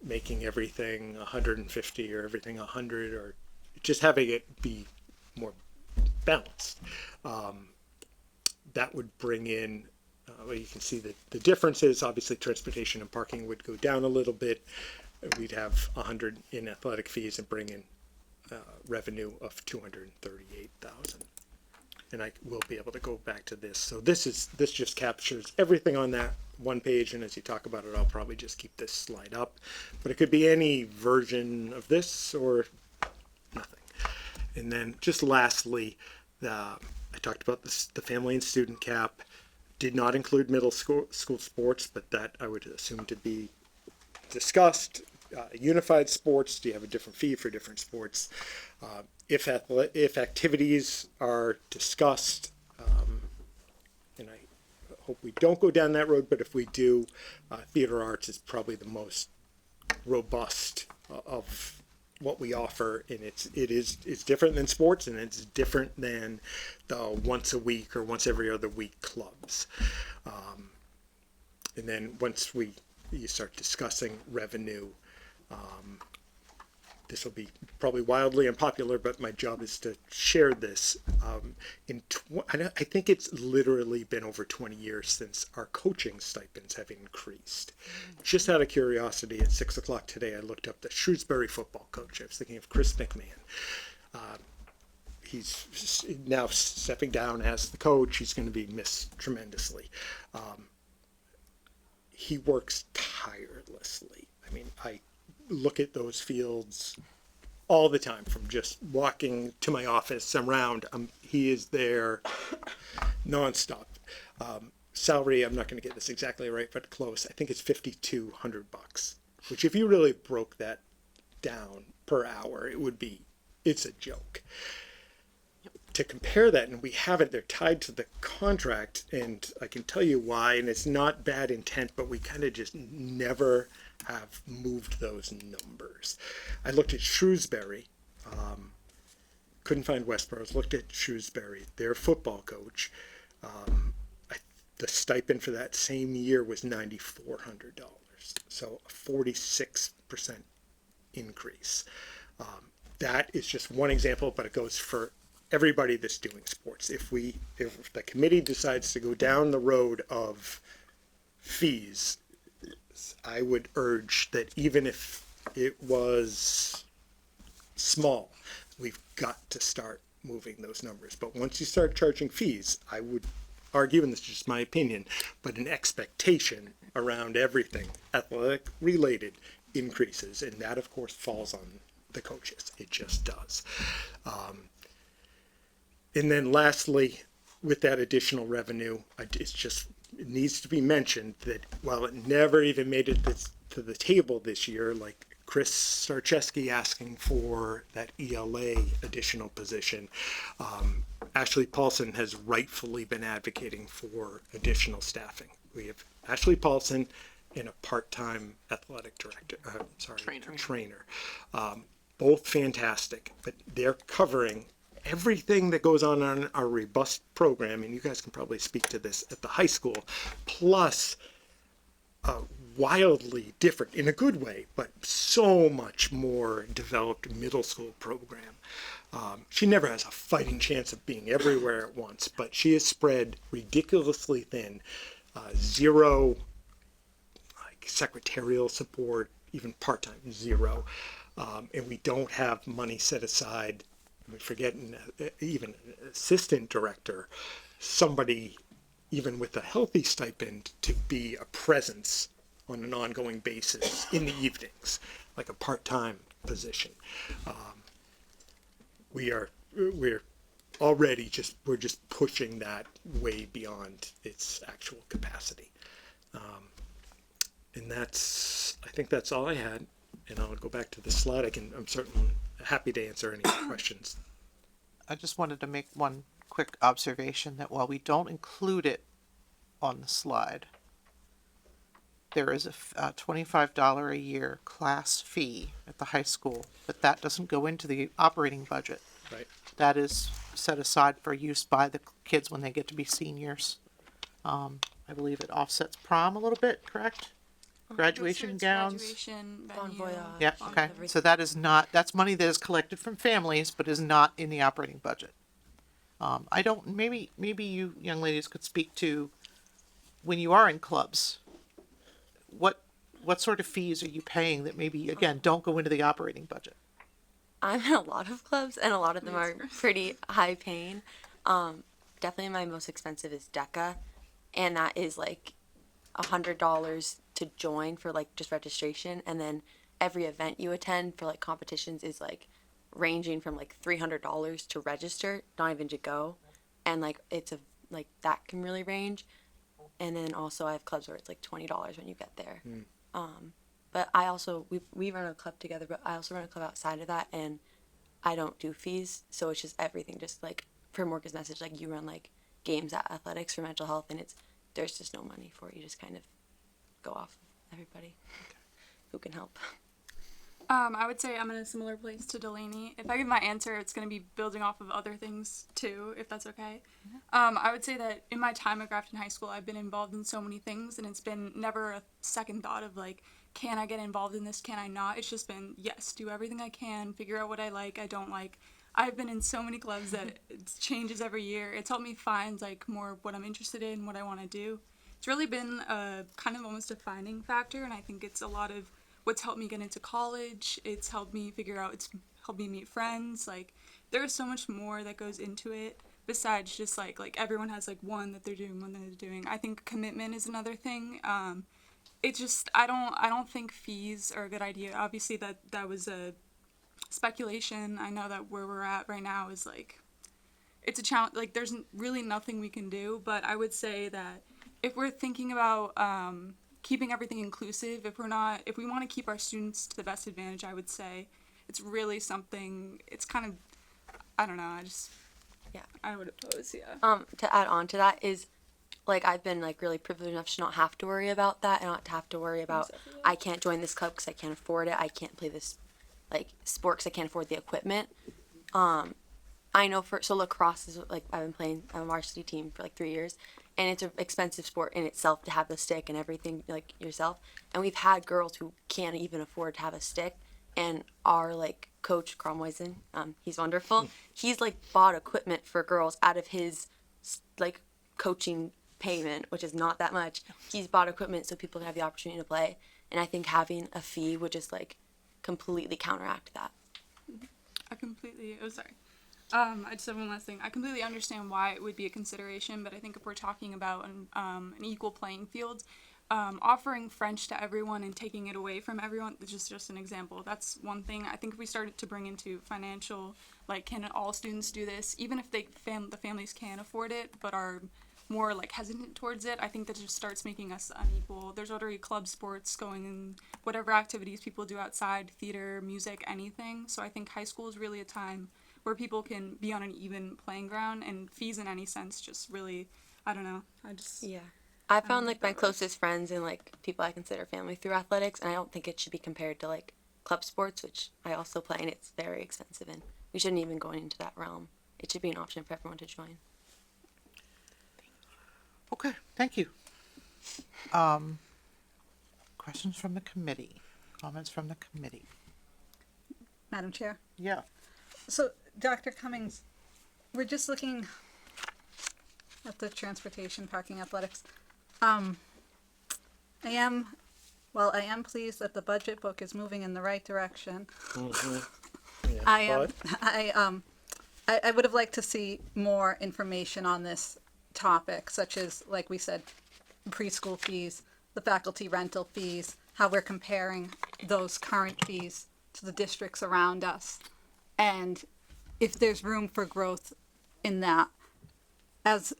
making everything 150 or everything 100, or just having it be more balanced. That would bring in, well, you can see that the differences, obviously transportation and parking would go down a little bit. We'd have 100 in athletic fees and bring in revenue of 238,000. And I will be able to go back to this. So this just captures everything on that one page. And as you talk about it, I'll probably just keep this slide up, but it could be any version of this or nothing. And then just lastly, I talked about the family and student cap. Did not include middle school sports, but that I would assume to be discussed. Unified sports, do you have a different fee for different sports? If activities are discussed, and I hope we don't go down that road, but if we do, theater arts is probably the most robust of what we offer, and it's different than sports, and it's different than the once a week or once every other week clubs. And then once you start discussing revenue, this will be probably wildly unpopular, but my job is to share this. I think it's literally been over 20 years since our coaching stipends have increased. Just out of curiosity, at 6 o'clock today, I looked up the Shrewsbury football coach. I was thinking of Chris McMahon. He's now stepping down as the coach. He's going to be missed tremendously. He works tirelessly. I mean, I look at those fields all the time from just walking to my office around. He is there nonstop. Salary, I'm not going to get this exactly right, but close. I think it's $5,200, which if you really broke that down per hour, it's a joke. To compare that, and we have it, they're tied to the contract, and I can tell you why, and it's not bad intent, but we kind of just never have moved those numbers. I looked at Shrewsbury, couldn't find Westboro's, looked at Shrewsbury, their football coach. The stipend for that same year was $9,400, so a 46% increase. That is just one example, but it goes for everybody that's doing sports. If the committee decides to go down the road of fees, I would urge that even if it was small, we've got to start moving those numbers. But once you start charging fees, I would argue, and this is just my opinion, but an expectation around everything athletic related increases, and that of course falls on the coaches. It just does. And then lastly, with that additional revenue, it needs to be mentioned that while it never even made it to the table this year, like Chris Starcheski asking for that ELA additional position, Ashley Paulson has rightfully been advocating for additional staffing. We have Ashley Paulson and a part-time athletic director, trainer. Both fantastic, but they're covering everything that goes on our robust program, and you guys can probably speak to this at the high school, plus wildly different, in a good way, but so much more developed middle school program. She never has a fighting chance of being everywhere at once, but she is spread ridiculously thin. Zero secretarial support, even part-time, zero. And we don't have money set aside. We forget even an assistant director, somebody even with a healthy stipend to be a presence on an ongoing basis in the evenings, like a part-time position. We're already we're just pushing that way beyond its actual capacity. And I think that's all I had. And I'll go back to the slide. I'm certainly happy to answer any questions. I just wanted to make one quick observation that while we don't include it on the slide, there is a $25 a year class fee at the high school, but that doesn't go into the operating budget. Right. That is set aside for use by the kids when they get to be seniors. I believe it offsets prom a little bit, correct? Graduation gowns. Bon voyage. Yeah, okay. So that's that's money that is collected from families, but is not in the operating budget. Maybe you young ladies could speak to, when you are in clubs, what sort of fees are you paying that maybe, again, don't go into the operating budget? I'm in a lot of clubs, and a lot of them are pretty high paying. Definitely my most expensive is DECA, and that is like $100 to join for like just registration, and then every event you attend for like competitions is like ranging from like $300 to register, not even to go, and like that can really range. And then also I have clubs where it's like $20 when you get there. But I also we run a club together, but I also run a club outside of that, and I don't do fees, so it's just everything, just like per Morgan's message, like you run like games at athletics for mental health, and there's just no money for it. You just kind of go off of everybody who can help. I would say I'm in a similar place to Delaney. If I give my answer, it's going to be building off of other things too, if that's okay. I would say that in my time at Grafton High School, I've been involved in so many things, and it's been never a second thought of like, can I get involved in this? Can I not? It's just been, yes, do everything I can, figure out what I like, I don't like. I've been in so many clubs that it changes every year. It's helped me find like more what I'm interested in, what I want to do. It's really been a kind of almost a defining factor, and I think it's a lot of what's helped me get into college. It's helped me figure out, it's helped me meet friends. Like, there's so much more that goes into it besides just like everyone has like one that they're doing. I think commitment is another thing. It's just, I don't think fees are a good idea. Obviously that was a speculation. I know that where we're at right now is like, it's a challenge. Like, there's really nothing we can do, but I would say that if we're thinking about keeping everything inclusive, if we want to keep our students to the best advantage, I would say it's really something, it's kind of, I don't know, I would oppose, yeah. To add on to that is, like I've been like really privileged enough to not have to worry about that. And not to have to worry about I can't join this club because I can't afford it. I can't play this like sport because I can't afford the equipment. I know so lacrosse is like I've been playing on a varsity team for like 3 years, and it's an expensive sport in itself to have the stick and everything like yourself. And we've had girls who can't even afford to have a stick, and our like coach Cromwisen, he's wonderful. He's like bought equipment for girls out of his like coaching payment, which is not that much. He's bought equipment so people can have the opportunity to play, and I think having a fee would just like completely counteract that. I just have one last thing. I completely understand why it would be a consideration, but I think if we're talking about an equal playing field, offering French to everyone and taking it away from everyone is just an example. That's one thing. I think if we started to bring into financial, like, can all students do this, even if the families can afford it, but are more like hesitant towards it, I think that just starts making us unequal. There's already club sports going in, whatever activities people do outside, theater, music, anything. So I think high school is really a time where people can be on an even playing ground, and fees in any sense just really, I don't know. I found like my closest friends and like people I consider family through athletics, and I don't think it should be compared to like club sports, which I also play, and it's very expensive, and we shouldn't even go into that realm. It should be an option for everyone to join. Okay, thank you. Questions from the committee? Comments from the committee? Madam Chair? Yeah. So, Dr. Cummings, we're just looking at the transportation parking athletics. I am pleased that the budget book is moving in the right direction. I would have liked to see more information on this topic, such as, like we said, preschool fees, the faculty rental fees, how we're comparing those current fees to the districts around us, and if there's room for growth in that. As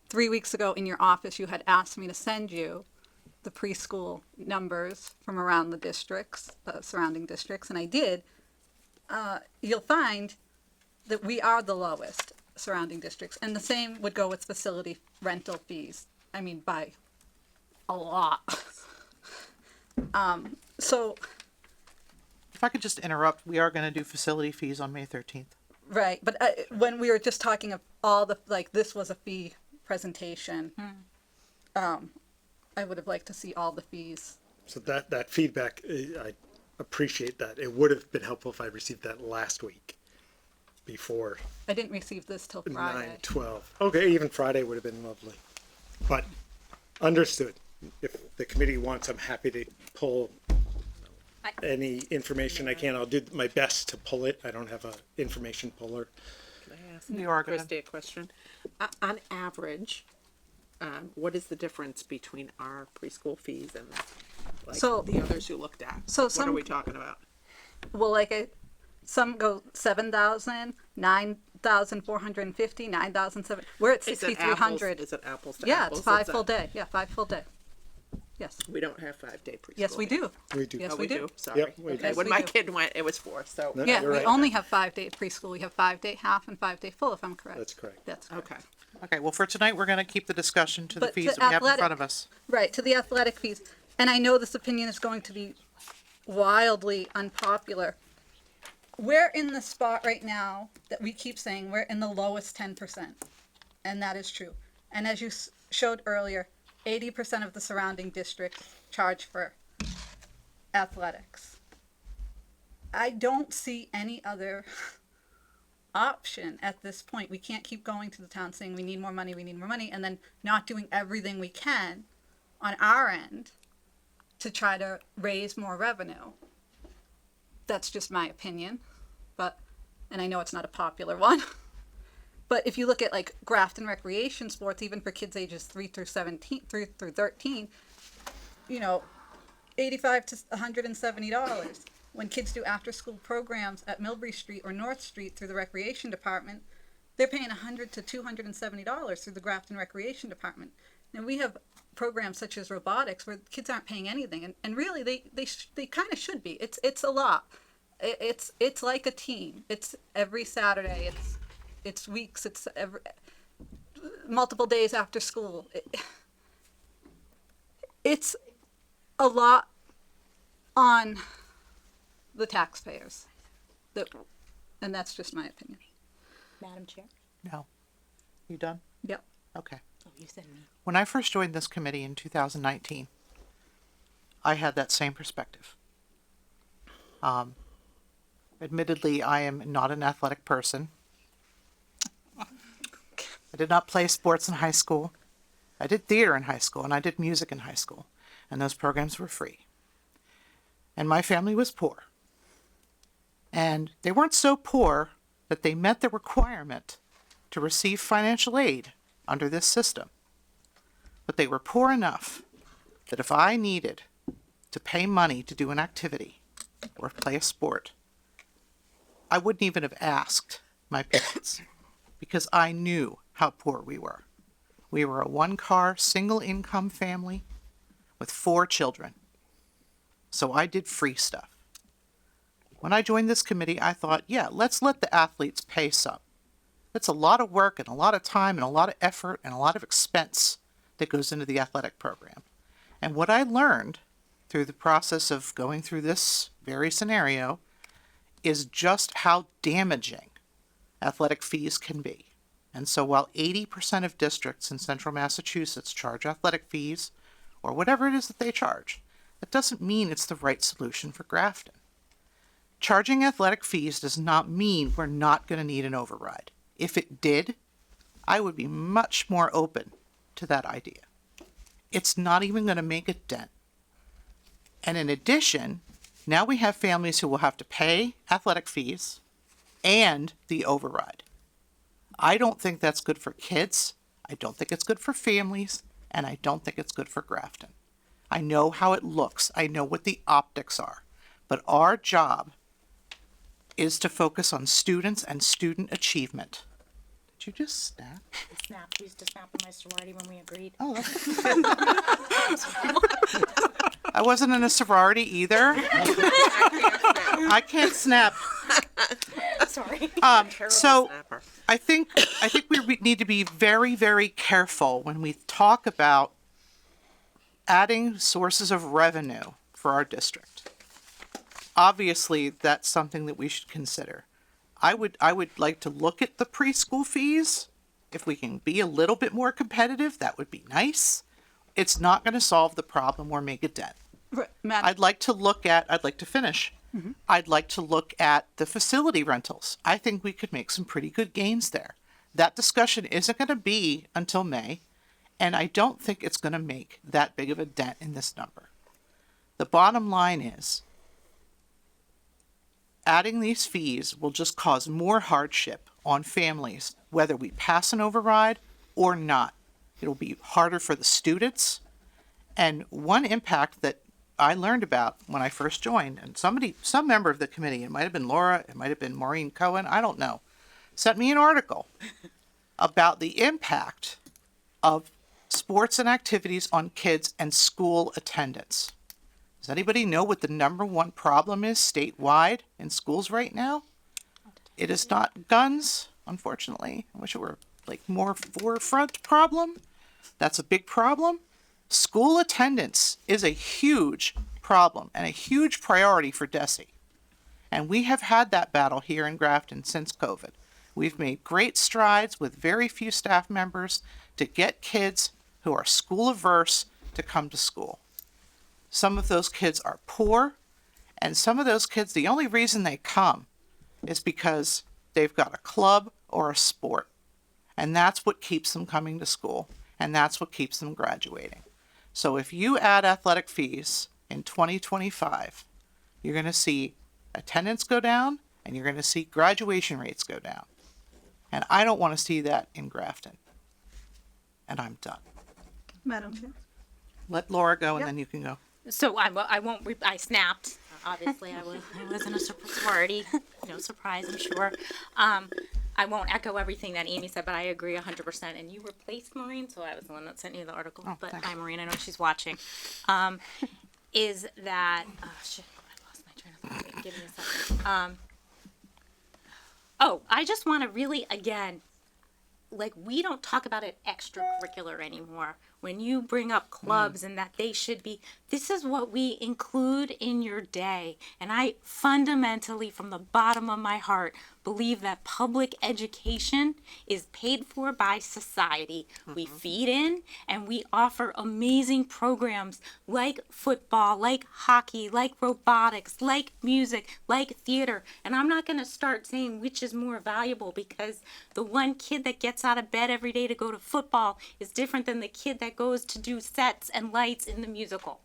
3 weeks ago in your office, you had asked me to send you the preschool numbers from around the districts, surrounding districts, and I did. You'll find that we are the lowest surrounding districts, and the same would go with facility rental fees. I mean, by a lot. So, if I could just interrupt, we are going to do facility fees on May 13th. Right, but when we were just talking of all the, like, this was a fee presentation, I would have liked to see all the fees. So that feedback, I appreciate that. It would have been helpful if I received that last week before I didn't receive this till Friday. 9/12. Okay, even Friday would have been lovely. But understood. If the committee wants, I'm happy to pull any information I can. I'll do my best to pull it. I don't have a information puller. Can I ask You are Christy a question? On average, what is the difference between our preschool fees and like the others you looked at? So what are we talking about? Well, like some go 7,000, 9,450, 9,700. We're at 6,300. Is it apples to yeah, apples? it's 5 full day. Yeah, 5 full day. Yes. We don't have 5-day preschool. Yes, we do. We do. Yes, Oh, we do. Sorry. Yep, we Okay. do. When we my do. kid went, it was 4. So No, Yeah, you're we right. only have 5-day preschool. We have 5-day half and 5-day full, if I'm correct. That's correct. That's correct. okay. Okay, well, for tonight, we're going to keep the discussion to the But fees to that we have in athletic- front of us. Right, to the athletic fees. And I know this opinion is going to be wildly unpopular. We're in the spot right now that we keep saying we're in the lowest 10%. And that is true. And as you showed earlier, 80% of the surrounding districts charge for athletics. I don't see any other option at this point. We can't keep going to the town saying we need more money, and then not doing everything we can on our end to try to raise more revenue. That's just my opinion, and I know it's not a popular one. But if you look at like Grafton recreation sports, even for kids ages 3 through 13, you know, $85 to $170. When kids do after-school programs at Millbury Street or North Street through the recreation department, they're paying $100 to $270 through the Grafton Recreation Department. Now we have programs such as robotics where kids aren't paying anything, and really they kind of should be. It's a lot. It's like a team. It's every Saturday. It's weeks. It's multiple days after school. It's a lot on the taxpayers. And that's just my opinion. Madam Chair? No. You done? Yep. Okay. Oh, you said me. When I first joined this committee in 2019, I had that same perspective. Admittedly, I am not an athletic person. I did not play sports in high school. I did theater in high school, and I did music in high school, and those programs were free. And my family was poor. And they weren't so poor that they met the requirement to receive financial aid under this system. But they were poor enough that if I needed to pay money to do an activity or play a sport, I wouldn't even have asked my parents because I knew how poor we were. We were a one-car, single-income family with 4 children. So I did free stuff. When I joined this committee, I thought, yeah, let's let the athletes pay some. It's a lot of work and a lot of time and a lot of effort and a lot of expense that goes into the athletic program. And what I learned through the process of going through this very scenario is just how damaging athletic fees can be. And so while 80% of districts in central Massachusetts charge athletic fees, or whatever it is that they charge, that doesn't mean it's the right solution for Grafton. Charging athletic fees does not mean we're not going to need an override. If it did, I would be much more open to that idea. It's not even going to make a dent. And in addition, now we have families who will have to pay athletic fees and the override. I don't think that's good for kids. I don't think it's good for families. And I don't think it's good for Grafton. I know how it looks. I know what the optics are. But our job is to focus on students and student achievement. Did you just snap? I snapped. We used to snap in my sorority when we agreed. Oh, I wasn't in a sorority either. I can't snap. Sorry. So I think we need to be very, very careful when we talk about adding sources of revenue for our district. Obviously, that's something that we should consider. I would like to look at the preschool fees. If we can be a little bit more competitive, that would be nice. It's not going to solve the problem or make a dent. I'd like to finish. Mm-hmm. I'd like to look at the facility rentals. I think we could make some pretty good gains there. That discussion isn't going to be until May, and I don't think it's going to make that big of a dent in this number. The bottom line is, adding these fees will just cause more hardship on families, whether we pass an override or not. It'll be harder for the students. And one impact that I learned about when I first joined, and some member of the committee, it might have been Laura, it might have been Maureen Cohen, I don't know, sent me an article about the impact of sports and activities on kids and school attendance. Does anybody know what the number one problem is statewide in schools right now? It is not guns, unfortunately. I wish it were like more forefront problem. That's a big problem. School attendance is a huge problem and a huge priority for DESE. And we have had that battle here in Grafton since COVID. We've made great strides with very few staff members to get kids who are school averse to come to school. Some of those kids are poor, and some of those kids, the only reason they come is because they've got a club or a sport. And that's what keeps them coming to school, and that's what keeps them graduating. So if you add athletic fees in 2025, you're going to see attendance go down, and you're going to see graduation rates go down. And I don't want to see that in Grafton. And I'm done. Madam Chair. Let Laura go, and then you can go. So I won't. I snapped. Obviously, I was in a sorority. No surprise, I'm sure. I won't echo everything that Amy said, but I agree 100%. And you replaced Maureen, so I was the one that sent you the article. Oh, but thanks. hi, Maureen. I know she's watching. Is that? Oh shit! I lost my train of thought. Give me a second. I just want to really again like we don't talk about it extracurricular anymore. When you bring up clubs and that they should be, this is what we include in your day. And I fundamentally, from the bottom of my heart, believe that public education is paid for by society. We feed in and we offer amazing programs like football, like hockey, like robotics, like music, like theater. And I'm not going to start saying which is more valuable, because the one kid that gets out of bed every day to go to football is different than the kid that goes to do sets and lights in the musical.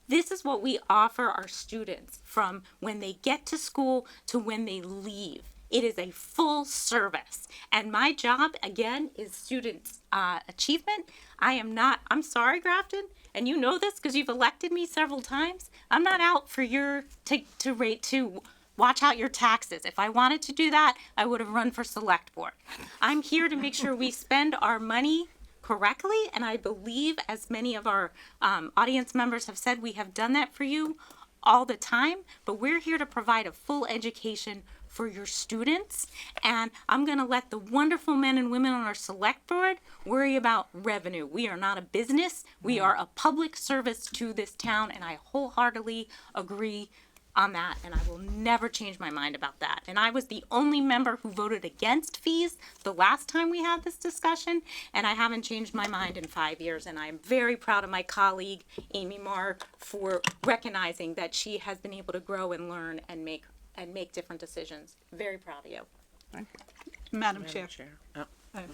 This is what we offer our students from when they get to school to when they leave. It is a full service. And my job, again, is students' achievement. I'm sorry, Grafton, and you know this because you've elected me several times. I'm not out for your, to watch out your taxes. If I wanted to do that, I would have run for select board. I'm here to make sure we spend our money correctly, and I believe, as many of our audience members have said, we have done that for you all the time, but we're here to provide a full education for your students, and I'm going to let the wonderful men and women on our select board worry about revenue. We are not a business. We are a public service to this town, and I wholeheartedly agree on that, and I will never change my mind about that. And I was the only member who voted against fees the last time we had this discussion, and I haven't changed my mind in 5 years. And I am very proud of my colleague, Amy Marr, for recognizing that she has been able to grow and learn and make different decisions. Very proud of you. Thank you. Madam Chair. Oh.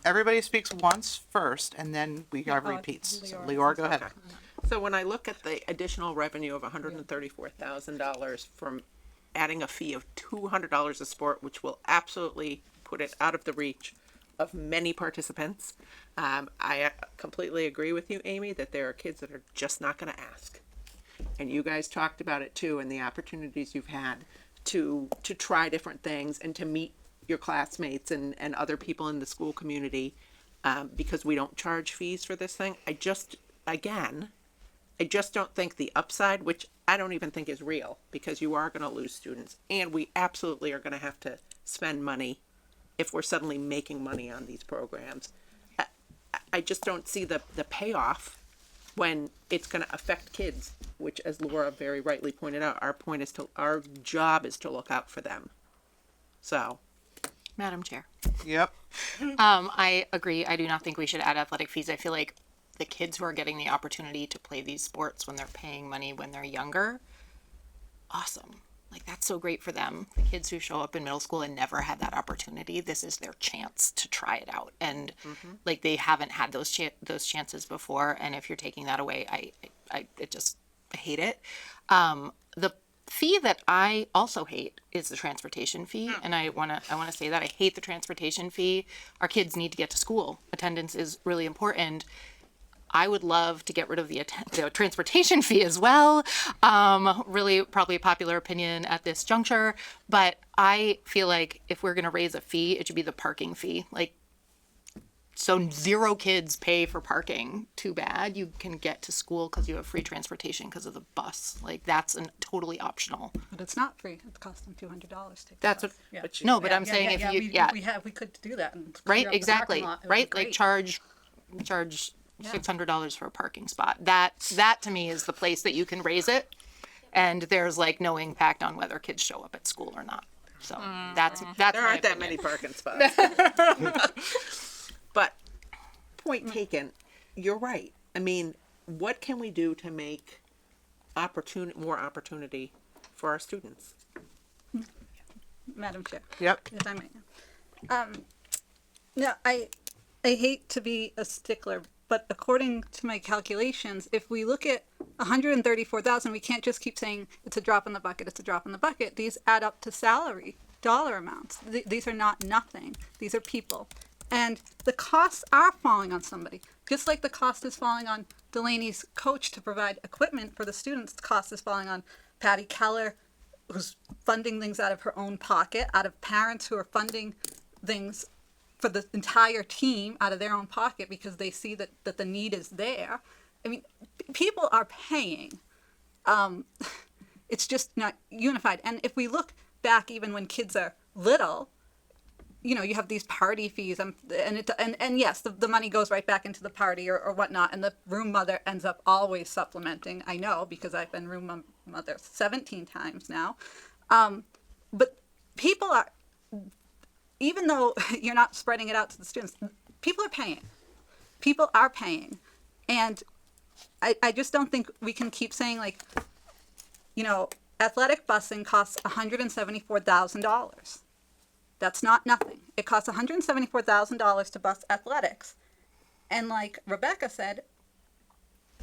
Everybody speaks once first, and then we have repeats. So, Leora, go ahead. So when I look at the additional revenue of $134,000 from adding a fee of $200 a sport, which will absolutely put it out of the reach of many participants, I completely agree with you, Amy, that there are kids that are just not going to ask. And you guys talked about it too, and the opportunities you've had to try different things and to meet your classmates and other people in the school community, because we don't charge fees for this thing. I just don't think the upside, which I don't even think is real, because you are going to lose students, and we absolutely are going to have to spend money if we're suddenly making money on these programs. I just don't see the payoff when it's going to affect kids, which, as Laura very rightly pointed out, our job is to look out for them. So. Madam Chair. Yep. I agree. I do not think we should add athletic fees. I feel like the kids who are getting the opportunity to play these sports when they're paying money when they're younger, awesome. Like, that's so great for them. The kids who show up in middle school and never had that opportunity, this is their chance to try it out. And like, they haven't had those chances before. And if you're taking that away, I hate it. The fee that I also hate is the transportation fee, and I want to say that I hate the transportation fee. Our kids need to get to school. Attendance is really important. I would love to get rid of the transportation fee as well. Really, probably a popular opinion at this juncture, but I feel like if we're going to raise a fee, it should be the parking fee. Like, so 0 kids pay for parking. Too bad. You can get to school because you have free transportation because of the bus. Like, that's totally optional. But it's not free. It costs them $200 to. That's what. Yeah. No, but I'm saying if you we could do that. And right, clear up the exactly. parking lot. It would be Right, like great. charge $600 for a parking spot. That to me is the place that you can raise it, and there's like no impact on whether kids show up at school or not. So that's There my aren't that opinion. many parking spots. But point taken, you're right. I mean, what can we do to make more opportunity for our students? Madam Chair. Yep. If I may. No, I hate to be a stickler, but according to my calculations, if we look at 134,000, we can't just keep saying it's a drop in the bucket, it's a drop in the bucket. These add up to salary dollar amounts. These are not nothing. These are people. And the costs are falling on somebody. Just like the cost is falling on Delaney's coach to provide equipment for the students, the cost is falling on Patty Keller, who's funding things out of her own pocket, out of parents who are funding things for the entire team out of their own pocket because they see that the need is there. I mean, people are paying. It's just not unified. And if we look back even when kids are little, you know, you have these party fees, and yes, the money goes right back into the party or whatnot, and the room mother ends up always supplementing. I know, because I've been room mother 17 times now. But people are, even though you're not spreading it out to the students, people are paying. People are paying. And I just don't think we can keep saying, like, you know, athletic busing costs $174,000. That's not nothing. It costs $174,000 to bus athletics. And like Rebecca said,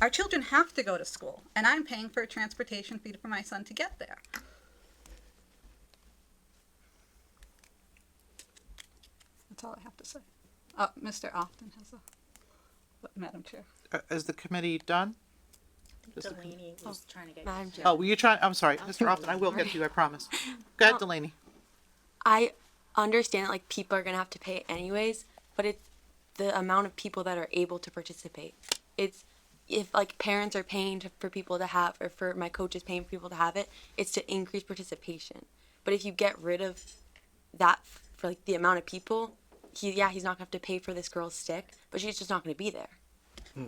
our children have to go to school, and I'm paying for a transportation fee for my son to get there. That's all I have to say. Mr. Often has Madam Chair. Is the committee done? Delaney was trying to get. Madam Chair. Oh, were you trying? I'm sorry, Mr. Often. I will get to you. I promise. Go ahead, Delaney. I understand like people are gonna have to pay anyways, but it's the amount of people that are able to participate. It's if like parents are paying for people to have, or for my coaches paying for people to have it, it's to increase participation. But if you get rid of that for like the amount of people, he's not gonna have to pay for this girl's stick, but she's just not gonna be there.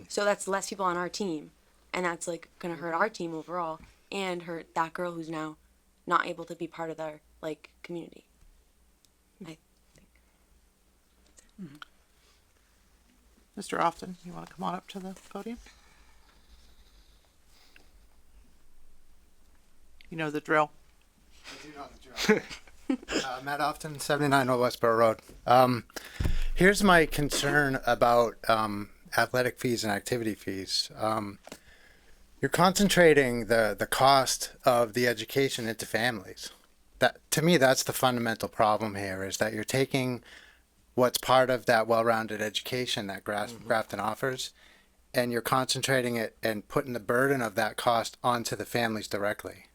So that's less people on our team, and that's like gonna hurt our team overall, and hurt that girl who's now not able to be part of our like community. I think. Mr. Often, you want to come on up to the podium? You know the drill. Matt Often, 79 Old Westboro Road. Here's my concern about athletic fees and activity fees. You're concentrating the cost of the education into families. That, to me, that's the fundamental problem here, is that you're taking what's part of that well-rounded education that Grafton offers, and you're concentrating it and putting the burden of that cost onto the families directly.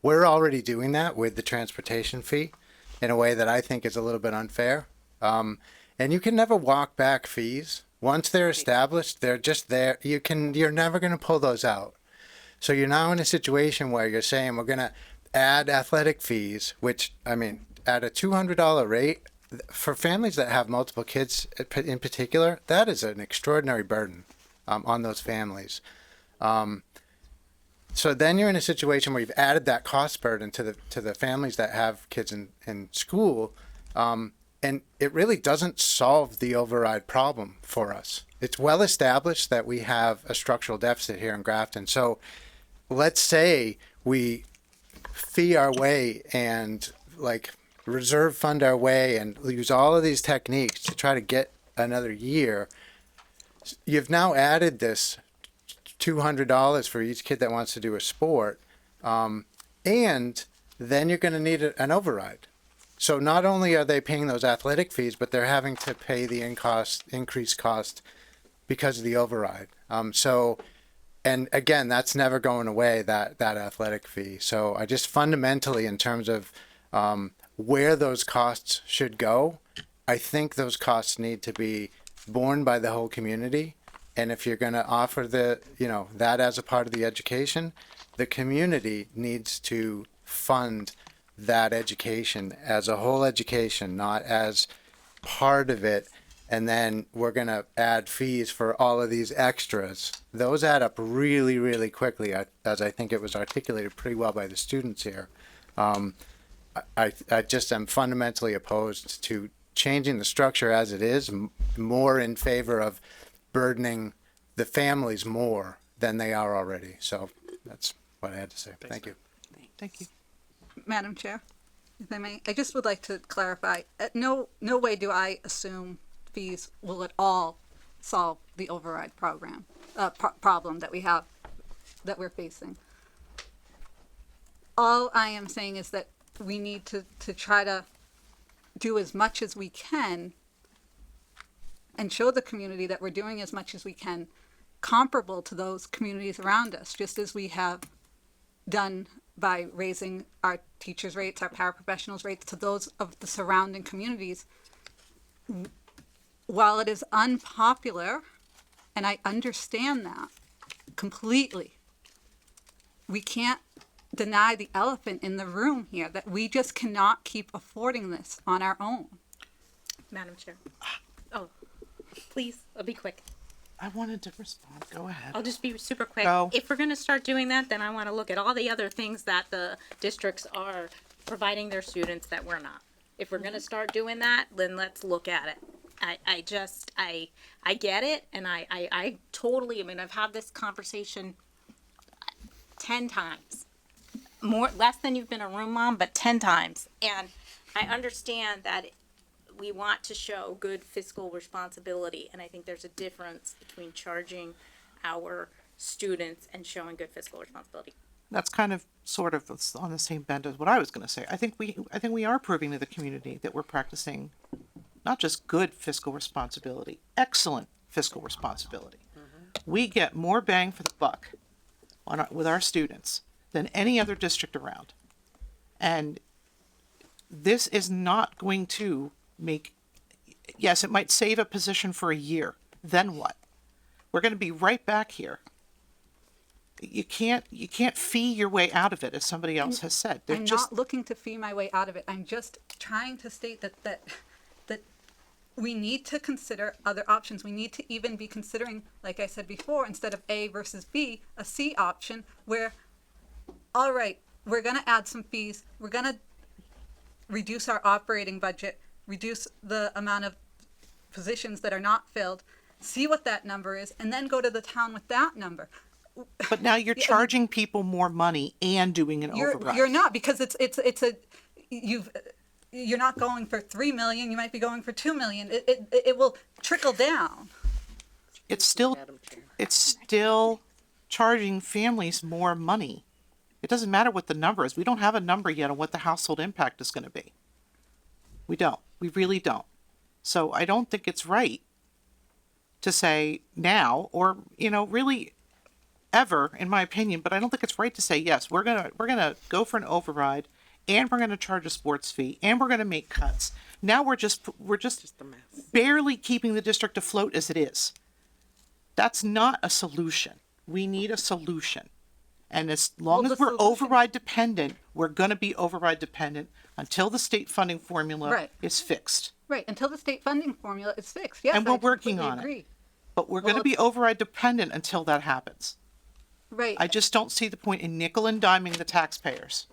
We're already doing that with the transportation fee in a way that I think is a little bit unfair. And you can never walk back fees. Once they're established, they're just there. You're never going to pull those out. So you're now in a situation where you're saying we're going to add athletic fees, which, I mean, at a $200 rate, for families that have multiple kids in particular, that is an extraordinary burden on those families. So then you're in a situation where you've added that cost burden to the families that have kids in school, and it really doesn't solve the override problem for us. It's well established that we have a structural deficit here in Grafton. So let's say we fee our way and like reserve fund our way and use all of these techniques to try to get another year. You've now added this $200 for each kid that wants to do a sport, and then you're going to need an override. So not only are they paying those athletic fees, but they're having to pay the increased cost because of the override. And again, that's never going away, that athletic fee. So I just fundamentally, in terms of where those costs should go, I think those costs need to be borne by the whole community. And if you're going to offer that as a part of the education, the community needs to fund that education as a whole education, not as part of it. And then we're going to add fees for all of these extras. Those add up really, really quickly, as I think it was articulated pretty well by the students here. I just am fundamentally opposed to changing the structure as it is, more in favor of burdening the families more than they are already. So that's what I had to say. Thank you. Thank you. Madam Chair, if I may, I just would like to clarify, no way do I assume fees will at all solve the override problem that we have, that we're facing. All I am saying is that we need to try to do as much as we can and show the community that we're doing as much as we can, comparable to those communities around us, just as we have done by raising our teachers' rates, our paraprofessionals' rates to those of the surrounding communities. While it is unpopular, and I understand that completely, we can't deny the elephant in the room here, that we just cannot keep affording this on our own. Madam Chair. Oh, please, I'll be quick. I wanted to respond. Go ahead. I'll just be super quick. Go. If we're gonna start doing that, then I wanna look at all the other things that the districts are providing their students that we're not. If we're gonna start doing that, then let's look at it. I get it, and I totally, I mean, I've had this conversation 10 times. Less than you've been a room mom, but 10 times. And I understand that we want to show good fiscal responsibility, and I think there's a difference between charging our students and showing good fiscal responsibility. That's kind of sort of on the same bend as what I was going to say. I think we are proving to the community that we're practicing not just good fiscal responsibility, excellent fiscal responsibility. We get more bang for the buck with our students than any other district around. And this is not going to yes, it might save a position for a year. Then what? We're going to be right back here. You can't fee your way out of it, as somebody else has said. I'm not looking to fee my way out of it. I'm just trying to state that we need to consider other options. We need to even be considering, like I said before, instead of A versus B, a C option where, all right, we're going to add some fees. We're going to reduce our operating budget, reduce the amount of positions that are not filled, see what that number is, and then go to the town with that number. But now you're charging people more money and doing an override. You're not, because you're not going for 3 million. You might be going for 2 million. It will trickle down. It's still charging families more money. It doesn't matter what the number is. We don't have a number yet on what the household impact is going to be. We don't. We really don't. So I don't think it's right to say now, or really ever, in my opinion, but I don't think it's right to say, yes, we're gonna go for an override, and we're gonna charge a sports fee, and we're gonna make cuts. Now we're just barely keeping the district afloat as it is. That's not a solution. We need a solution. And as long as we're override dependent, we're gonna be override dependent until the state funding formula is fixed. Right, until the state funding formula is fixed. Yes, and we're working on it. But we're gonna be override dependent until that happens. Right. I just don't see the point in nickel and diming the taxpayers.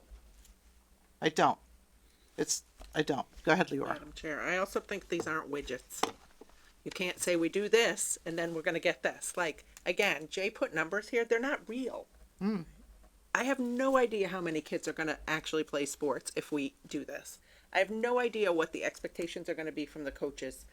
I don't. I don't. Go ahead, Leora. Madam Chair, I also think these aren't widgets. You can't say we do this and then we're gonna get this. Like, again, Jay put numbers here, they're not real. I have no idea how many kids are gonna actually play sports if we do this. I have no idea what the expectations are gonna be from the coaches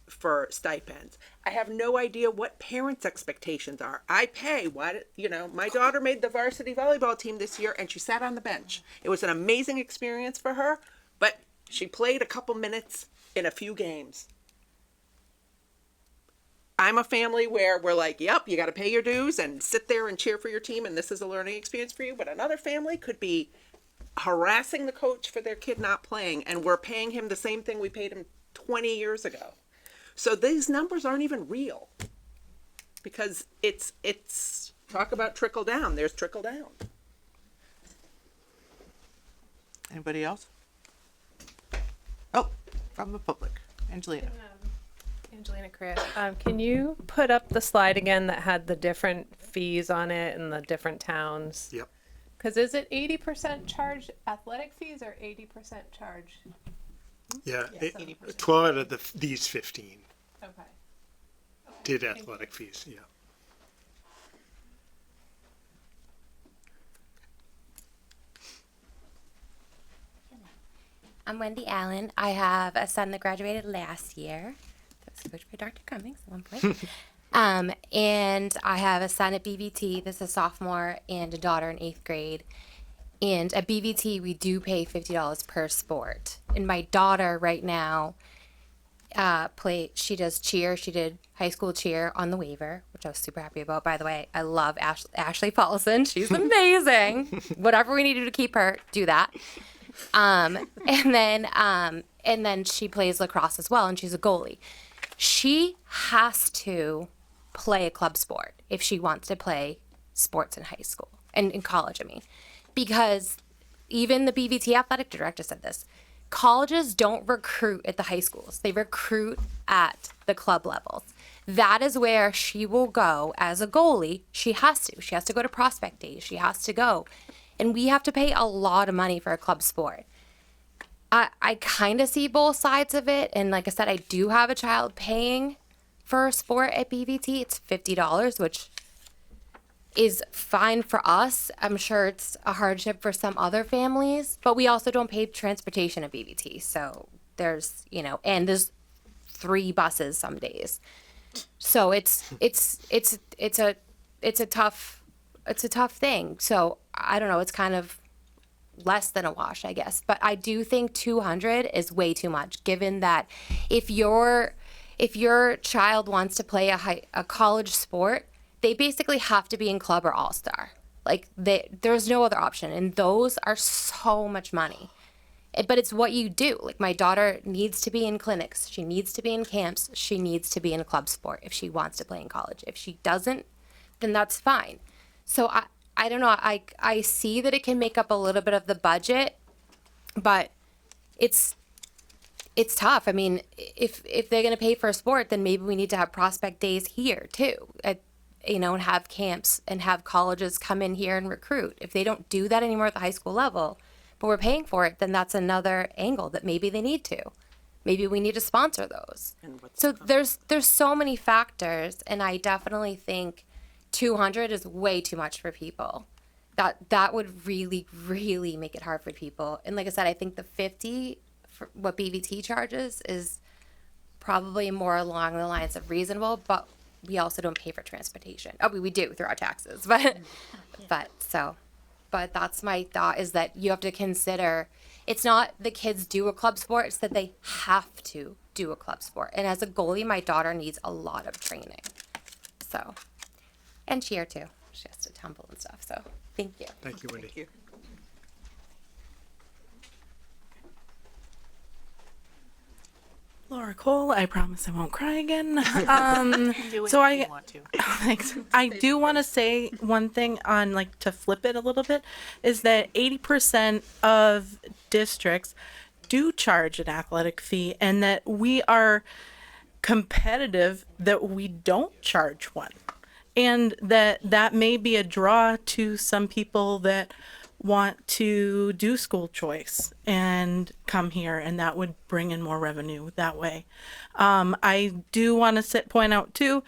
for stipends. I have no idea what parents' expectations are. I pay my daughter made the varsity volleyball team this year and she sat on the bench. It was an amazing experience for her, but she played a couple minutes in a few games. I'm a family where we're like, yep, you got to pay your dues and sit there and cheer for your team, and this is a learning experience for you. But another family could be harassing the coach for their kid not playing, and we're paying him the same thing we paid him 20 years ago. So these numbers aren't even real, because it's talk about trickle down. There's trickle down. Anybody else? Oh, from the public, Angelina. Angelina Correa. Can you put up the slide again that had the different fees on it and the different towns? Yep. Because is it 80% charge athletic fees or 80% charge? Yeah, 12 out of these 15 Okay. did athletic fees, yeah. I'm Wendy Allen. I have a son that graduated last year. That was coached by Dr. Cummings at one point. And I have a son at BVT that's a sophomore and a daughter in 8th grade. And at BVT, we do pay $50 per sport. And my daughter right now, she does cheer. She did high school cheer on the waiver, which I was super happy about. By the way, I love Ashley Paulson. She's amazing. Whatever we need to do to keep her, do that. And then she plays lacrosse as well, and she's a goalie. She has to play a club sport if she wants to play sports in high school and in college, because even the BVT athletic director said this. Colleges don't recruit at the high schools. They recruit at the club levels. That is where she will go as a goalie. She has to. She has to go to prospect days. She has to go. And we have to pay a lot of money for a club sport. I kind of see both sides of it. And like I said, I do have a child paying for a sport at BVT. It's $50, which is fine for us. I'm sure it's a hardship for some other families, but we also don't pay transportation at BVT. So there's, and there's 3 buses some days. So it's a tough thing. So I don't know, it's kind of less than a wash, I guess. But I do think 200 is way too much, given that if your child wants to play a college sport, they basically have to be in club or all-star. Like there's no other option, and those are so much money. But it's what you do. Like my daughter needs to be in clinics, she needs to be in camps, she needs to be in a club sport if she wants to play in college. If she doesn't, then that's fine. So I don't know. I see that it can make up a little bit of the budget, but it's tough. I mean, if they're going to pay for a sport, then maybe we need to have prospect days here too, and have camps and have colleges come in here and recruit. If they don't do that anymore at the high school level, but we're paying for it, then that's another angle that maybe they need to. Maybe we need to sponsor those. So there's so many factors, and I definitely think 200 is way too much for people. That would really, really make it hard for people. And like I said, I think the 50 for what BVT charges is probably more along the lines of reasonable, but we also don't pay for transportation. Oh, we do through our taxes, but that's my thought, is that you have to consider it's not the kids do a club sport, it's that they have to do a club sport. And as a goalie, my daughter needs a lot of training. So, and cheer too. She has to tumble and stuff. So thank you. Thank you, Wendy. Thank you. Laura Cole, I promise I won't cry again. Do it if you want to. Thanks. I do want to say one thing on, like, to flip it a little bit, is that 80% of districts do charge an athletic fee, and that we are competitive that we don't charge one. And that may be a draw to some people that want to do school choice and come here, and that would bring in more revenue that way. I do want to point out too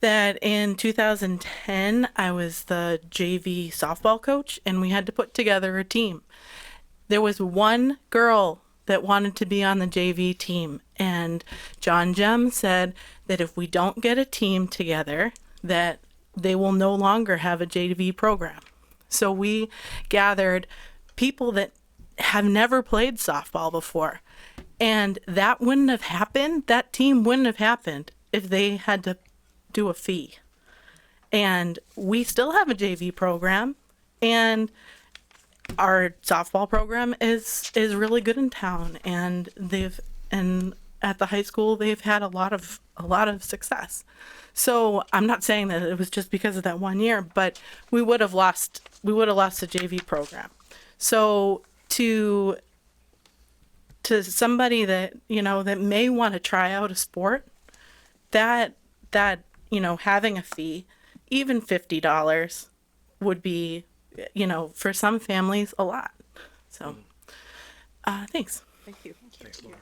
that in 2010 I was the JV softball coach, and we had to put together a team. There was one girl that wanted to be on the JV team, and John Gem said that if we don't get a team together, that they will no longer have a JV program. So we gathered people that have never played softball before. And that wouldn't have happened, that team wouldn't have happened if they had to do a fee. And we still have a JV program, and our softball program is really good in town, and at the high school they've had a lot of success. So I'm not saying that it was just because of that 1 year, but we would have lost the JV program. So to somebody that, that may want to try out a sport, that having a fee, even $50 would be, for some families, a lot. So thanks. Thank you. Thanks, Laura.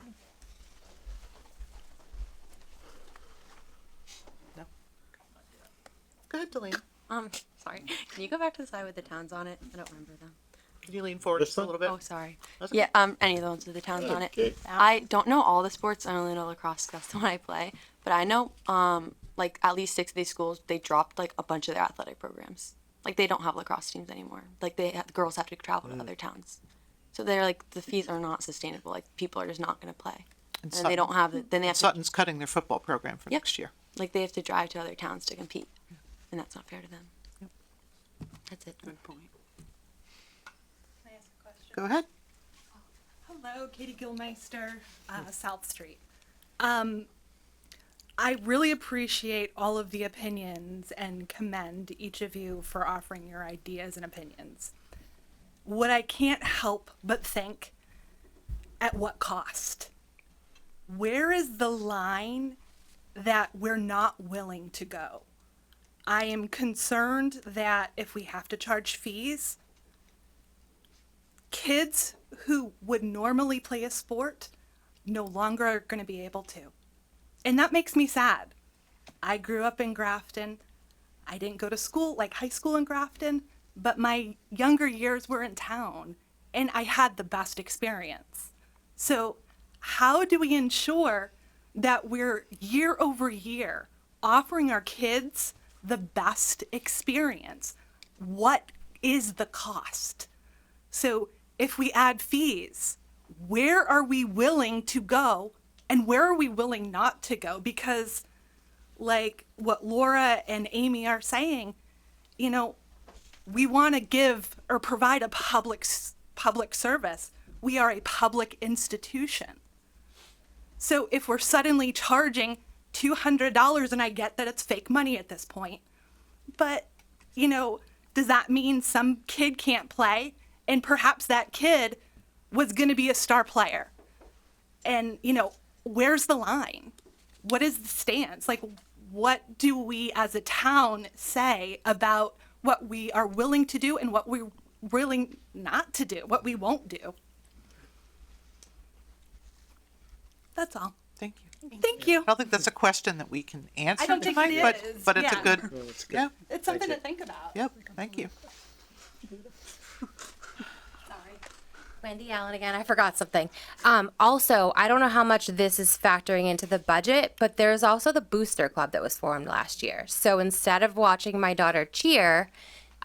Go ahead, Delaney. Sorry. Can you go back to the side with the towns on it? I don't remember them. Can you lean forward just a little bit? Oh, sorry. That's Yeah, any of the ones with the towns on it. Okay. I don't know all the sports. I only know lacrosse. That's the one I play. But I know, like at least 6 of these schools, they dropped like a bunch of their athletic programs. Like they don't have lacrosse teams anymore. Like the girls have to travel to other towns. So they're like, the fees are not sustainable. Like people are just not going to play. And they don't have it. Then they have Sutton's cutting their football program for next year. Like they have to drive to other towns to compete. And that's not fair to them. Yep. That's it. Good point. Go ahead. Hello, Katie Gilmeister, South Street. I really appreciate all of the opinions and commend each of you for offering your ideas and opinions. What I can't help but think, at what cost? Where is the line that we're not willing to go? I am concerned that if we have to charge fees, kids who would normally play a sport no longer are going to be able to. And that makes me sad. I grew up in Grafton. I didn't go to school, like high school in Grafton, but my younger years were in town and I had the best experience. So how do we ensure that we're year over year offering our kids the best experience? What is the cost? So if we add fees, where are we willing to go and where are we willing not to go? Because like what Laura and Amy are saying, you know, we want to give or provide a public service. We are a public institution. So if we're suddenly charging $200, and I get that it's fake money at this point, but, you know, does that mean some kid can't play? And perhaps that kid was going to be a star player. And, you know, where's the line? What is the stance? Like, what do we as a town say about what we are willing to do and what we're willing not to do, what we won't do? That's all. Thank you. Thank you. I don't think that's a question that we can answer I don't think tonight, it is, but it's yeah. a good, yeah. It's something to think about. Yep, thank you. Wendy Allen again. I forgot something. Also, I don't know how much this is factoring into the budget, but there's also the booster club that was formed last year. So instead of watching my daughter cheer,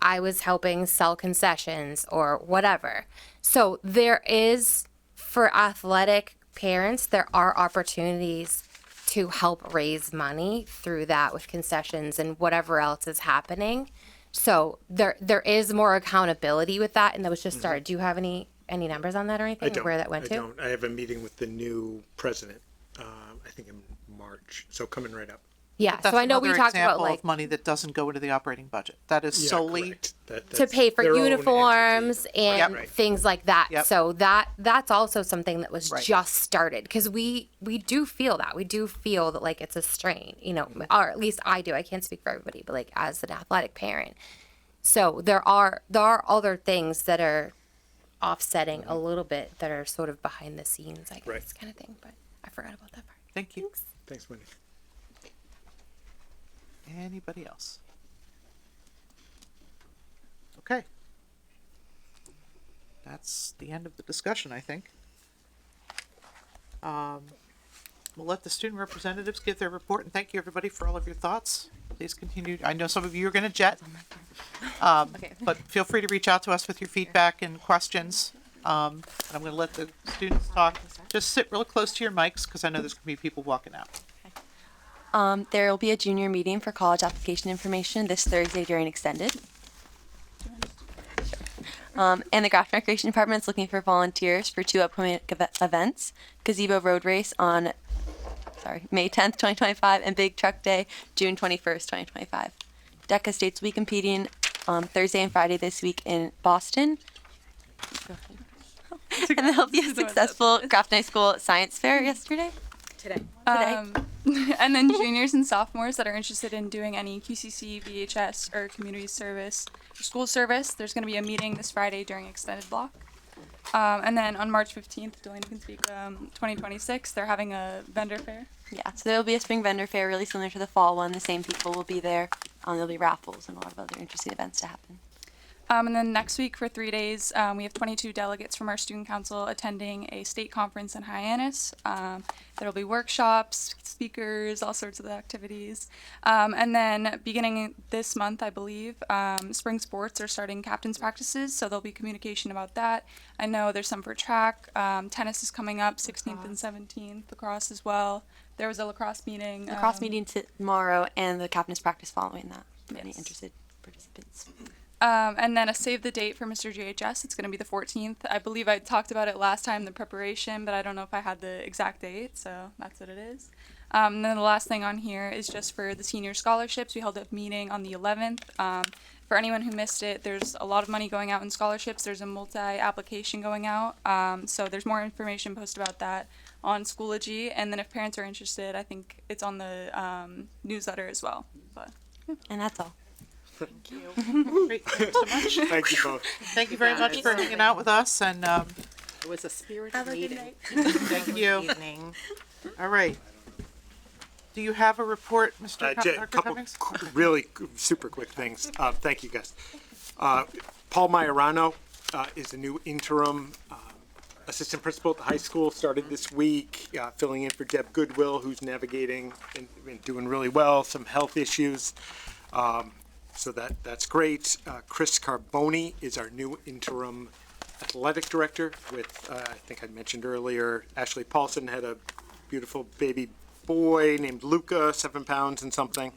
I was helping sell concessions or whatever. So there is, for athletic parents, there are opportunities to help raise money through that with concessions and whatever else is happening. So there is more accountability with that, and that was just started. Do you have any numbers on that or anything? I don't. Where that went I to? don't. I have a meeting with the new president, I think in March, so coming right up. Yeah, But that's so I know we another talked about example like of money that doesn't go into the operating budget. That is solely to that's pay for their own uniforms and Yep. things like that. Yep. So that's also something that was Right. just started because we do feel that. We do feel that like it's a strain, you know, or at least I do. I can't speak for everybody, but like as an athletic parent. So there are other things that are offsetting a little bit that are sort of behind the scenes, I guess, Right. kind of thing. But I forgot about that part. Thank you. Thanks, Wendy. Anybody else? Okay. That's the end of the discussion, I think. We'll let the student representatives give their report, and thank you everybody for all of your thoughts. Please continue. I know some of you are going to jet, but feel free to reach out to us with your feedback and questions. And I'm going to let the students talk. Just sit real close to your mics because I know there's going to be people walking out. There will be a junior meeting for college application information this Thursday during Extended. And the Grafton Recreation Department is looking for volunteers for 2 upcoming events: Gazebo Road Race on May 10th, 2025, and Big Truck Day, June 21st, 2025. DECA states will be competing Thursday and Friday this week in Boston. And there'll be a successful Grafton High School Science Fair yesterday. Today. And then juniors and sophomores that are interested in doing any QCC, VHS, or community service, or school service, there's going to be a meeting this Friday during extended block. And then on March 15th, Delaney can speak, 2026, they're having a vendor fair. Yeah, so there'll be a spring vendor fair really similar to the fall one. The same people will be there. There'll be raffles and a lot of other interesting events to happen. And then next week for 3 days, we have 22 delegates from our student council attending a state conference in Hyannis. There'll be workshops, speakers, all sorts of activities. And then beginning this month, I believe, spring sports are starting captain's practices, so there'll be communication about that. I know there's some for track. Tennis is coming up 16th and 17th, lacrosse as well. There was a lacrosse meeting. Lacrosse meeting tomorrow and the captain's practice following that. Any interested participants. And then a save the date for Mr. JHS. It's going to be the 14th. I believe I talked about it last time, the preparation, but I don't know if I had the exact date, so that's what it is. And then the last thing on here is just for the senior scholarships. We held a meeting on the 11th. for anyone who missed it, there's a lot of money going out in scholarships. There's a multi-application going out. So there's more information posted about that on Schoology. And then if parents are interested, I think it's on the newsletter as well. But And that's all. Thank you. Great, thanks so much. Thank you both. Thank you very much for hanging out with us, and It was a spirited Have a good meeting. night. thank you. All right. Do you have a report, Mr. A couple Cummings? really super quick things. Thank you, guys. Paul Majorano is the new interim assistant principal at the high school. Started this week, filling in for Deb Goodwill, who's navigating and doing really well. Some health issues. So that's great. Chris Carboni is our new interim athletic director with, I think I mentioned earlier, Ashley Paulson had a beautiful baby boy named Luca, 7 pounds and something.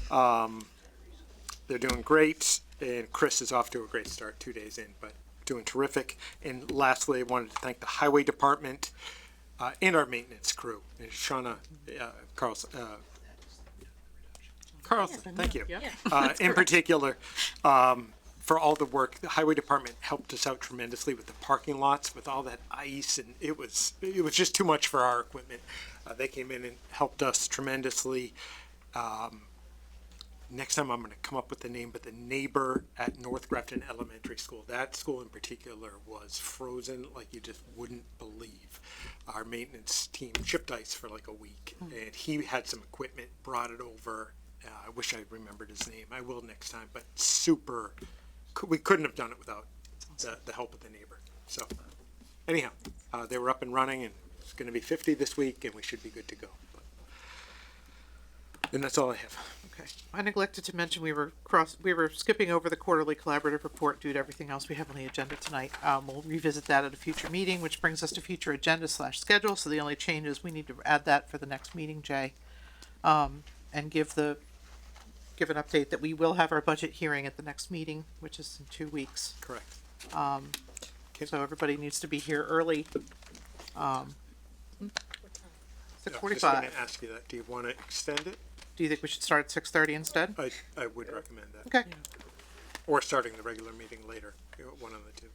They're doing great, and Chris is off to a great start 2 days in, but doing terrific. And lastly, I wanted to thank the highway department and our maintenance crew, and Shauna Carlson, thank you. In particular, for all the work, the highway department helped us out tremendously with the parking lots, with all that ice, and it was just too much for our equipment. They came in and helped us tremendously. Next time I'm going to come up with the name, but the neighbor at North Grafton Elementary School, that school in particular was frozen like you just wouldn't believe. Our maintenance team shipped ice for like a week, and he had some equipment, brought it over. I wish I remembered his name. I will next time, but we couldn't have done it without the help of the neighbor. So anyhow, they were up and running, and it's going to be 50 this week, and we should be good to go. And that's all I have. Okay. I neglected to mention we were skipping over the quarterly collaborative report due to everything else we have on the agenda tonight. We'll revisit that at a future meeting, which brings us to future agenda / schedule. So the only change is we need to add that for the next meeting, Jay, and give an update that we will have our budget hearing at the next meeting, which is in 2 weeks. Correct. So everybody needs to be here early. 6:45. I was just going to ask you that. Do you want to extend it? Do you think we should start at 6:30 instead? I would recommend that. Okay. Or starting the regular meeting later, one of the two.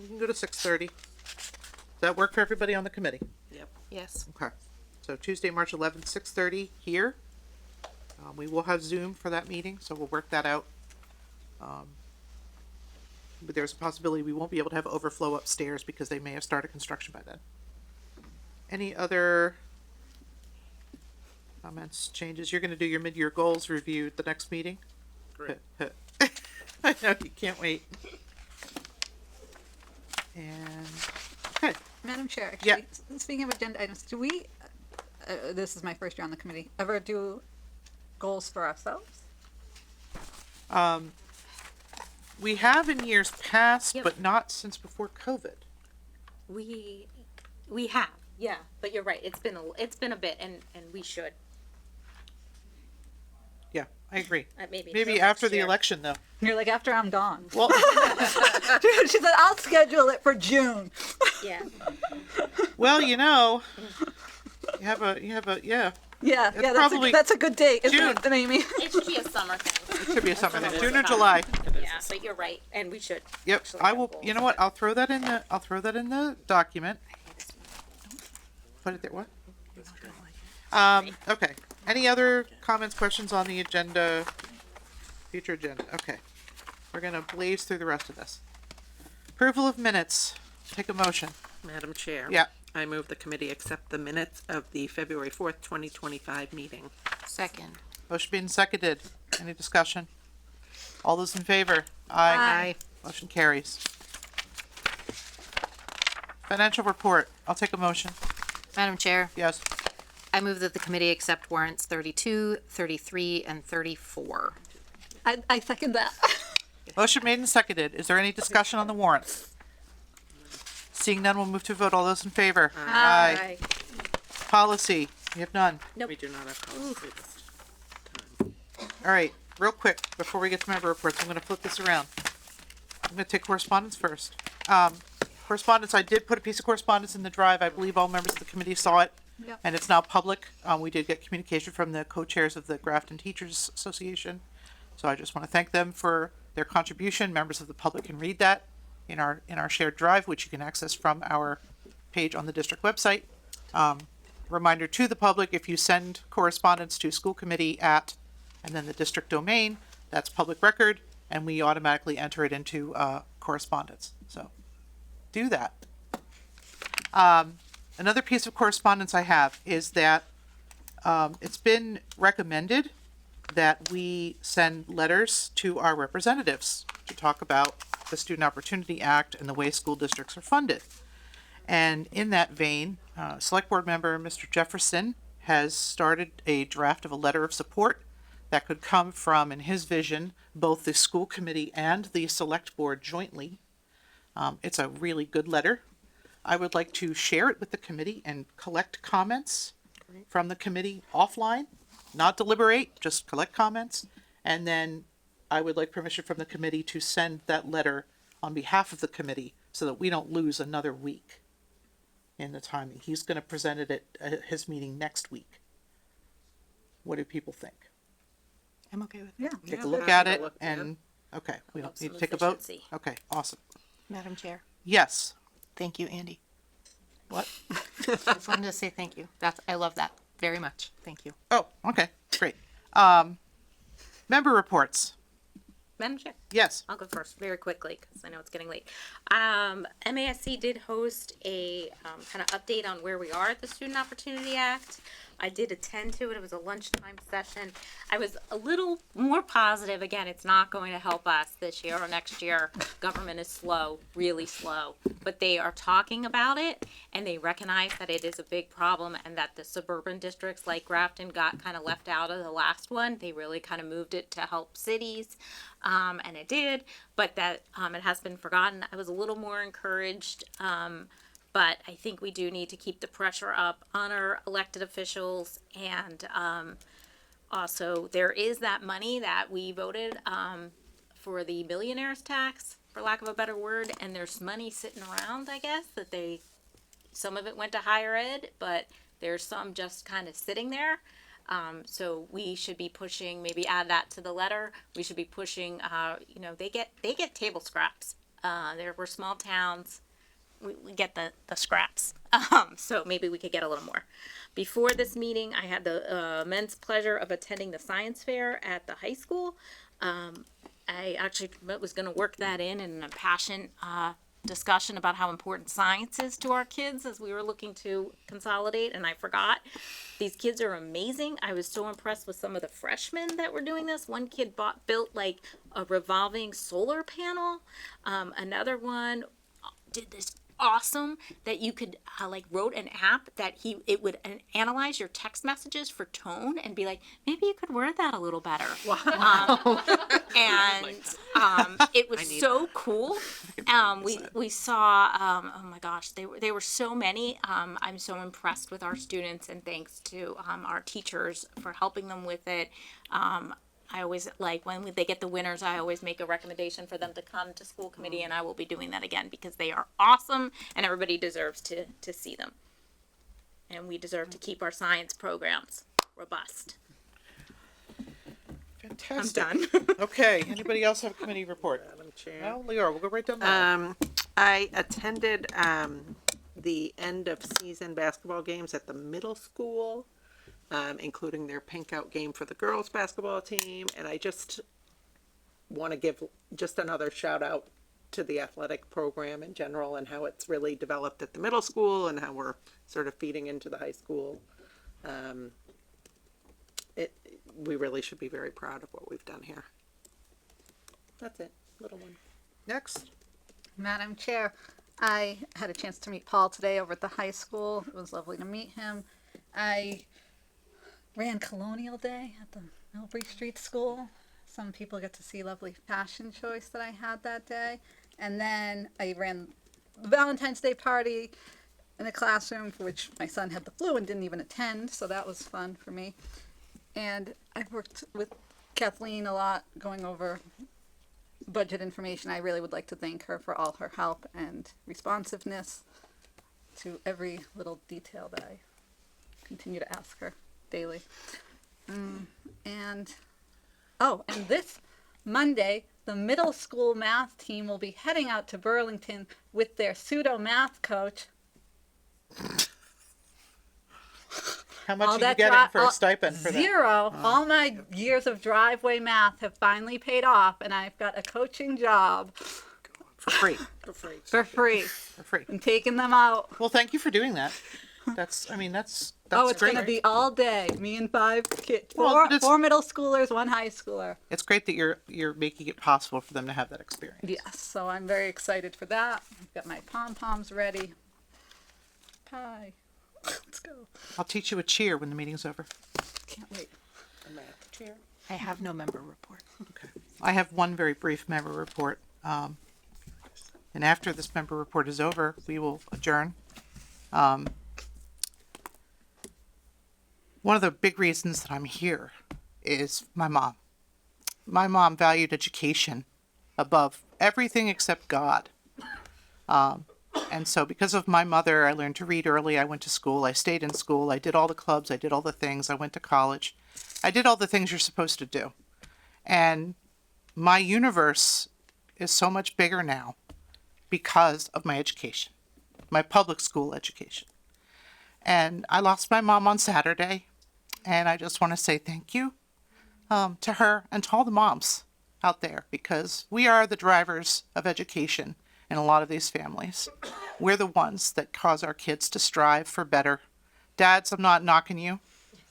We can go to 6:30. Does that work for everybody on the committee? Yep. Yes. Okay. So Tuesday, March 11th, 6:30 here. We will have Zoom for that meeting, so we'll work that out. But there's a possibility we won't be able to have overflow upstairs because they may have started construction by then. Any other comments, changes? You're going to do your mid-year goals review at the next meeting? Great. I know, you can't wait. And, okay. Madam Chair, Yeah. actually, speaking of agenda items, do we, this is my first year on the committee, ever do goals for ourselves? We have in years past, Yep. but not since before COVID. We have, yeah, but you're right. It's been a bit, and we should. Yeah, I agree. Maybe Maybe till after next the year. election, though. You're like, after I'm gone. Well, She said, I'll schedule it for June. Yeah. well, you have a, yeah. Yeah, It's yeah, probably that's a good date, isn't June. it, Amy? It should be a summer thing. It should be a summer thing, June or summer. July. Yeah, but you're right, and we should. Yep, actually I have will, goals. you know what, I'll throw that in the document. Put it there, what? Okay, any other comments, questions on the agenda, future agenda, okay. We're gonna blaze through the rest of this. Approval of minutes, take a motion. Madam Chair. Yeah. I move the committee accept the minutes of the February 4th, 2025 meeting. Second. Motion being seconded, any discussion? All those in favor? Aye. Motion carries. Financial report, I'll take a motion, Madam Chair, yes. I move that the committee accept warrants 32, 33, and 34. I second that. Motion made and seconded. Is there any discussion on the warrants? Seeing none, we'll move to a vote. All those in favor? Aye. Policy, we have none. We do not have policy this time. All right, real quick, before we get to member reports, I'm gonna flip this around. I'm gonna take correspondence first. Correspondence, I did put a piece of correspondence in the drive. I believe all members of the committee saw it. Yep. And it's now public. We did get communication from the co-chairs of the Grafton Teachers Association. So I just want to thank them for their contribution. Members of the public can read that in our shared drive, which you can access from our page on the district website. Reminder to the public, if you send correspondence to school committee at, and then the district domain, that's public record, and we automatically enter it into correspondence. So do that. Another piece of correspondence I have is that it's been recommended that we send letters to our representatives to talk about the Student Opportunity Act and the way school districts are funded. And in that vein, Select Board member Mr. Jefferson has started a draft of a letter of support that could come from, in his vision, both the school committee and the Select Board jointly. It's a really good letter. I would like to share it with the committee and collect comments from the committee offline, not deliberate, just collect comments. And then I would like permission from the committee to send that letter on behalf of the committee so that we don't lose another week in the timing. He's going to present it at his meeting next week. What do people think? I'm okay with it. Yeah. Take a look at it and, okay, we don't need to take a vote? efficiency. Okay, awesome. Madam Chair, Yes. thank you, Andy. What? Just wanted to say thank you. I love that very much. Thank you. Oh, okay, great. Member reports. Madam Chair. Yes. I'll go first very quickly because I know it's getting late. MASC did host a kind of update on where we are at the Student Opportunity Act. I did attend to it. It was a lunchtime session. I was a little more positive. Again, it's not going to help us this year or next year. Government is slow, really slow. But they are talking about it and they recognize that it is a big problem and that the suburban districts like Grafton got kind of left out of the last one. They really kind of moved it to help cities. And it did, but that it has been forgotten. I was a little more encouraged, but I think we do need to keep the pressure up on our elected officials. And also, there is that money that we voted for the millionaire's tax, for lack of a better word, and there's money sitting around, I guess, that some of it went to higher ed, but there's some just kind of sitting there. So we should be pushing, maybe add that to the letter. We should be pushing, they get table scraps. We're small towns. We get the scraps. So maybe we could get a little more. Before this meeting, I had the immense pleasure of attending the science fair at the high school. I actually was going to work that in a passion discussion about how important science is to our kids as we were looking to consolidate, and I forgot. These kids are amazing. I was so impressed with some of the freshmen that were doing this. One kid built like a revolving solar panel. Another one did this awesome that you could wrote an app that it would analyze your text messages for tone and be like, maybe you could word that a little better. Wow. It was so cool. We saw oh my gosh, they were so many. I'm so impressed with our students, and thanks to our teachers for helping them with it. I always when they get the winners, I always make a recommendation for them to come to school committee, and I will be doing that again because they are awesome and everybody deserves to see them. And we deserve to keep our science programs robust. Fantastic. I'm done. Okay, anybody else have a committee report? Madam Chair. No, Leora, we'll go right down the line. I attended the end of season basketball games at the middle school, including their pink out game for the girls basketball team. And I just want to give just another shout out to the athletic program in general and how it's really developed at the middle school and how we're sort of feeding into the high school. We really should be very proud of what we've done here. That's it, little one. Next. Madam Chair, I had a chance to meet Paul today over at the high school. It was lovely to meet him. I ran Colonial Day at the Millbury Street School. Some people get to see lovely fashion choice that I had that day. And then I ran the Valentine's Day party in a classroom for which my son had the flu and didn't even attend, so that was fun for me. And I've worked with Kathleen a lot going over budget information. I really would like to thank her for all her help and responsiveness to every little detail that I continue to ask her daily. And this Monday, the middle school math team will be heading out to Burlington with their pseudo math coach. How much All are you that getting for a stipend for that? Zero. All my years of driveway math have finally paid off, and I've got a coaching job For free. for free. For free. I'm taking them out. Well, thank you for doing that. That's It's great. gonna be all day. Me and 5 kids. Well, Four, but it's- four middle schoolers, 1 high schooler. It's great that you're making it possible for them to have that experience. Yes, so I'm very excited for that. I've got my pom-poms ready. Pie. Let's go. I'll teach you a cheer when the meeting's over. Can't wait. I have no member report. I have one very brief member report. And after this member report is over, we will adjourn. One of the big reasons that I'm here is my mom. My mom valued education above everything except God. And so because of my mother, I learned to read early. I went to school. I stayed in school. I did all the clubs. I did all the things. I went to college. I did all the things you're supposed to do. And my universe is so much bigger now because of my education, my public school education. And I lost my mom on Saturday. And I just want to say thank you to her and to all the moms out there, because we are the drivers of education in a lot of these families. We're the ones that cause our kids to strive for better. Dads, I'm not knocking you,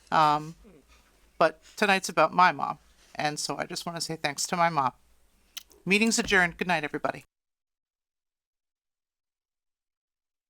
but tonight's about my mom. And so I just want to say thanks to my mom. Meeting's adjourned. Good night, everybody.